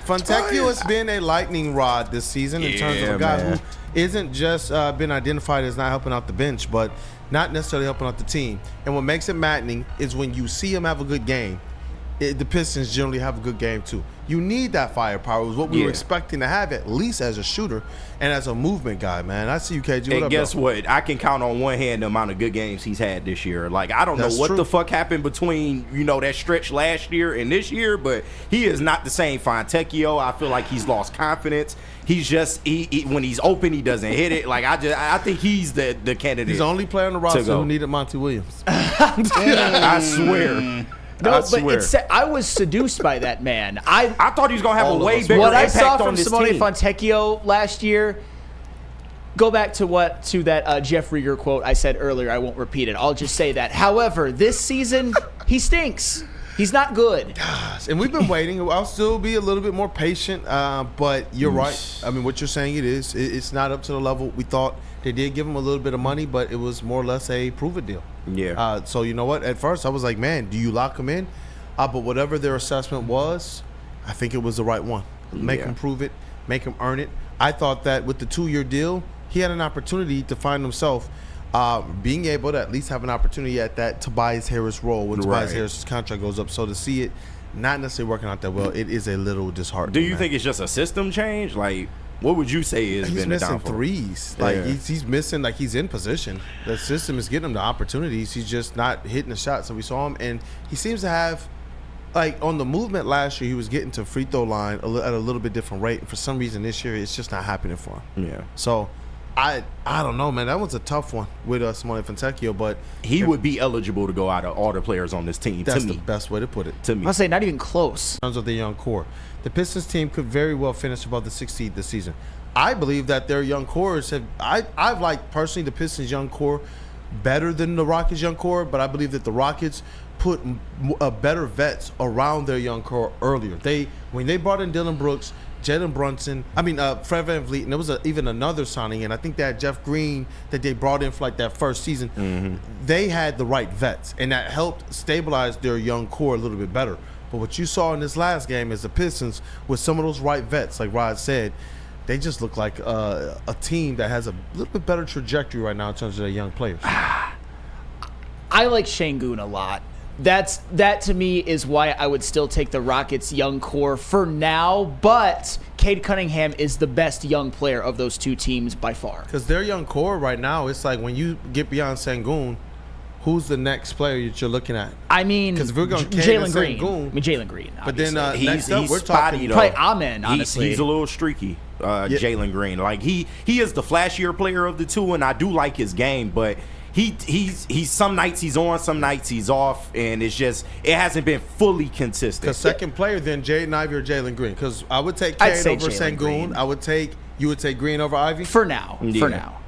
Fontecchio has been a lightning rod this season in terms of a guy who isn't just been identified as not helping out the bench, but not necessarily helping out the team. And what makes it maddening is when you see him have a good game, the Pistons generally have a good game too. You need that firepower. It was what we were expecting to have, at least as a shooter and as a movement guy, man. I see you, KG. And guess what? I can count on one hand the amount of good games he's had this year. Like, I don't know what the fuck happened between, that stretch last year and this year, but he is not the same Fontecchio. I feel like he's lost confidence. He's just when he's open, he doesn't hit it. Like, I think he's the candidate. He's the only player on the roster who needed Monty Williams. I swear. No, but I was seduced by that man. I thought he was gonna have a way bigger what impact I saw on from this Simone team. Fontecchio last year. Go back to that Jeff Rieger quote I said earlier. I won't repeat it. I'll just say that. However, this season he stinks. He's not good. Gosh, and we've been waiting. I'll still be a little bit more patient, but you're right. I mean, what you're saying, it's not up to the level we thought. They did give him a little bit of money, but it was more or less a prove-it deal. Yeah. So you know what? At first, I was like, man, do you lock him in? But whatever their assessment was, I think it was the right one. Make him prove it. Make him earn it. I thought that with the 2-year deal, he had an opportunity to find himself being able to at least have an opportunity at that Tobias Harris role when Tobias Harris's contract goes up. So to see it not necessarily working out that well, it is a little disheartening. Do you think it's just a system change? Like, what would you say has been the downfall? Threes. Like he's missing, like he's in position. The system is getting him the opportunities. He's just not hitting the shots. So we saw him, and he seems to have, like on the movement last year, he was getting to free throw line at a little bit different rate. And for some reason this year, it's just not happening for him. Yeah. So I don't know, man. That was a tough one with Simone Fontecchio, but he would be eligible to go out of all the players on this team. That's to me. the best way to put it. To me, I'll say not even close. In terms of the young core, the Pistons team could very well finish above the 6th seed this season. I believe that their young cores have. I've liked personally the Pistons' young core better than the Rockets' young core, but I believe that the Rockets put better vets around their young core earlier. When they brought in Dylan Brooks, Jalen Brunson, Fred VanVleet, and there was even another signing, and I think that Jeff Green that they brought in for like that first season, they had the right vets, and that helped stabilize their young core a little bit better. But what you saw in this last game is the Pistons with some of those right vets, like Rod said, they just look like a team that has a little bit better trajectory right now in terms of their young players. I like Şengün a lot. That to me is why I would still take the Rockets' young core for now, but Cade Cunningham is the best young player of those two teams by far. Because their young core right now, it's like when you get beyond Şengün, who's the next player that you're looking at? I mean, because if we're going Jalen Green. Jalen Green. But then he's we're spotty, talking though. Probably Amen, honestly. He's a little streaky, Jalen Green. Like he is the flashier player of the two, and I do like his game, but he's some nights he's on, some nights he's off, and it hasn't been fully consistent. Because second player, then Jaden Ivey or Jalen Green. Because I would take Cade over Şengün. You would take Green over Ivey? For now.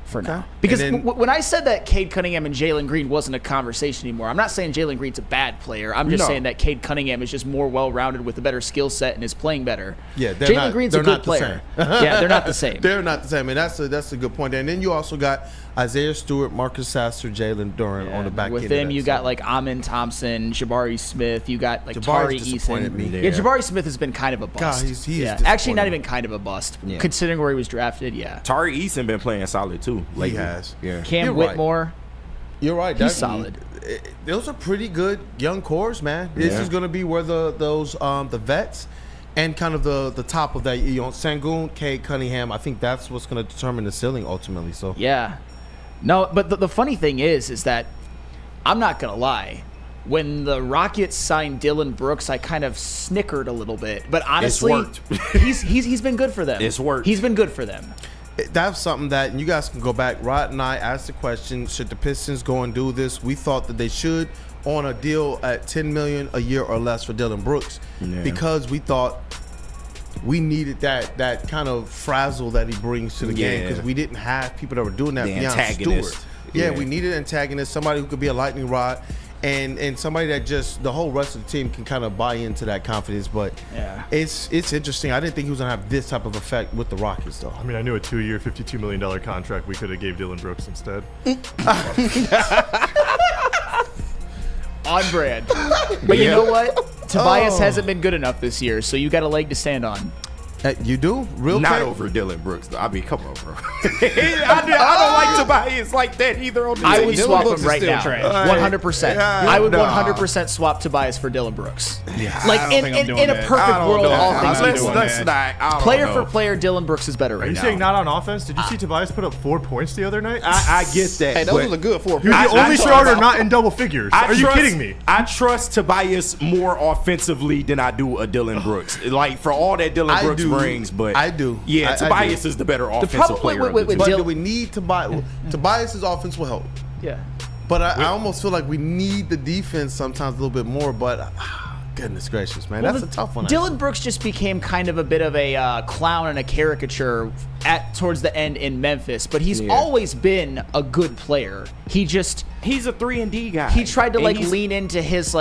For now. Because when I said that Cade Cunningham and Jalen Green wasn't a conversation anymore, I'm not saying Jalen Green's a bad player. I'm just saying that Cade Cunningham is just more well-rounded with a better skill set and is playing better. Yeah, Jalen Green's a good player. Yeah, they're not the same. They're not the same, and that's a good point. And then you also got Isaiah Stewart, Marcus Sasser, Jalen Duran on the back end. With them, you got like Amin Thompson, Jabari Smith. You got like Tari Eason. Yeah, Jabari Smith has been kind of a bust. God, he is actually not even kind of a bust, considering where he was drafted. Yeah, Tari Eason been playing solid too. He has. Yeah. Cam Whitmore. You're right. He's solid. Those are pretty good young cores, man. This is going to be where the vets and kind of the top of that, Sengun, Cade Cunningham. I think that's what's going to determine the ceiling ultimately. So yeah, no, but the funny thing is that I'm not gonna lie. When the Rockets signed Dillon Brooks, I kind of snickered a little bit. But honestly, he's been good for them. It's worked. He's been good for them. That's something that, and you guys can go back. Rod and I asked the question: should the Pistons go and do this? We thought that they should, on a deal at $10 million a year or less for Dillon Brooks, because we thought we needed that kind of frazzle that he brings to the game, because we didn't have people that were doing that beyond Stewart. Yeah, we needed an antagonist, somebody who could be a lightning rod. And somebody that just the whole rest of the team can kind of buy into that confidence. But it's interesting. I didn't think he was going to have this type of effect with the Rockets, though. I mean, I knew a 2-year, $52 million contract we could have gave Dillon Brooks instead. On brand. But you know what? Tobias hasn't been good enough this year, so you got a leg to stand on. You do? Not over Dillon Brooks, though. I mean, come on, bro. I don't like Tobias like that either. I would swap him right now. 100%. I would 100% swap Tobias for Dillon Brooks. Like, in a perfect world, all things equal. Player for player, Dillon Brooks is better right now. Are you saying not on offense? Did you see Tobias put up 4 points the other night? I get that. Hey, those are good 4 points. You're the only starter not in double figures. Are you kidding me? I trust Tobias more offensively than I do a Dillon Brooks. Like, for all that Dillon Brooks brings, but I do. Yeah, Tobias is the better offensive player. But do we need Tobias? Tobias's offense will help. Yeah. But I almost feel like we need the defense sometimes a little bit more. But goodness gracious, man, that's a tough one. Dillon Brooks just became kind of a bit of a clown and a caricature towards the end in Memphis. But he's always been a good player. He's a 3-and-D guy. He tried to lean into his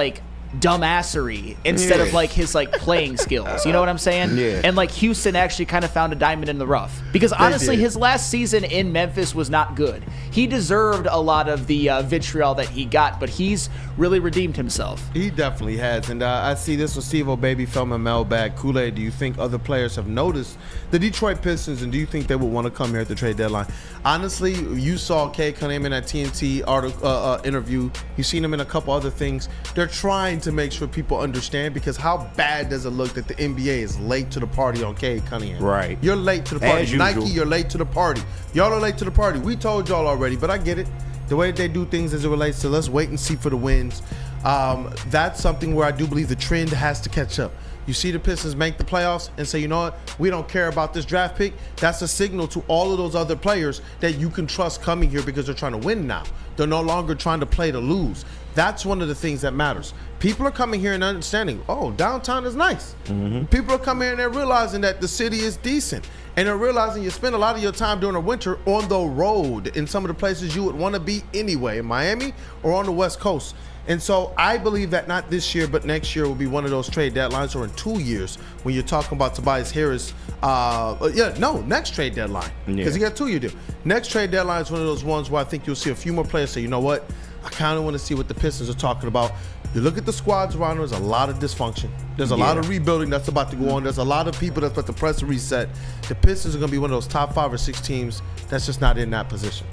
dumbassery instead of his playing skills. You know what I'm saying? Yeah. And Houston actually kind of found a diamond in the rough, because honestly his last season in Memphis was not good. He deserved a lot of the vitriol that he got, but he's really redeemed himself. He definitely has. And I see this with Steve O'Baby, Feldman Mailbag. Kool-Aid, do you think other players have noticed the Detroit Pistons, and do you think they would want to come here at the trade deadline? Honestly, you saw Cade Cunningham in that TNT interview. You've seen him in a couple other things. They're trying to make sure people understand, because how bad does it look that the NBA is late to the party on Cade Cunningham? Right. You're late to the party. As Nike, usual. you're late to the party. Y'all are late to the party. We told y'all already, but I get it. The way they do things as it relates to let's wait and see for the wins. That's something where I do believe the trend has to catch up. You see the Pistons make the playoffs and say, you know what, we don't care about this draft pick. That's a signal to all of those other players that you can trust coming here, because they're trying to win now. They're no longer trying to play to lose. That's one of the things that matters. People are coming here and understanding, oh, downtown is nice. Mm-hmm. People are coming here and they're realizing that the city is decent. And they're realizing you spend a lot of your time during the winter on the road in some of the places you would want to be anyway, in Miami or on the West Coast. And so I believe that not this year, but next year will be one of those trade deadlines, or in 2 years when you're talking about Tobias Harris. Next trade deadline, because he got 2-year deal. Next trade deadline is one of those ones where I think you'll see a few more players say, you know what, I kind of want to see what the Pistons are talking about. You look at the squads around, there's a lot of dysfunction. There's a lot of rebuilding that's about to go on. There's a lot of people that's about to press and reset. The Pistons are going to be one of those top 5 or 6 teams that's just not in that position.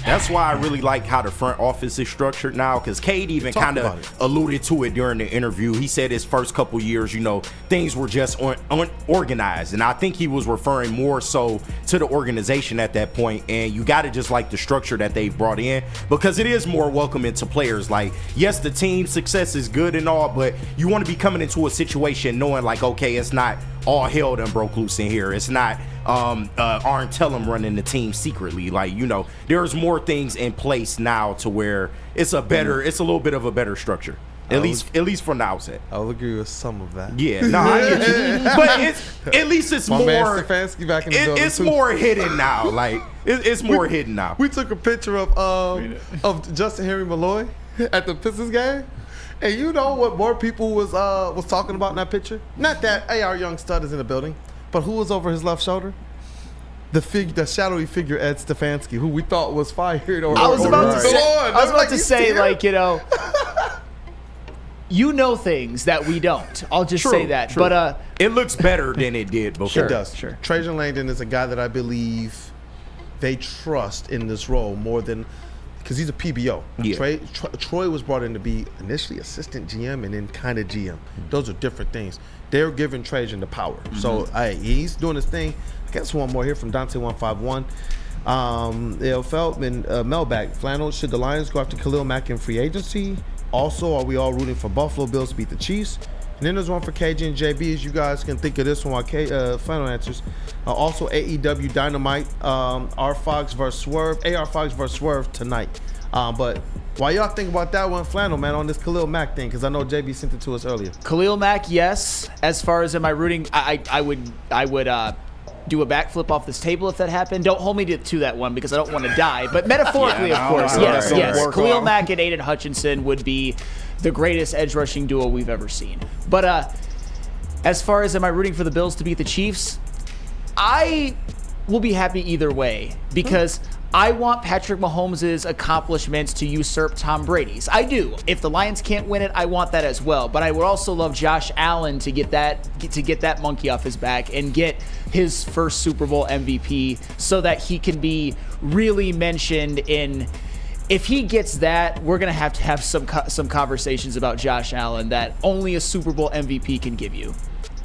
That's why I really like how the front office is structured now, because Cade even kind of alluded to it during the interview. He said his first couple years, things were just unorganized. And I think he was referring more so to the organization at that point. And you got to just like the structure that they've brought in, because it is more welcoming to players. Like, yes, the team success is good and all, but you want to be coming into a situation knowing okay, it's not all hell done broke loose in here. It's not Arn Tellem running the team secretly. There's more things in place now to where it's a little bit of a better structure. At least from the outset. I'll agree with some of that. Yeah, I get you. But at least it's my more. Man Stefanski back in the building it's too. more hidden now. It's more hidden now. We took a picture of Justin Henry Malloy at the Pistons game. And you know what more people was talking about in that picture? Not that, hey, our young stud is in the building, but who was over his left shoulder? The shadowy figure Ed Stefanski, who we thought was fired. I was about to say, you know things that we don't. I'll just say that. True. But it looks better than it did before. It does. Sure. Trajan Langdon is a guy that I believe they trust in this role more than because he's a PBO. Yeah. Troy was brought in to be initially assistant GM and then kind of GM. Those are different things. They're giving Trajan the power. So he's doing his thing. I guess one more here from Dante151. Feldman Mailbag. Flannel, should the Lions go after Khalil Mack in free agency? Also, are we all rooting for Buffalo Bills to beat the Chiefs? And then there's one for KG and JB, as you guys can think of this one while Flannel answers. Also, AEW Dynamite, AR Fox versus Swerve tonight. But while y'all think about that one, Flannel, man, on this Khalil Mack thing, because I know JB sent it to us earlier. Khalil Mack, yes. As far as am I rooting, I would do a backflip off this table if that happened. Don't hold me to that one because I don't want to die. But metaphorically, of course, yes. Khalil Mack and Aiden Hutchinson would be the greatest edge rushing duo we've ever seen. But as far as am I rooting for the Bills to beat the Chiefs, I will be happy either way because I want Patrick Mahomes' accomplishments to usurp Tom Brady's. I do. If the Lions can't win it, I want that as well. But I would also love Josh Allen to get that monkey off his back and get his first Super Bowl MVP so that he can be really mentioned in. If he gets that, we're going to have some conversations about Josh Allen that only a Super Bowl MVP can give you.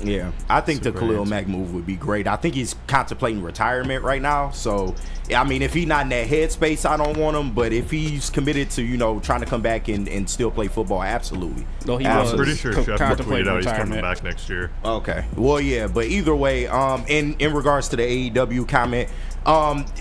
Yeah, I think the Khalil Mack move would be great. I think he's contemplating retirement right now. So, I mean, if he's not in that headspace, I don't want him. But if he's committed to, trying to come back and still play football, absolutely. No, I'm pretty sure Schefter tweeted out he's coming back next year. Okay. Well, yeah, but either way, in regards to the AEW comment,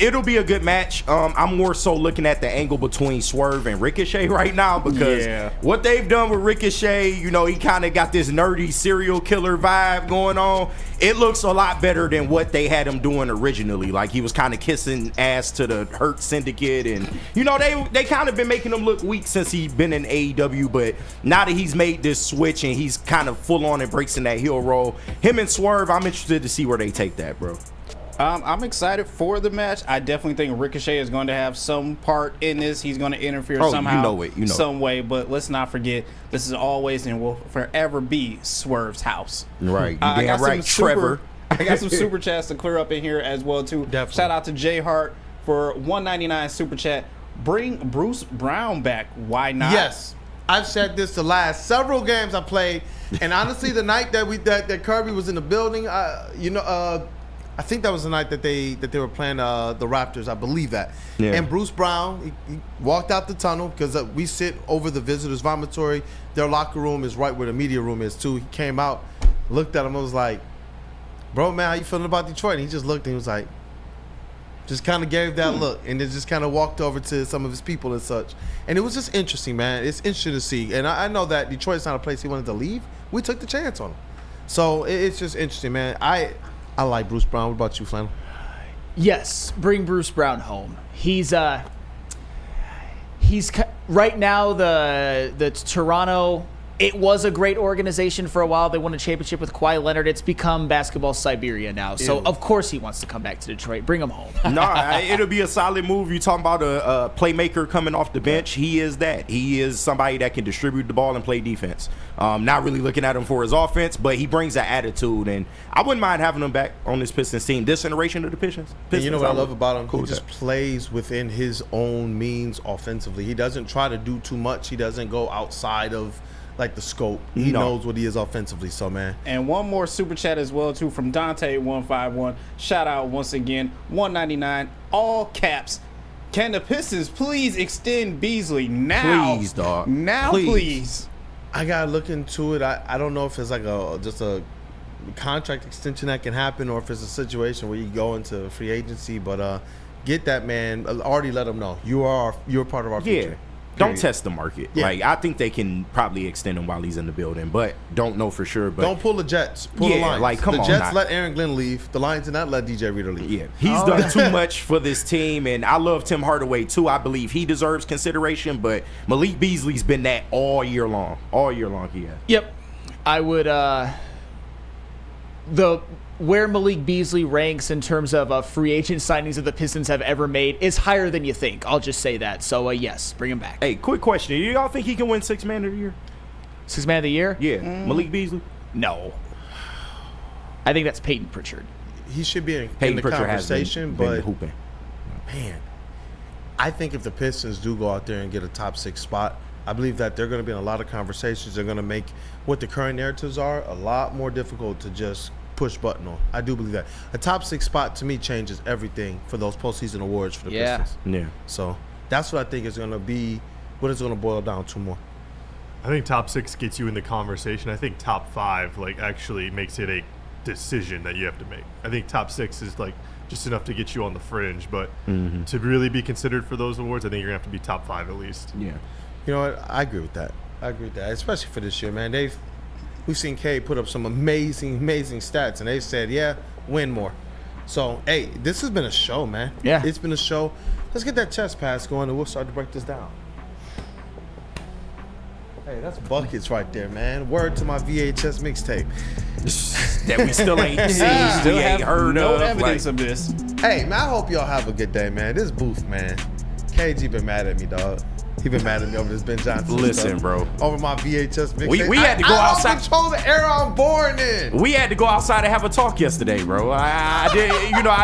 it'll be a good match. I'm more so looking at the angle between Swerve and Ricochet right now because what they've done with Ricochet, he kind of got this nerdy serial killer vibe going on. It looks a lot better than what they had him doing originally. Like he was kind of kissing ass to the Hurt Syndicate, and they kind of been making him look weak since he's been in AEW. But now that he's made this switch and he's kind of full on embracing that heel role, him and Swerve, I'm interested to see where they take that, bro. I'm excited for the match. I definitely think Ricochet is going to have some part in this. He's going to interfere somehow, some way. But let's not forget, this is always and will forever be Swerve's house. Right. Damn right, Trevor. I got some super chats to clear up in here as well, too. Definitely. Shout out to Jay Hart for $1.99 super chat. Bring Bruce Brown back. Why not? Yes. I've said this the last several games I played. And honestly, the night that Kirby was in the building, I think that was the night that they were playing the Raptors. I believe that. Yeah. And Bruce Brown, he walked out the tunnel because we sit over the visitors' vomitory. Their locker room is right where the media room is too. He came out, looked at him, and was like, "Bro, man, how you feeling about Detroit?" And he just looked and he was like, just kind of gave that look, and then just kind of walked over to some of his people and such. And it was just interesting, man. It's interesting to see. And I know that Detroit's not a place he wanted to leave. We took the chance on him. So it's just interesting, man. I like Bruce Brown. What about you, Flannel? Yes, bring Bruce Brown home. He's right now the Toronto. It was a great organization for a while. They won a championship with Kawhi Leonard. It's become basketball Siberia now. So, of course, he wants to come back to Detroit. Bring him home. It'll be a solid move. You're talking about a playmaker coming off the bench. He is that. He is somebody that can distribute the ball and play defense. Not really looking at him for his offense, but he brings that attitude. And I wouldn't mind having him back on this Pistons team. This iteration of the Pistons. And you know what I love about him? He just plays within his own means offensively. He doesn't try to do too much. He doesn't go outside of the scope. He knows what he is offensively. So, man. And one more super chat as well, too, from Dante151. Shout out once again. $1.99, all caps. Can the Pistons please extend Beasley now? Please, dog. Now, please. I gotta look into it. I don't know if it's like just a contract extension that can happen, or if it's a situation where you go into free agency. But get that man. Already let him know you're part of our future. Yeah. Don't test the market. Yeah. I think they can probably extend him while he's in the building, but don't know for sure. But don't pull the Jets. Pull the Lions. Come on. The Jets let Aaron Glenn leave. The Lions did not let DJ Reader leave. Yeah, he's done too much for this team, and I love Tim Hardaway too. I believe he deserves consideration, but Malik Beasley's been that all year long. All year long, he has. Yep, I would. Where Malik Beasley ranks in terms of free agent signings that the Pistons have ever made is higher than you think. I'll just say that. So, yes, bring him back. Hey, quick question. Do y'all think he can win Sixth Man of the Year? Sixth Man of the Year? Yeah. Malik Beasley? No. I think that's Peyton Pritchard. He should be in the conversation, but hooping. Man, I think if the Pistons do go out there and get a top 6 spot, I believe that they're going to be in a lot of conversations. They're going to make what the current narratives are a lot more difficult to just push button on. I do believe that. A top 6 spot, to me, changes everything for those postseason awards for the Pistons. Yeah. So that's what I think is going to be what it's going to boil down to more. I think top 6 gets you in the conversation. I think top 5 actually makes it a decision that you have to make. I think top 6 is just enough to get you on the fringe, but to really be considered for those awards, I think you're gonna have to be top 5 at least. Yeah. You know what? I agree with that. Especially for this year, man. We've seen K put up some amazing stats, and they've said, yeah, win more. So, hey, this has been a show, man. Yeah. It's been a show. Let's get that chest pass going, and we'll start to break this down. Hey, that's buckets right there, man. Word to my VHS mixtape. That we still ain't seen. Still we ain't heard no of. evidence of this. Hey, man, I hope y'all have a good day, man. This booth, man. KG been mad at me, dog. He been mad at me over this Ben Johnson Listen, stuff. bro. Over my VHS mixtape. We had to go outside. I don't control the era I'm born in. We had to go outside and have a talk yesterday, bro. I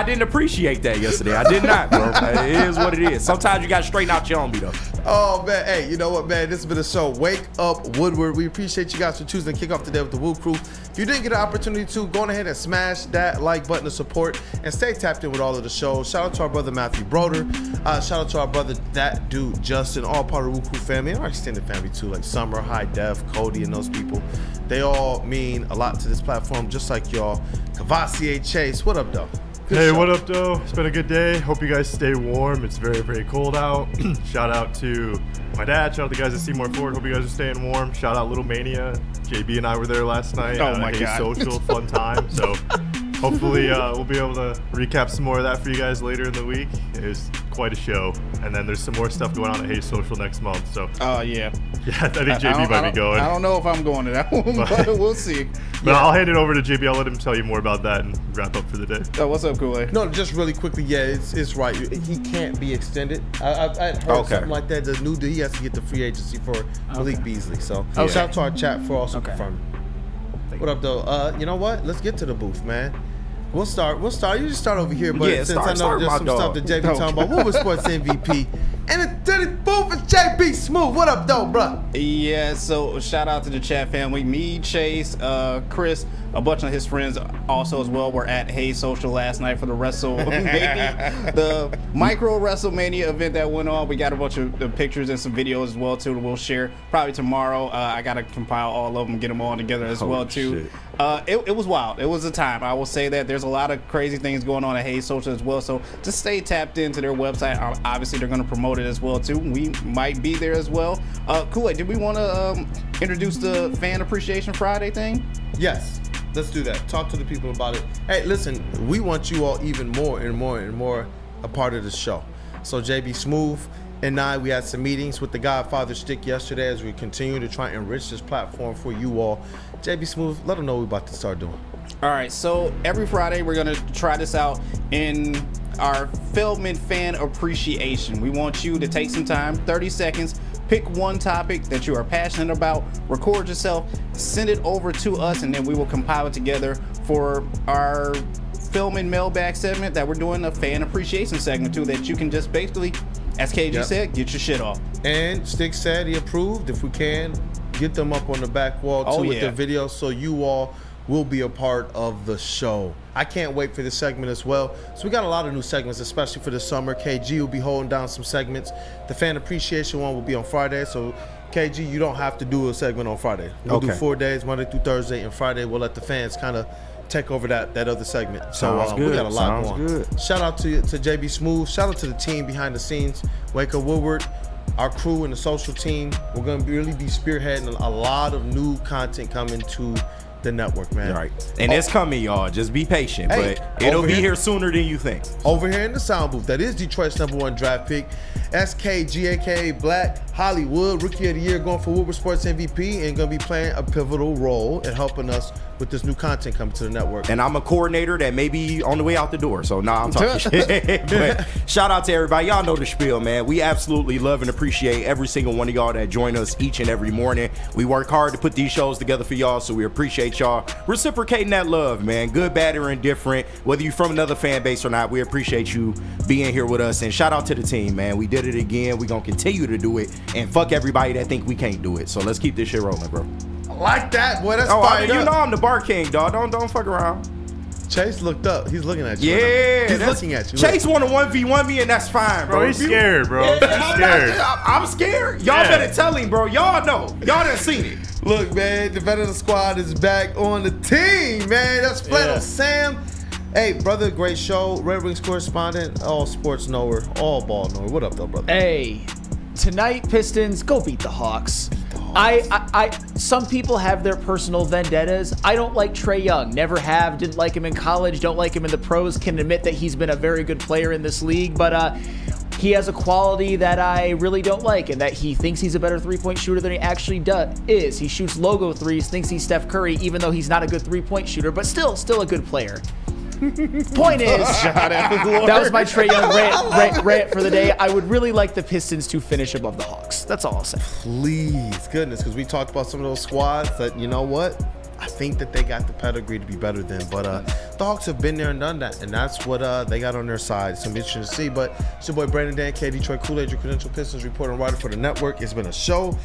didn't appreciate that yesterday. I did not, bro. It is what it is. Sometimes you got to straighten out your own beat up. Oh, man. Hey, you know what, man? This has been a show. Wake up, Woodward. We appreciate you guys for choosing to kick off the day with the WUW Crew. If you didn't get an opportunity to, go on ahead and smash that like button of support and stay tapped in with all of the shows. Shout out to our brother Matthew Broder. Shout out to our brother that dude Justin, all part of the WUW Crew family and our extended family too, like Summer, High Def, Cody, and those people. They all mean a lot to this platform, just like y'all. Cavassier Chase, what up, though? Hey, what up, though? It's been a good day. Hope you guys stay warm. It's very, very cold out. Shout out to my dad. Shout out to the guys at Seymour Ford. Hope you guys are staying warm. Shout out Little Mania. JB and I were there last night. Oh, my God. Social, fun time. So hopefully we'll be able to recap some more of that for you guys later in the week. It was quite a show. And then there's some more stuff going on at Hayes Social next month. So Yeah, I think JB might be going. I don't know if I'm going to that one, but we'll see. But I'll hand it over to JB. I'll let him tell you more about that and wrap up for the day. Oh, what's up, Kool-Aid? No, just really quickly, yeah, it's right. He can't be extended. I heard something like that. The new deal, he has to get the free agency for Malik Beasley. So shout out to our chat for also confirming. What up, though? You know what? Let's get to the booth, man. We'll start. You just start over here, but since I know there's some stuff that JB talking about, Woodward Sports MVP. And the Diddy booth is JB Smooth. What up, though, bro? Yeah, so shout out to the chat family. Me, Chase, Chris, a bunch of his friends also as well were at Hayes Social last night for the WrestleMania, the micro WrestleMania event that went on. We got a bunch of the pictures and some videos as well too that we'll share probably tomorrow. I gotta compile all of them, get them all together as well too. It was wild. It was a time. I will say that there's a lot of crazy things going on at Hayes Social as well. So just stay tapped into their website. Obviously, they're going to promote it as well too. We might be there as well. Kool-Aid, did we want to introduce the Fan Appreciation Friday thing? Yes. Let's do that. Talk to the people about it. Hey, listen, we want you all even more and more and more a part of the show. So JB Smooth and I, we had some meetings with the Godfather Stick yesterday as we continue to try and enrich this platform for you all. JB Smooth, let them know what we're about to start doing. All right, so every Friday we're going to try this out in our Feldman Fan Appreciation. We want you to take some time, 30 seconds, pick one topic that you are passionate about, record yourself, send it over to us, and then we will compile it together for our Feldman Mailbag segment that we're doing a fan appreciation segment too, that you can just basically, as KG said, get your shit off. And Stick said he approved. If we can, get them up on the back wall too with the video so you all will be a part of the show. I can't wait for this segment as well. So we got a lot of new segments, especially for the summer. KG will be holding down some segments. The fan appreciation one will be on Friday. So KG, you don't have to do a segment on Friday. We'll do 4 days, Monday through Thursday, and Friday we'll let the fans kind of take over that other segment. So we got a lot going. Shout out to JB Smooth. Shout out to the team behind the scenes. Wake Up Woodward, our crew and the social team. We're going to really be spearheading a lot of new content coming to the network, man. Right. And it's coming, y'all. Just be patient. But it'll be here sooner than you think. Over here in the sound booth, that is Detroit's #1 draft pick, SKGAK Black Hollywood, Rookie of the Year, going for Woodward Sports MVP, and going to be playing a pivotal role in helping us with this new content coming to the network. And I'm a coordinator that may be on the way out the door. So, I'm talking shit. But shout out to everybody. Y'all know the spiel, man. We absolutely love and appreciate every single one of y'all that join us each and every morning. We work hard to put these shows together for y'all, so we appreciate y'all reciprocating that love, man. Good, bad, or indifferent. Whether you're from another fan base or not, we appreciate you being here with us. And shout out to the team, man. We did it again. We're going to continue to do it. And fuck everybody that think we can't do it. So let's keep this shit rolling, bro. Like that, boy. That's fired up. You know I'm the bar king, dog. Don't fuck around. Chase looked up. He's looking at you. Yeah, he's looking at you. Chase want to 1v1 me, and that's fine, bro. He's scared, bro. He's scared. I'm scared. Y'all better tell him, bro. Y'all know. Y'all done seen it. Look, man, the veteran squad is back on the team, man. That's Flannel Sam. Hey, brother, great show. Red Wings correspondent, all sports knower, all ball knower. What up, though, brother? Hey, tonight, Pistons, go beat the Hawks. Some people have their personal vendettas. I don't like Trae Young. Never have. Didn't like him in college. Don't like him in the pros. Can admit that he's been a very good player in this league, but he has a quality that I really don't like, and that he thinks he's a better three-point shooter than he actually is. He shoots logo threes, thinks he's Steph Curry, even though he's not a good three-point shooter, but still a good player. Point is, that was my Trae Young rant for the day. I would really like the Pistons to finish above the Hawks. That's all I'll say. Please, goodness, because we talked about some of those squads that, you know what? I think that they got the pedigree to be better than. But the Hawks have been there and done that, and that's what they got on their side. It's interesting to see. But it's your boy Brandon Dan, K, Detroit Kool-Aid, your credential Pistons reporter and writer for the network. It's been a show.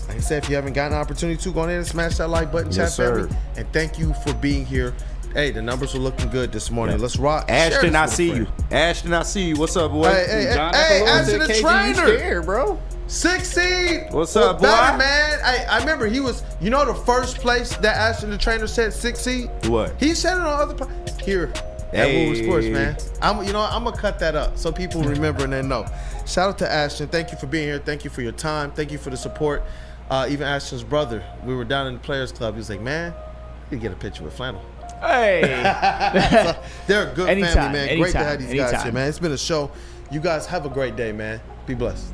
Like I said, if you haven't gotten an opportunity to, go ahead and smash that like button, chat family. And thank you for being here. Hey, the numbers are looking good this morning. Let's rock. Ashton, I see you. Ashton, I see you. What's up, boy? Hey, Ashton the trainer. Scared, bro. 6 seed. What's up, boy? Better, man. I remember he was, the first place that Ashton the trainer said 6 seed? What? He said it on other here at WUW Sports, man. I'm going to cut that up so people remember and they know. Shout out to Ashton. Thank you for being here. Thank you for your time. Thank you for the support. Even Ashton's brother, we were down in the Players Club. He was like, man, you get a picture with Flannel. Hey. So, they're a good family, man. Great to have these guys here, man. It's been a show. You guys have a great day, man. Be blessed.